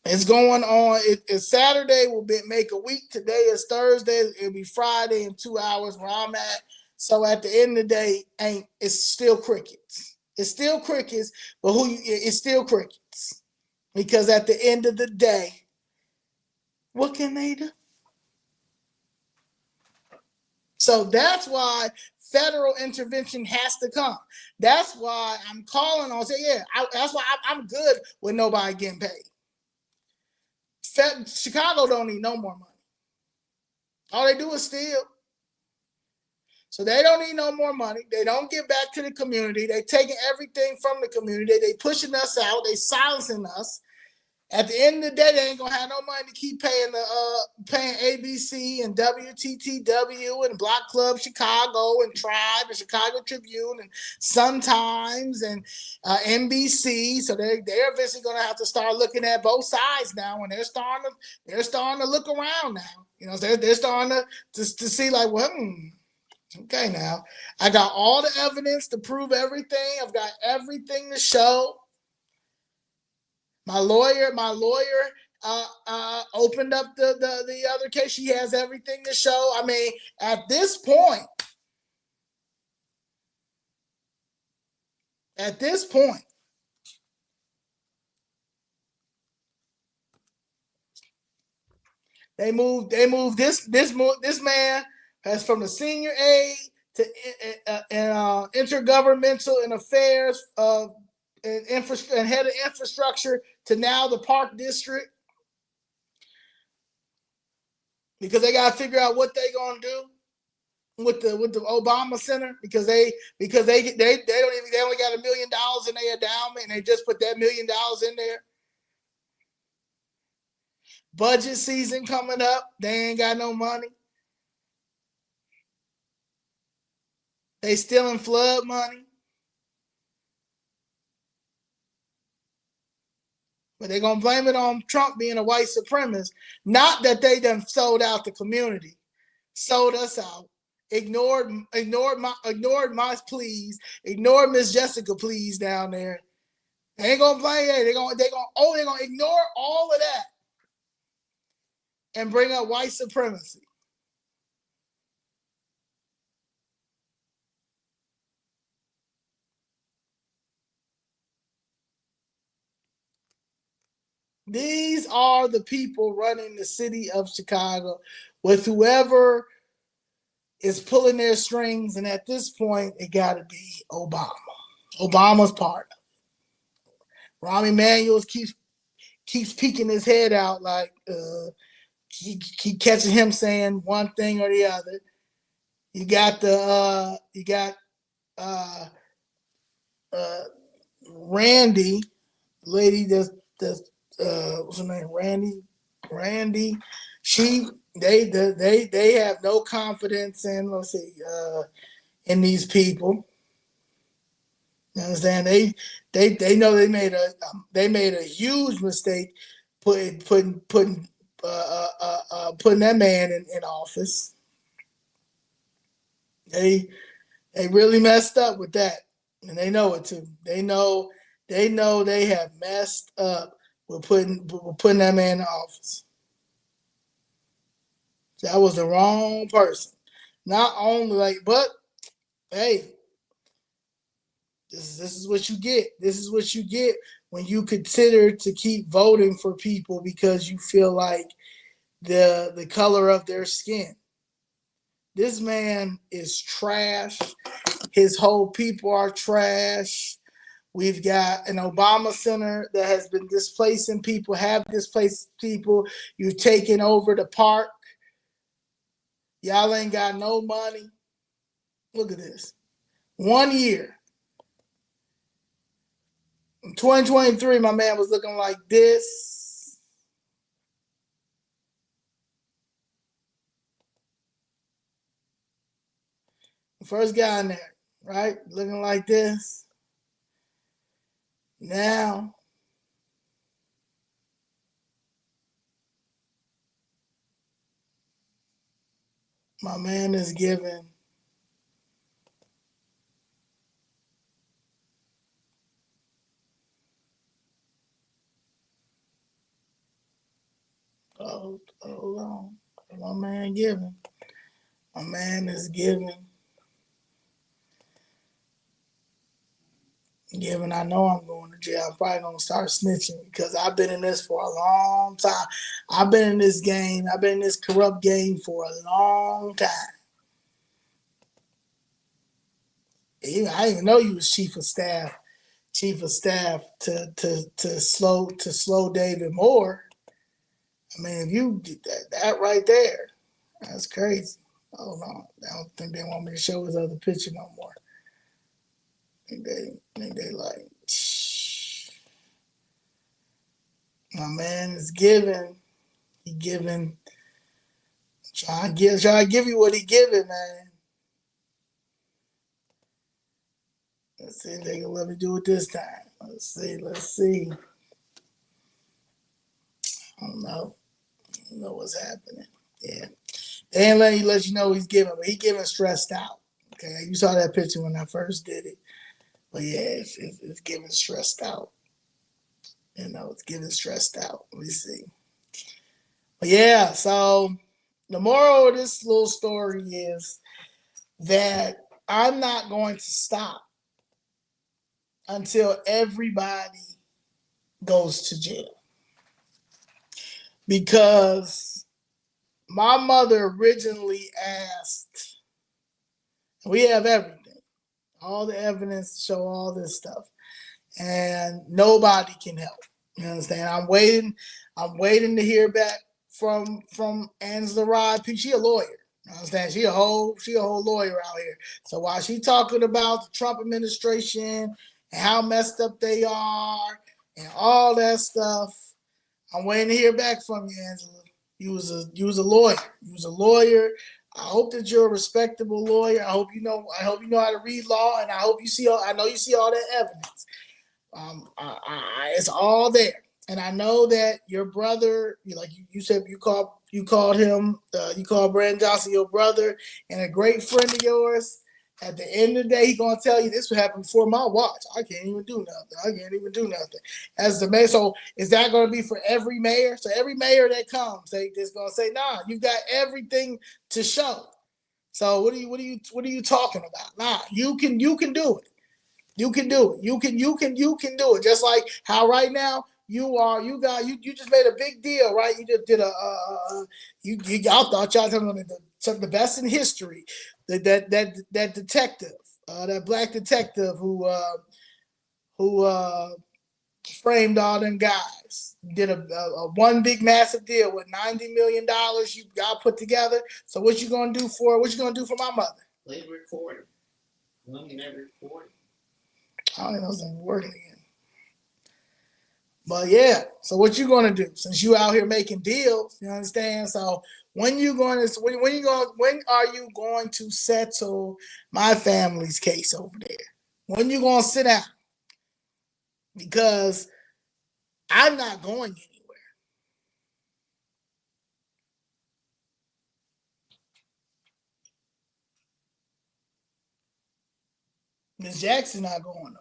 it's going on. It's Saturday. We'll make a week. Today is Thursday. It'll be Friday in 2 hours where I'm at. So at the end of the day, it's still crickets. It's still crickets, but it's still crickets. Because at the end of the day, what can they do? So that's why federal intervention has to come. That's why I'm calling on, that's why I'm good with nobody getting paid. Chicago don't need no more money. All they do is steal. So they don't need no more money. They don't give back to the community. They taking everything from the community. They pushing us out. They silencing us. At the end of the day, they ain't gonna have no money to keep paying paying ABC and WTTW and Block Club Chicago and Tribe and Chicago Tribune and Sun Times and NBC. So they're eventually gonna have to start looking at both sides now, and they're starting to look around now. You know, they're starting to see like, well, okay, now I got all the evidence to prove everything. I've got everything to show. My lawyer opened up the other case. She has everything to show. I mean, at this point, they moved this man has from the senior aide to intergovernmental and affairs and head of infrastructure to now the park district, because they got to figure out what they're gonna do with the Obama Center, because they only got $1 million in their endowment, and they just put that $1 million in there. Budget season coming up, they ain't got no money. They stealing flood money. But they're going to blame it on Trump being a white supremacist. Not that they done sold out the community. Sold us out. Ignored my pleas. Ignored Miss Jessica pleas down there. They ain't going to blame it. They're going to ignore all of that and bring up white supremacy. These are the people running the city of Chicago, with whoever is pulling their strings, and at this point, it got to be Obama. Obama's part of it. Rahm Emanuel keeps peeking his head out, like keep catching him saying one thing or the other. You got Randy, lady that's what's her name? Randy. They have no confidence in, let's see, in these people. You understand? They know they made a huge mistake putting that man in office. They really messed up with that, and they know it too. They know they have messed up with putting that man in office. That was the wrong person. Not only but hey, this is what you get. This is what you get when you consider to keep voting for people because you feel like the color of their skin. This man is trash. His whole people are trash. We've got an Obama Center that has been displacing people, have displaced people. You're taking over the park. Y'all ain't got no money. Look at this. 1 year. In 2023, my man was looking like this. The first guy in there, right? Looking like this. Now, my man is giving hold on. My man giving. My man is giving. I know I'm going to jail. I'm probably going to start snitching because I've been in this for a long time. I've been in this game. I've been in this corrupt game for a long time. I didn't even know you was chief of staff to slow David Moore. I mean, if you did that right there, that's crazy. Oh no, I don't think they want me to show his other picture no more. I think they like, my man is giving. He giving. Try to give you what he giving, man. Let's see if they can let me do it this time. Let's see. I don't know what's happening. Yeah. They ain't let you know he's giving, but he giving stressed out. Okay. You saw that picture when I first did it. But yeah, it's giving stressed out. It's getting stressed out. Let me see. But yeah, so the moral of this little story is that I'm not going to stop until everybody goes to jail. Because my mother originally asked, we have everything, all the evidence to show all this stuff, and nobody can help. You understand? I'm waiting to hear back from Angela Rod. She a lawyer. You understand? She a whole lawyer out here. So while she talking about the Trump administration and how messed up they are and all that stuff, I'm waiting to hear back from you, Angela. You was a lawyer. You was a lawyer. I hope that you're a respectable lawyer. I hope you know how to read law, and I hope you see. I know you see all that evidence. It's all there, and I know that your brother, like you said, you called him, you called Brandon Johnson your brother and a great friend of yours. At the end of the day, he's gonna tell you this would happen before my watch. I can't even do nothing. As the mayor, so is that gonna be for every mayor? So every mayor that comes, they just gonna say, nah, you've got everything to show. So what are you talking about? Nah, you can do it. You can do it. You can do it. Just like how right now you just made a big deal, right? You just did y'all thought y'all talking about the best in history. That detective, that black detective who framed all them guys, did a one big massive deal with $90 million. You got put together. So what you gonna do for my mother? Leigh recorded. Leigh never recorded. I don't even know if it's working again. But yeah, so what you gonna do? Since you out here making deals, you understand? So when are you going to settle my family's case over there? When you gonna sit down? Because I'm not going anywhere. Miss Jackson not going nowhere.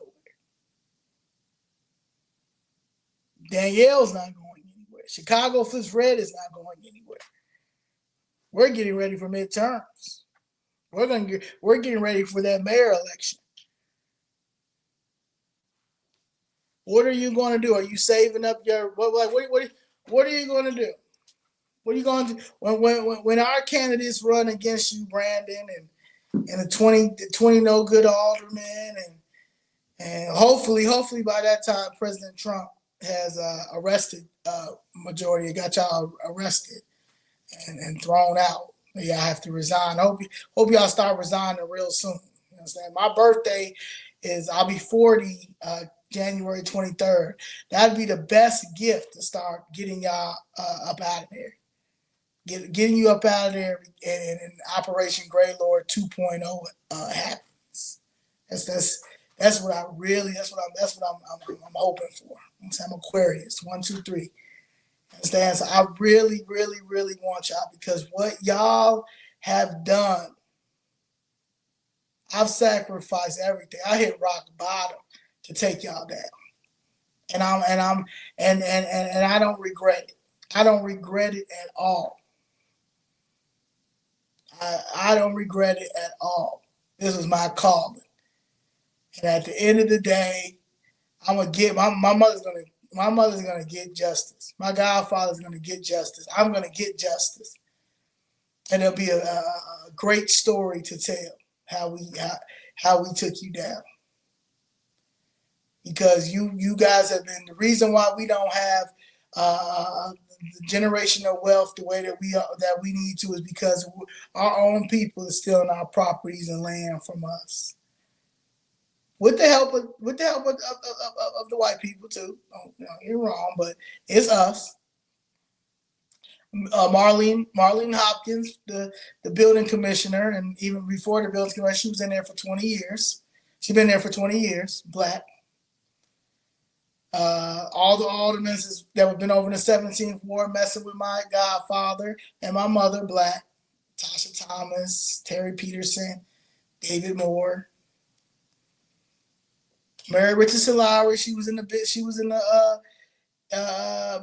Danielle's not going anywhere. Chicago Fifth Red is not going anywhere. We're getting ready for midterms. We're getting ready for that mayor election. What are you going to do? Are you saving up your what are you going to do? What are you going to do when our candidates run against you, Brandon, and the 20 no good aldermen, and hopefully by that time President Trump has arrested majority, got y'all arrested and thrown out. Y'all have to resign. Hope y'all start resigning real soon. You know what I'm saying? My birthday I'll be 40 January 23rd. That'd be the best gift to start getting y'all up out of there. Getting you up out of there, and Operation Grey Lord 2.0 happens. That's what I'm hoping for. I'm Aquarius 1, 2, 3. Understand? So I really want y'all, because what y'all have done, I've sacrificed everything. I hit rock bottom to take y'all down, and I don't regret it. I don't regret it at all. I don't regret it at all. This was my calling, and at the end of the day, I'm gonna get my mother's gonna get justice. My godfather's gonna get justice. I'm gonna get justice, and it'll be a great story to tell how we took you down. Because you guys have been the reason why we don't have generational wealth the way that we need to, is because our own people are stealing our properties and land from us. With the help of the white people too. Don't, you're wrong, but it's us. Marlene Hopkins, the building commissioner, and even before the building commissioner, she was in there for 20 years. She's been there for 20 years, black. All the aldermen that have been over in the 17th ward messing with my godfather and my mother, black. Tasha Thomas, Terry Peterson, David Moore, Mary Richardson Lowry. She was in the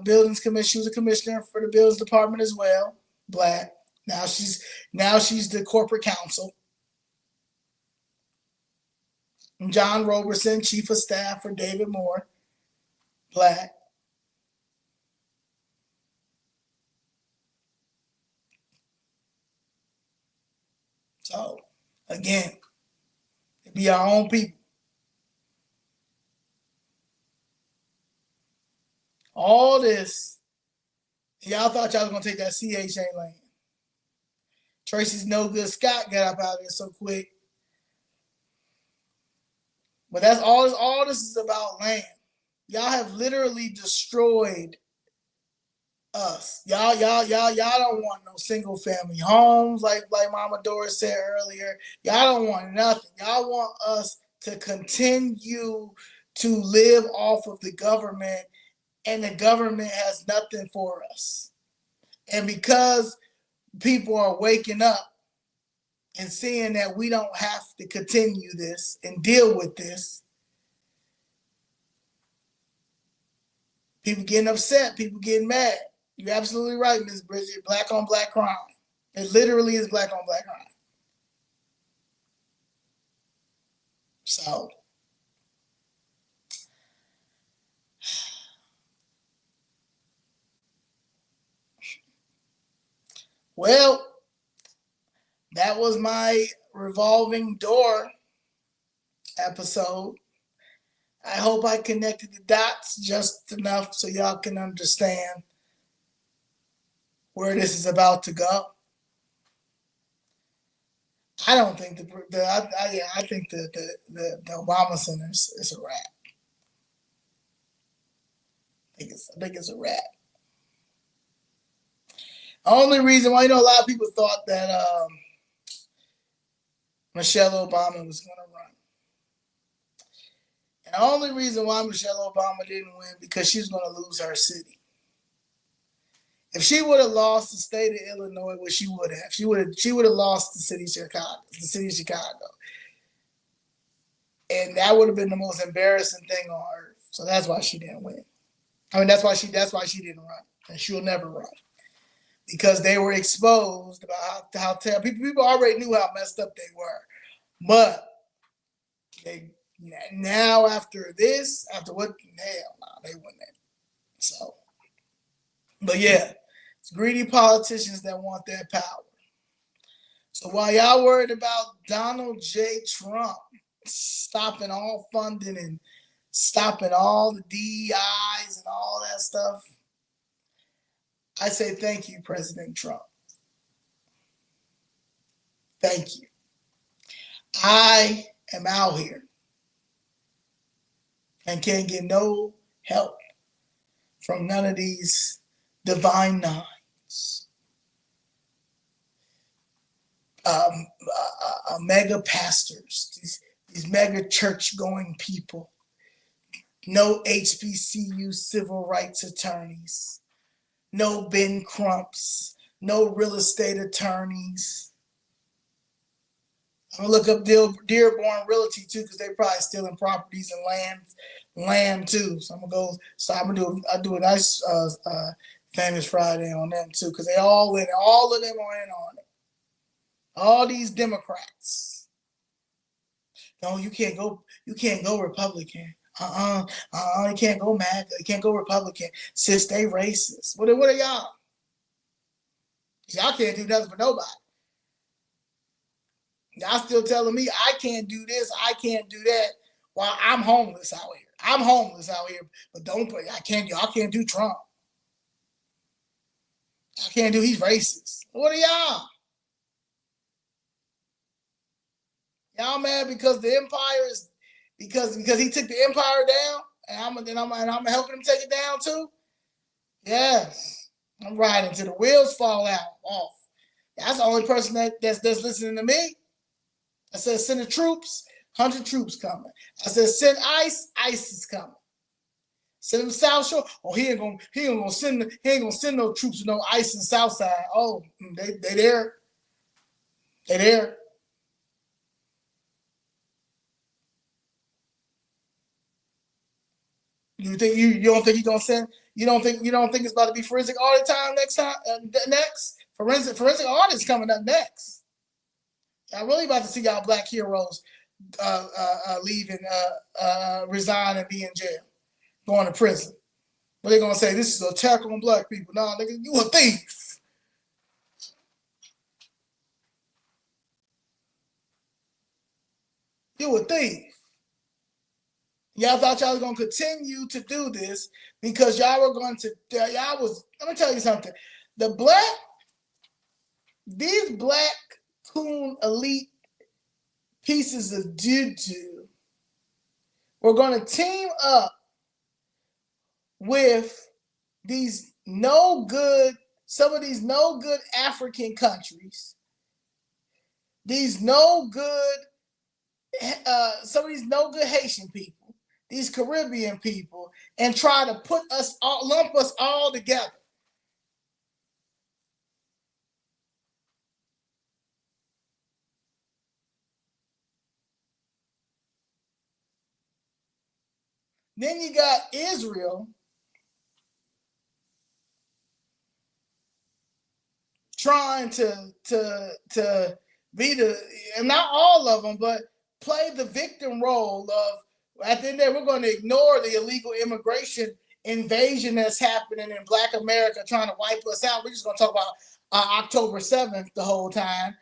buildings commission. She was a commissioner for the buildings department as well, black. Now she's the corporate counsel. And John Roberson, chief of staff for David Moore, black. So again, it be our own people. All this, y'all thought y'all was gonna take that CHA lane. Tracy's no good Scott got up out of there so quick. But that's all this is about, land. Y'all have literally destroyed us. Y'all don't want no single family homes like Mama Doris said earlier. Y'all don't want nothing. Y'all want us to continue to live off of the government, and the government has nothing for us. And because people are waking up and seeing that we don't have to continue this and deal with this, people getting upset, people getting mad. You're absolutely right, Ms. Bridget. Black on black crime. It literally is black on black crime. So, well, that was my revolving door episode. I hope I connected the dots just enough so y'all can understand where this is about to go. I don't think I think the Obama Center is a wrap. I think it's a wrap. The only reason why, a lot of people thought that Michelle Obama was going to run. And the only reason why Michelle Obama didn't win, because she's going to lose her city. If she would have lost the state of Illinois, what she would have, she would have lost the city of Chicago. And that would have been the most embarrassing thing on earth. So that's why she didn't win. I mean, that's why she didn't run, and she'll never run, because they were exposed about how terrible people already knew how messed up they were, but now after what? Hell no, they wouldn't. So, but yeah, It's greedy politicians that want that power. So while y'all worried about Donald J. Trump stopping all funding and stopping all the DEIs and all that stuff, I say thank you, President Trump. Thank you. I am out here and can't get no help from none of these divine nines, mega pastors, these mega church going people, no HBCU civil rights attorneys, no Ben Crumps, no real estate attorneys. I'm gonna look up Dearborn Realty too, because they probably stealing properties and land too. So I'm gonna go. So I'm gonna do a nice famous Friday on them too, because they all in. All of them are in on it. All these Democrats. No, you can't go. You can't go Republican. You can't go MAGA. You can't go Republican. Since they racist. What are y'all? Y'all can't do nothing for nobody. Y'all still telling me I can't do this, I can't do that, while I'm homeless out here. I'm homeless out here, but I can't do Trump. I can't do, he's racist. What are y'all? Y'all mad because the empire is, because he took the empire down, and I'm helping him take it down too? Yes. I'm riding till the wheels fall off. That's the only person that's listening to me. I said, send the troops, 100 troops coming. I said, send ICE is coming. Send them South Shore. Oh, he ain't gonna send no troops to no ICE in South Side. Oh, they there. They there. You think you don't think he's gonna send? You don't think it's about to be forensic audit time next time? Next forensic audit's coming up next. I'm really about to see y'all black heroes leave and resign and be in jail, going to prison. But they're gonna say this is an attack on black people. No, nigga, you a thief. You a thief. Y'all thought y'all was gonna continue to do this because y'all were going to. Let me tell you something. These black coon elite pieces of doo-doo were going to team up with some of these no good African countries, some of these no good Haitian people, these Caribbean people, and try to lump us all together. Then you got Israel trying to be and not all of them, but play the victim role of, at the end of the day, we're going to ignore the illegal immigration invasion that's happening in Black America, trying to wipe us out. We're just going to talk about October 7th the whole time.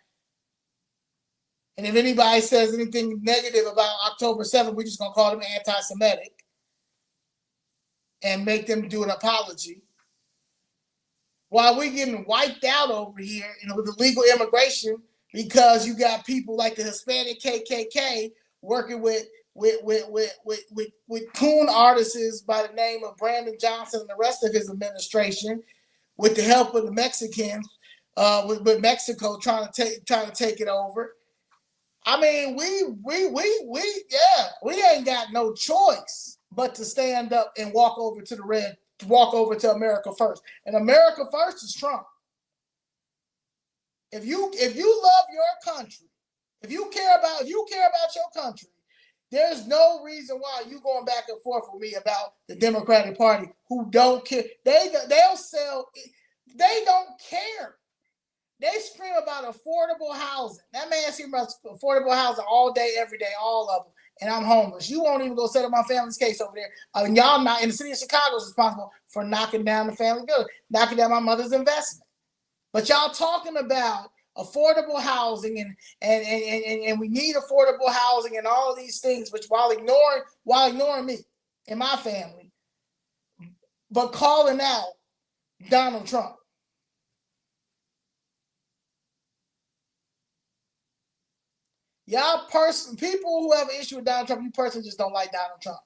And if anybody says anything negative about October 7th, we're just going to call them anti-Semitic and make them do an apology. While we're getting wiped out over here with illegal immigration, because you got people like the Hispanic KKK working with coon artists by the name of Brandon Johnson and the rest of his administration, with the help of the Mexicans, with Mexico trying to take it over. I mean, we ain't got no choice but to stand up and walk over to America first. And America first is Trump. If you love your country, if you care about your country, there's no reason why you going back and forth with me about the Democratic Party, who don't care. They'll sell. They don't care. They scream about affordable housing. That man screams about affordable housing all day, every day, all of them. and I'm homeless. You won't even go settle my family's case over there. And y'all not in the city of Chicago is responsible for knocking down the family building, knocking down my mother's investment. But y'all talking about affordable housing and we need affordable housing and all of these things, which while ignoring me and my family, but calling out Donald Trump. Y'all people who have an issue with Donald Trump, you personally just don't like Donald Trump.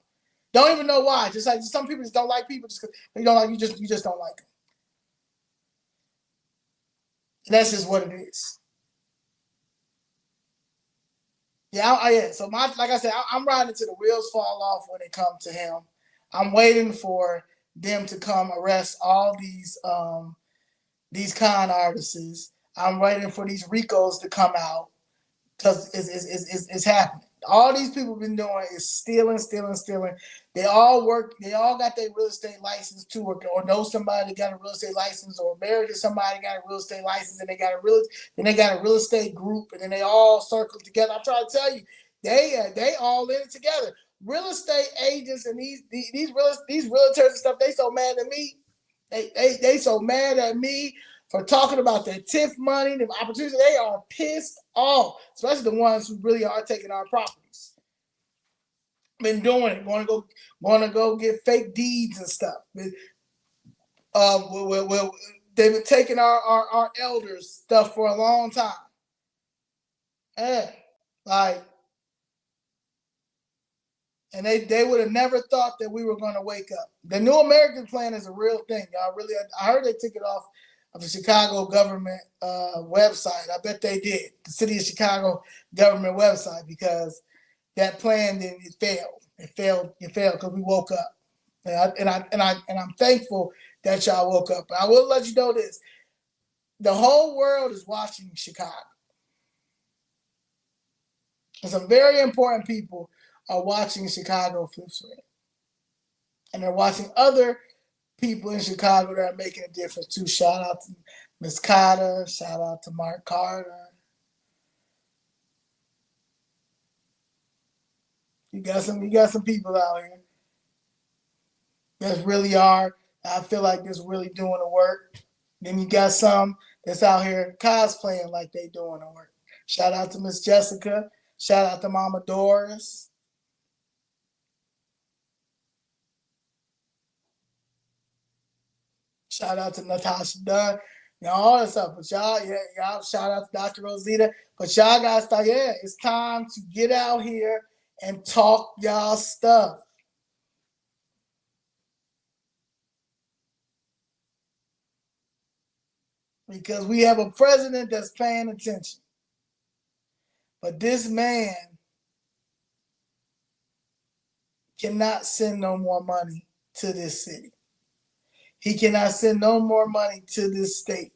Don't even know why. Just like some people just don't like people just because you don't like you just don't like them. That's just what it is. Yeah. So like I said, I'm riding until the wheels fall off when it comes to him. I'm waiting for them to come arrest all these con artists. I'm waiting for these RICOs to come out because it's happening. All these people have been doing is stealing. They all got their real estate license too, or know somebody that got a real estate license, or married to somebody that got a real estate license, and they got a real estate group, and then they all circle together. I'm trying to tell you, they all in it together. Real estate agents and these realtors and stuff, they so mad at me. They so mad at me for talking about their TIF money, the opportunities. They are pissed off, especially the ones who really are taking our properties. Been doing it, want to go get fake deeds and stuff. They've been taking our elders' stuff for a long time. Yeah, and they would have never thought that we were going to wake up. The New American Plan is a real thing, y'all. Really, I heard they took it off of the Chicago government website. I bet they did. The City of Chicago government website, because that plan it failed. It failed because we woke up. And I'm thankful that y'all woke up. But I will let you know this: the whole world is watching Chicago. And some very important people are watching Chicago flips rate. And they're watching other people in Chicago that are making a difference too. Shout out to Miss Carter. Shout out to Mark Carter. You got some people out here that really are. I feel like that's really doing the work. Then you got some that's out here cosplaying like they doing the work. Shout out to Miss Jessica. Shout out to Mama Doris. Shout out to Natasha Dunn. All that stuff. But y'all shout out to Dr. Rosita. But y'all gotta start, it's time to get out here and talk y'all stuff. Because we have a president that's paying attention. But this man cannot send no more money to this city. He cannot send no more money to this state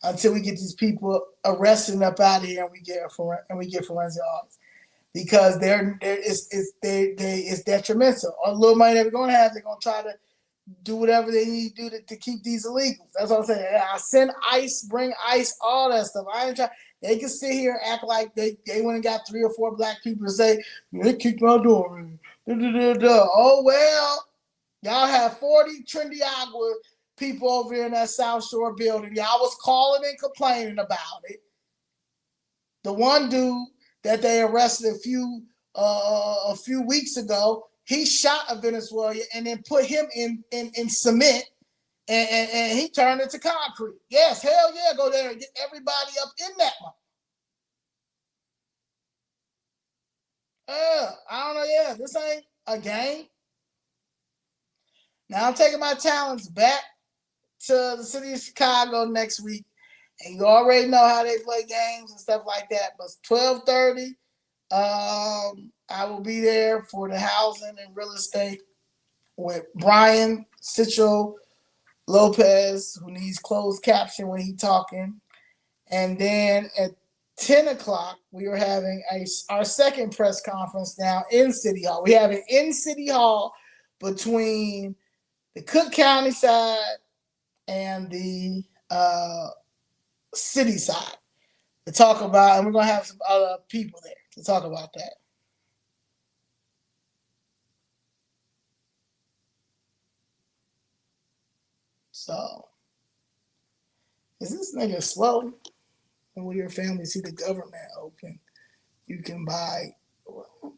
until we get these people arrested up out of here and we get forensic audits, because it's detrimental. All the little money that we're gonna have, they're gonna try to do whatever they need to do to keep these illegals. That's what I'm saying. I send ICE, bring ICE, all that stuff. I ain't trying. They can sit here and act like they went and got 3 or 4 black people to say they kicked my door. Oh well. Y'all have 40 Trinity Agua people over here in that South Shore building. Y'all was calling and complaining about it. The one dude that they arrested a few weeks ago, he shot a Venezuelan and then put him in cement and he turned into concrete. Yes, hell yeah, go there and get everybody up in that one. I don't know. Yeah, this ain't a game. Now I'm taking my talents back to the city of Chicago next week, and you already know how they play games and stuff like that. But 12:30, I will be there for the housing and real estate with Brian Citro Lopez, who needs closed caption when he's talking. And then at 10 o'clock, we are having our second press conference now in City Hall. We have it in City Hall between the Cook County side and the city side to talk about, and we're going to have some other people there to talk about that. So, is this nigga slow? And when your family see the government open, you can buy. Well,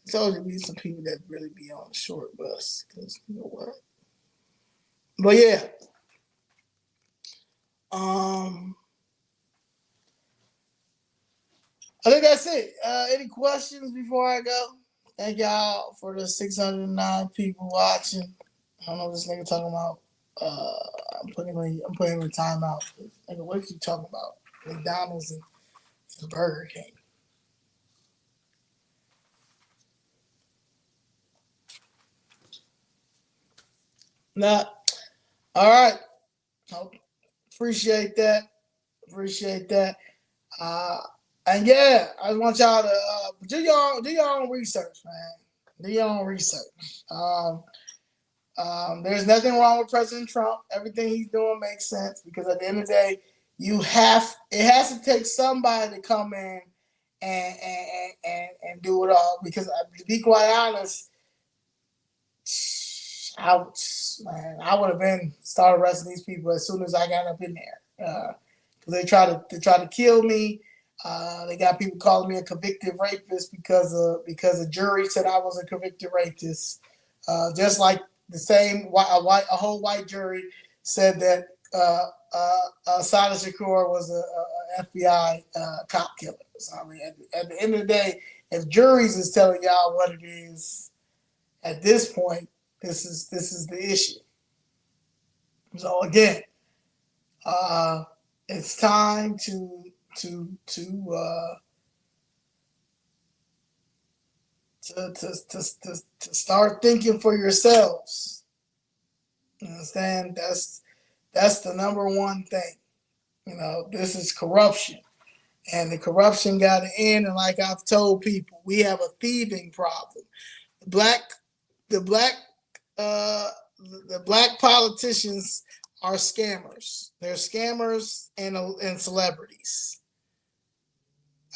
it's always be some people that really be on the short bus. Because you know what? But yeah. I think that's it. Any questions before I go? Thank y'all for the 609 people watching. I don't know what this nigga talking about. I'm putting him in timeout. Nigga, what are you talking about? McDonald's and Burger King. Nah. All right. Appreciate that. And yeah, I just want y'all to do your own research, man. Do your own research. There's nothing wrong with President Trump. Everything he's doing makes sense because at the end of the day, it has to take somebody to come in and do it all. Because to be quite honest, I would have been started arresting these people as soon as I got up in there. Because they try to kill me. They got people calling me a convicted rapist because a jury said I was a convicted rapist. Just like the same a whole white jury said that Sada Shakur was a FBI cop killer. So I mean, at the end of the day, if juries is telling y'all what it is, at this point, this is the issue. So again, it's time to start thinking for yourselves. You understand? That's the number one thing. You know, this is corruption. And the corruption got to end. And like I've told people, we have a thieving problem. The black politicians are scammers. They're scammers and celebrities.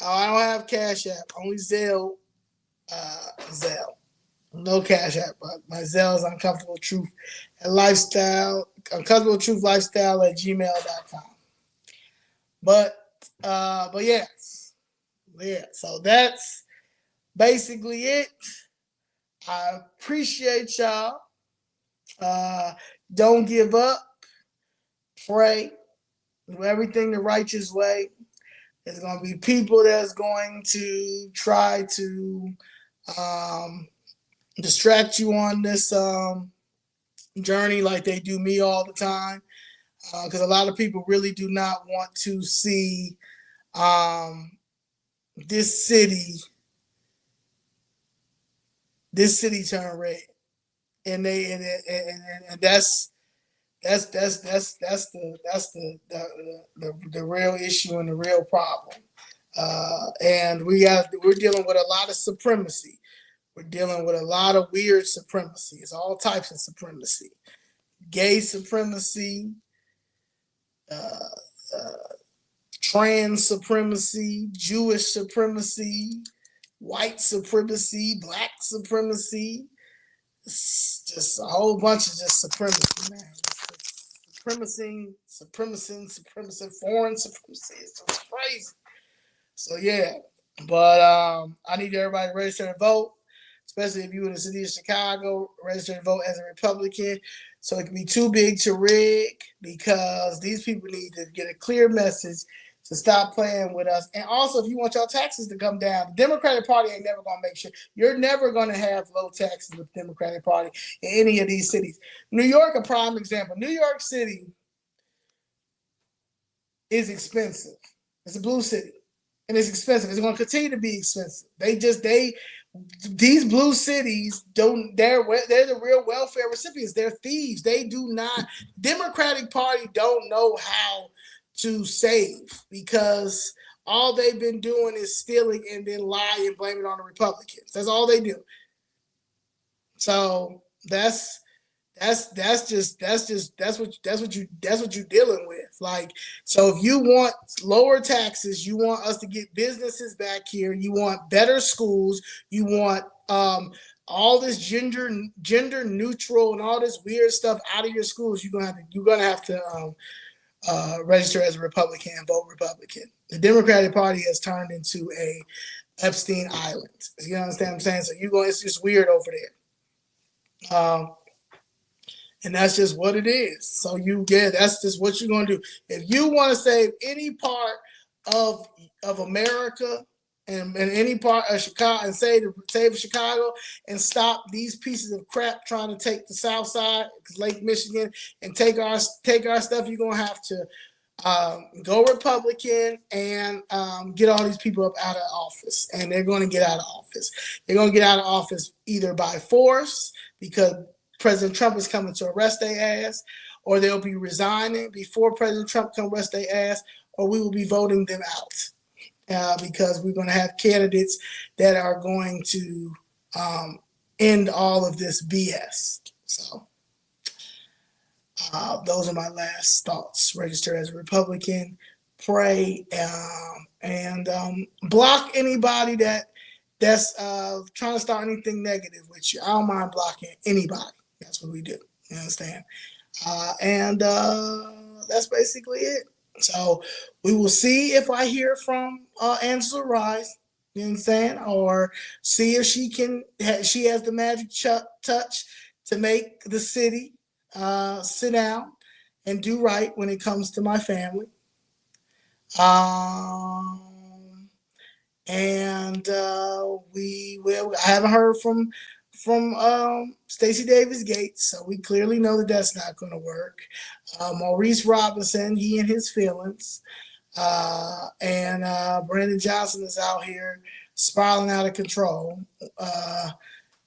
I don't have Cash App, only Zelle. No Cash App, but my Zelle is uncomfortable truth and lifestyle, uncomfortable truth lifestyle at gmail.com. But yeah. So that's basically it. I appreciate y'all. Don't give up. Pray. Do everything the righteous way. There's going to be people that's going to try to distract you on this journey like they do me all the time. Because a lot of people really do not want to see this city turn red. And that's the real issue and the real problem. And we're dealing with a lot of supremacy. We're dealing with a lot of weird supremacy. It's all types of supremacy. Gay supremacy, trans supremacy, Jewish supremacy, white supremacy, black supremacy. It's just a whole bunch of just supremacy, man. Supremacy, foreign supremacy. It's just crazy. So yeah, but I need everybody to register to vote, especially if you're in the city of Chicago. Register to vote as a Republican, so it can be too big to rig because these people need to get a clear message to stop playing with us. And also, if you want your taxes to come down, the Democratic Party ain't never going to make sure. You're never going to have low taxes with the Democratic Party in any of these cities. New York, a prime example. New York City is expensive. It's a blue city. And it's expensive. It's going to continue to be expensive. These blue cities they're the real welfare recipients. They're thieves. They do not, Democratic Party don't know how to save because all they've been doing is stealing and then lie and blame it on the Republicans. That's all they do. So that's what you're dealing with. Like, so if you want lower taxes, you want us to get businesses back here, you want better schools, you want all this gender neutral and all this weird stuff out of your schools, you're gonna have to register as a Republican and vote Republican. The Democratic Party has turned into a Epstein Island. You understand what I'm saying? So it's just weird over there. And that's just what it is. So that's just what you're gonna do. If you want to save any part of America and any part of Chicago and save Chicago and stop these pieces of crap trying to take the South Side, Lake Michigan, and take our stuff, you're gonna have to go Republican and get all these people up out of office. And they're going to get out of office. They're going to get out of office either by force because President Trump is coming to arrest their ass, or they'll be resigning before President Trump can arrest their ass, or we will be voting them out because we're going to have candidates that are going to end all of this BS. So those are my last thoughts. Register as a Republican, pray, and block anybody that's trying to start anything negative with you. I don't mind blocking anybody. That's what we do. You understand? And that's basically it. So we will see if I hear from Angela Rice. You know what I'm saying? Or see if she has the magic touch to make the city sit down and do right when it comes to my family. And I haven't heard from Stacey Davis Gates, so we clearly know that that's not going to work. Maurice Roberson, he and his feelings, and Brandon Johnson is out here spiraling out of control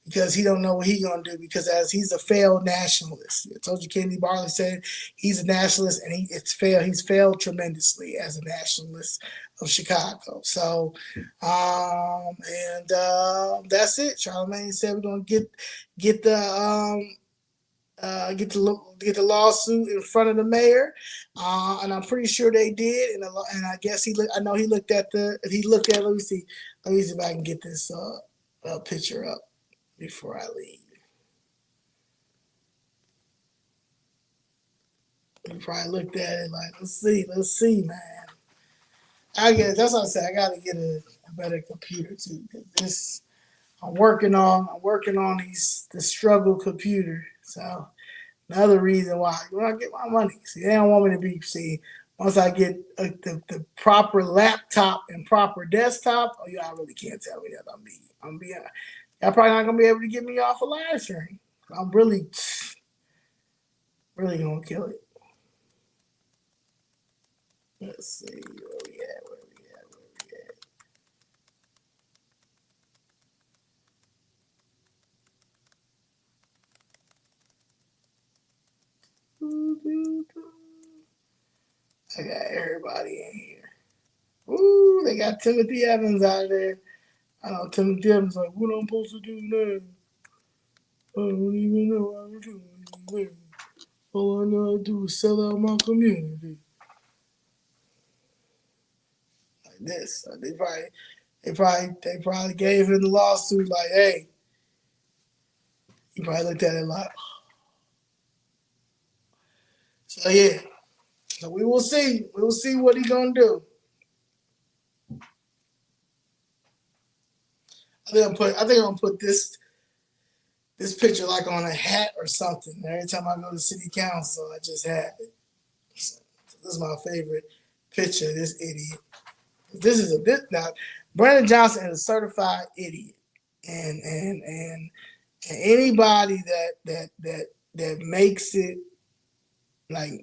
because he don't know what he's going to do, because as he's a failed nationalist. I told you Kennedy Barley said he's a nationalist, and he's failed tremendously as a nationalist of Chicago. So, that's it. Charlamagne said we're going to get the lawsuit in front of the mayor, and I'm pretty sure they did. And I guess I know he looked at. Let me see if I can get this picture up before I leave. You probably looked at it like, let's see, man. I guess that's what I said. I got to get a better computer too. I'm working on the struggle computer. So another reason why when I get my money, see, they don't want me to be. See, once I get the proper laptop and proper desktop, y'all really can't tell me that I'm being. Y'all probably not gonna be able to get me off a live stream. I'm really gonna kill it. Let's see where we at. I got everybody in here. Ooh, they got Timothy Evans out of there. I know Timothy Evans like, what I'm supposed to do now? I don't even know what I'm doing. All I know how to do is sell out my community. Like this. So they probably gave him the lawsuit like, hey. He probably looked at it like, so yeah. So we will see. We will see what he's gonna do. I think I'm gonna put this picture like on a hat or something. Every time I go to city council, I just have it. So this is my favorite picture of this idiot. Now Brandon Johnson is a certified idiot. And anybody that makes it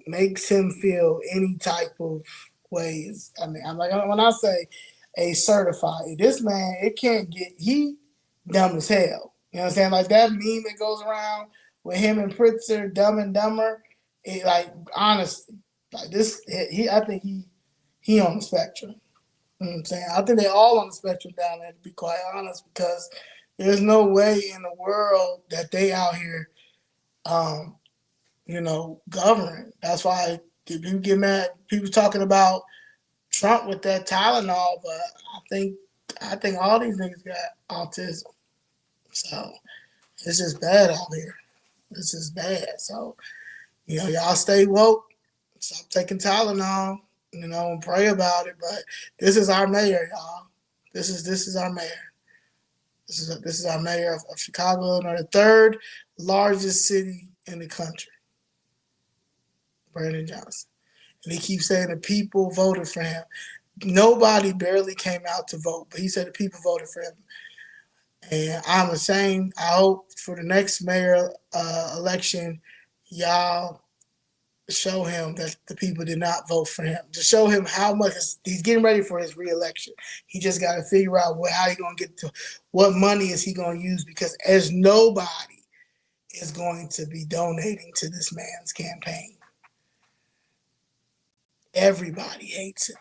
makes him feel any type of ways. I mean, I'm like, when I say a certified, this man, he dumb as hell. You know what I'm saying? Like that meme that goes around with him and Pritzker, Dumb and Dumber. Honestly, like this, I think he on the spectrum. You know what I'm saying? I think they all on the spectrum down there, to be quite honest, because there's no way in the world that they out here, govern. That's why people get mad. People talking about Trump with that Tylenol, but I think all these niggas got autism. So It's just bad out here. It's just bad. So, y'all stay woke. Stop taking Tylenol, and pray about it. But this is our mayor, y'all. This is our mayor. This is our mayor of Chicago, the third largest city in the country, Brandon Johnson. And he keeps saying the people voted for him. Nobody barely came out to vote, but he said the people voted for him. And I'm ashamed. I hope for the next mayor election, y'all show him that the people did not vote for him. To show him how much he's getting ready for his reelection. He just got to figure out how he's going to get to what money is he going to use, because as nobody is going to be donating to this man's campaign. Everybody hates him.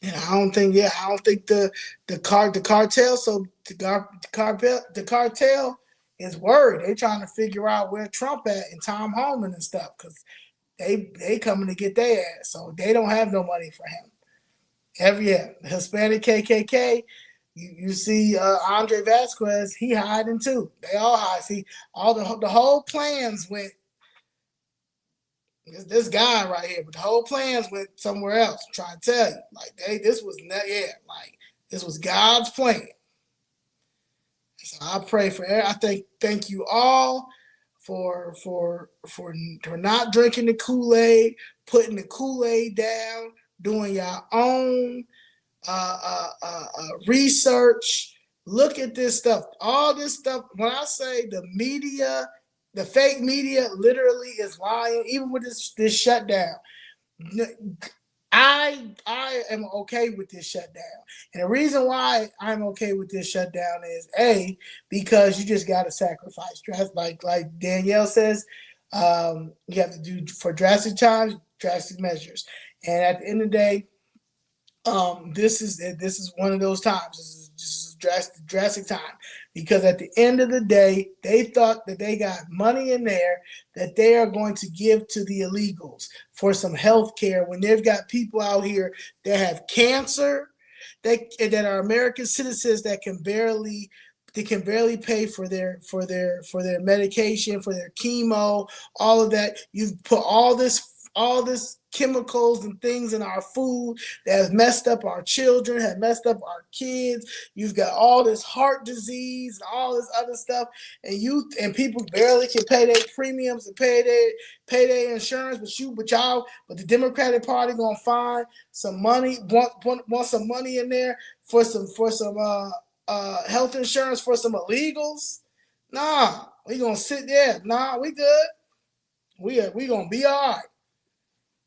And I don't think the cartel. So the cartel is worried. They trying to figure out where Trump at and Tom Homan and stuff, because they coming to get their ass. So they don't have no money for him. The Hispanic KKK. You see Andre Vasquez, he hiding too. They all hide. See, all the whole plans went. This guy right here, but the whole plans went somewhere else. I'm trying to tell you, this was God's plan. So I pray for. I thank you all for not drinking the Kool-Aid, putting the Kool-Aid down, doing your own research. Look at this stuff. All this stuff. When I say the media. The fake media literally is lying, even with this shutdown. I am okay with this shutdown. And the reason why I'm okay with this shutdown is, because you just got to sacrifice. Like Danielle says, you have to do for drastic times, drastic measures. And at the end of the day, this is one of those times. This is just drastic time, because at the end of the day, they thought that they got money in there that they are going to give to the illegals for some health care, when they've got people out here that have cancer, that are American citizens that can barely pay for their medication, for their chemo, all of that. You've put all this chemicals and things in our food that has messed up our children, have messed up our kids. You've got all this heart disease and all this other stuff, and people barely can pay their premiums and pay their insurance. But the Democratic Party gonna find some money, want some money in there for some health insurance for some illegals. Nah, we gonna sit there. Nah, we good. We gonna be all right.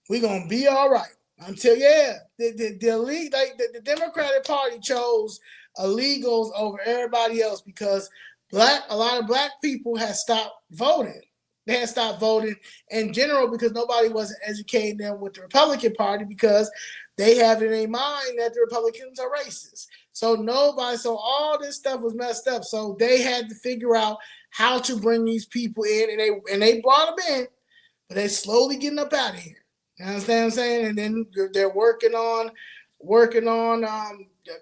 We're going to be all right. Until, the Democratic Party chose illegals over everybody else, because a lot of black people had stopped voting. They had stopped voting in general because nobody wasn't educating them with the Republican Party, because they have in their mind that the Republicans are racist. So all this stuff was messed up. So they had to figure out how to bring these people in, and they brought them in, but they're slowly getting up out of here. You understand what I'm saying? And then they're working on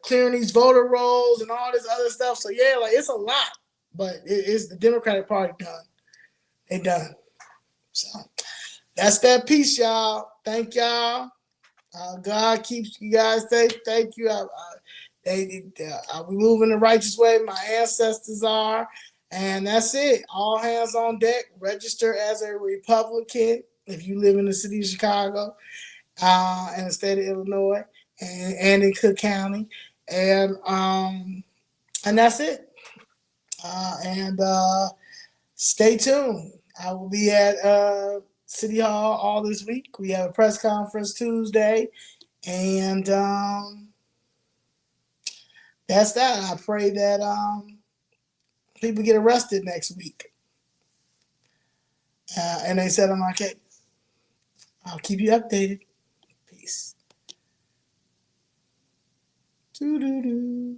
clearing these voter rolls and all this other stuff. So it's a lot, but it's the Democratic Party done. They done. So that's that piece, y'all. Thank y'all. God keeps you guys safe. Thank you. We move in the righteous way. My ancestors are, and that's it. All hands on deck. Register as a Republican if you live in the city of Chicago, and the state of Illinois, and in Cook County, and that's it. And stay tuned. I will be at City Hall all this week. We have a press conference Tuesday, and that's that. I pray that people get arrested next week, and they settle my case. I'll keep you updated. Peace. Doo-doo-doo.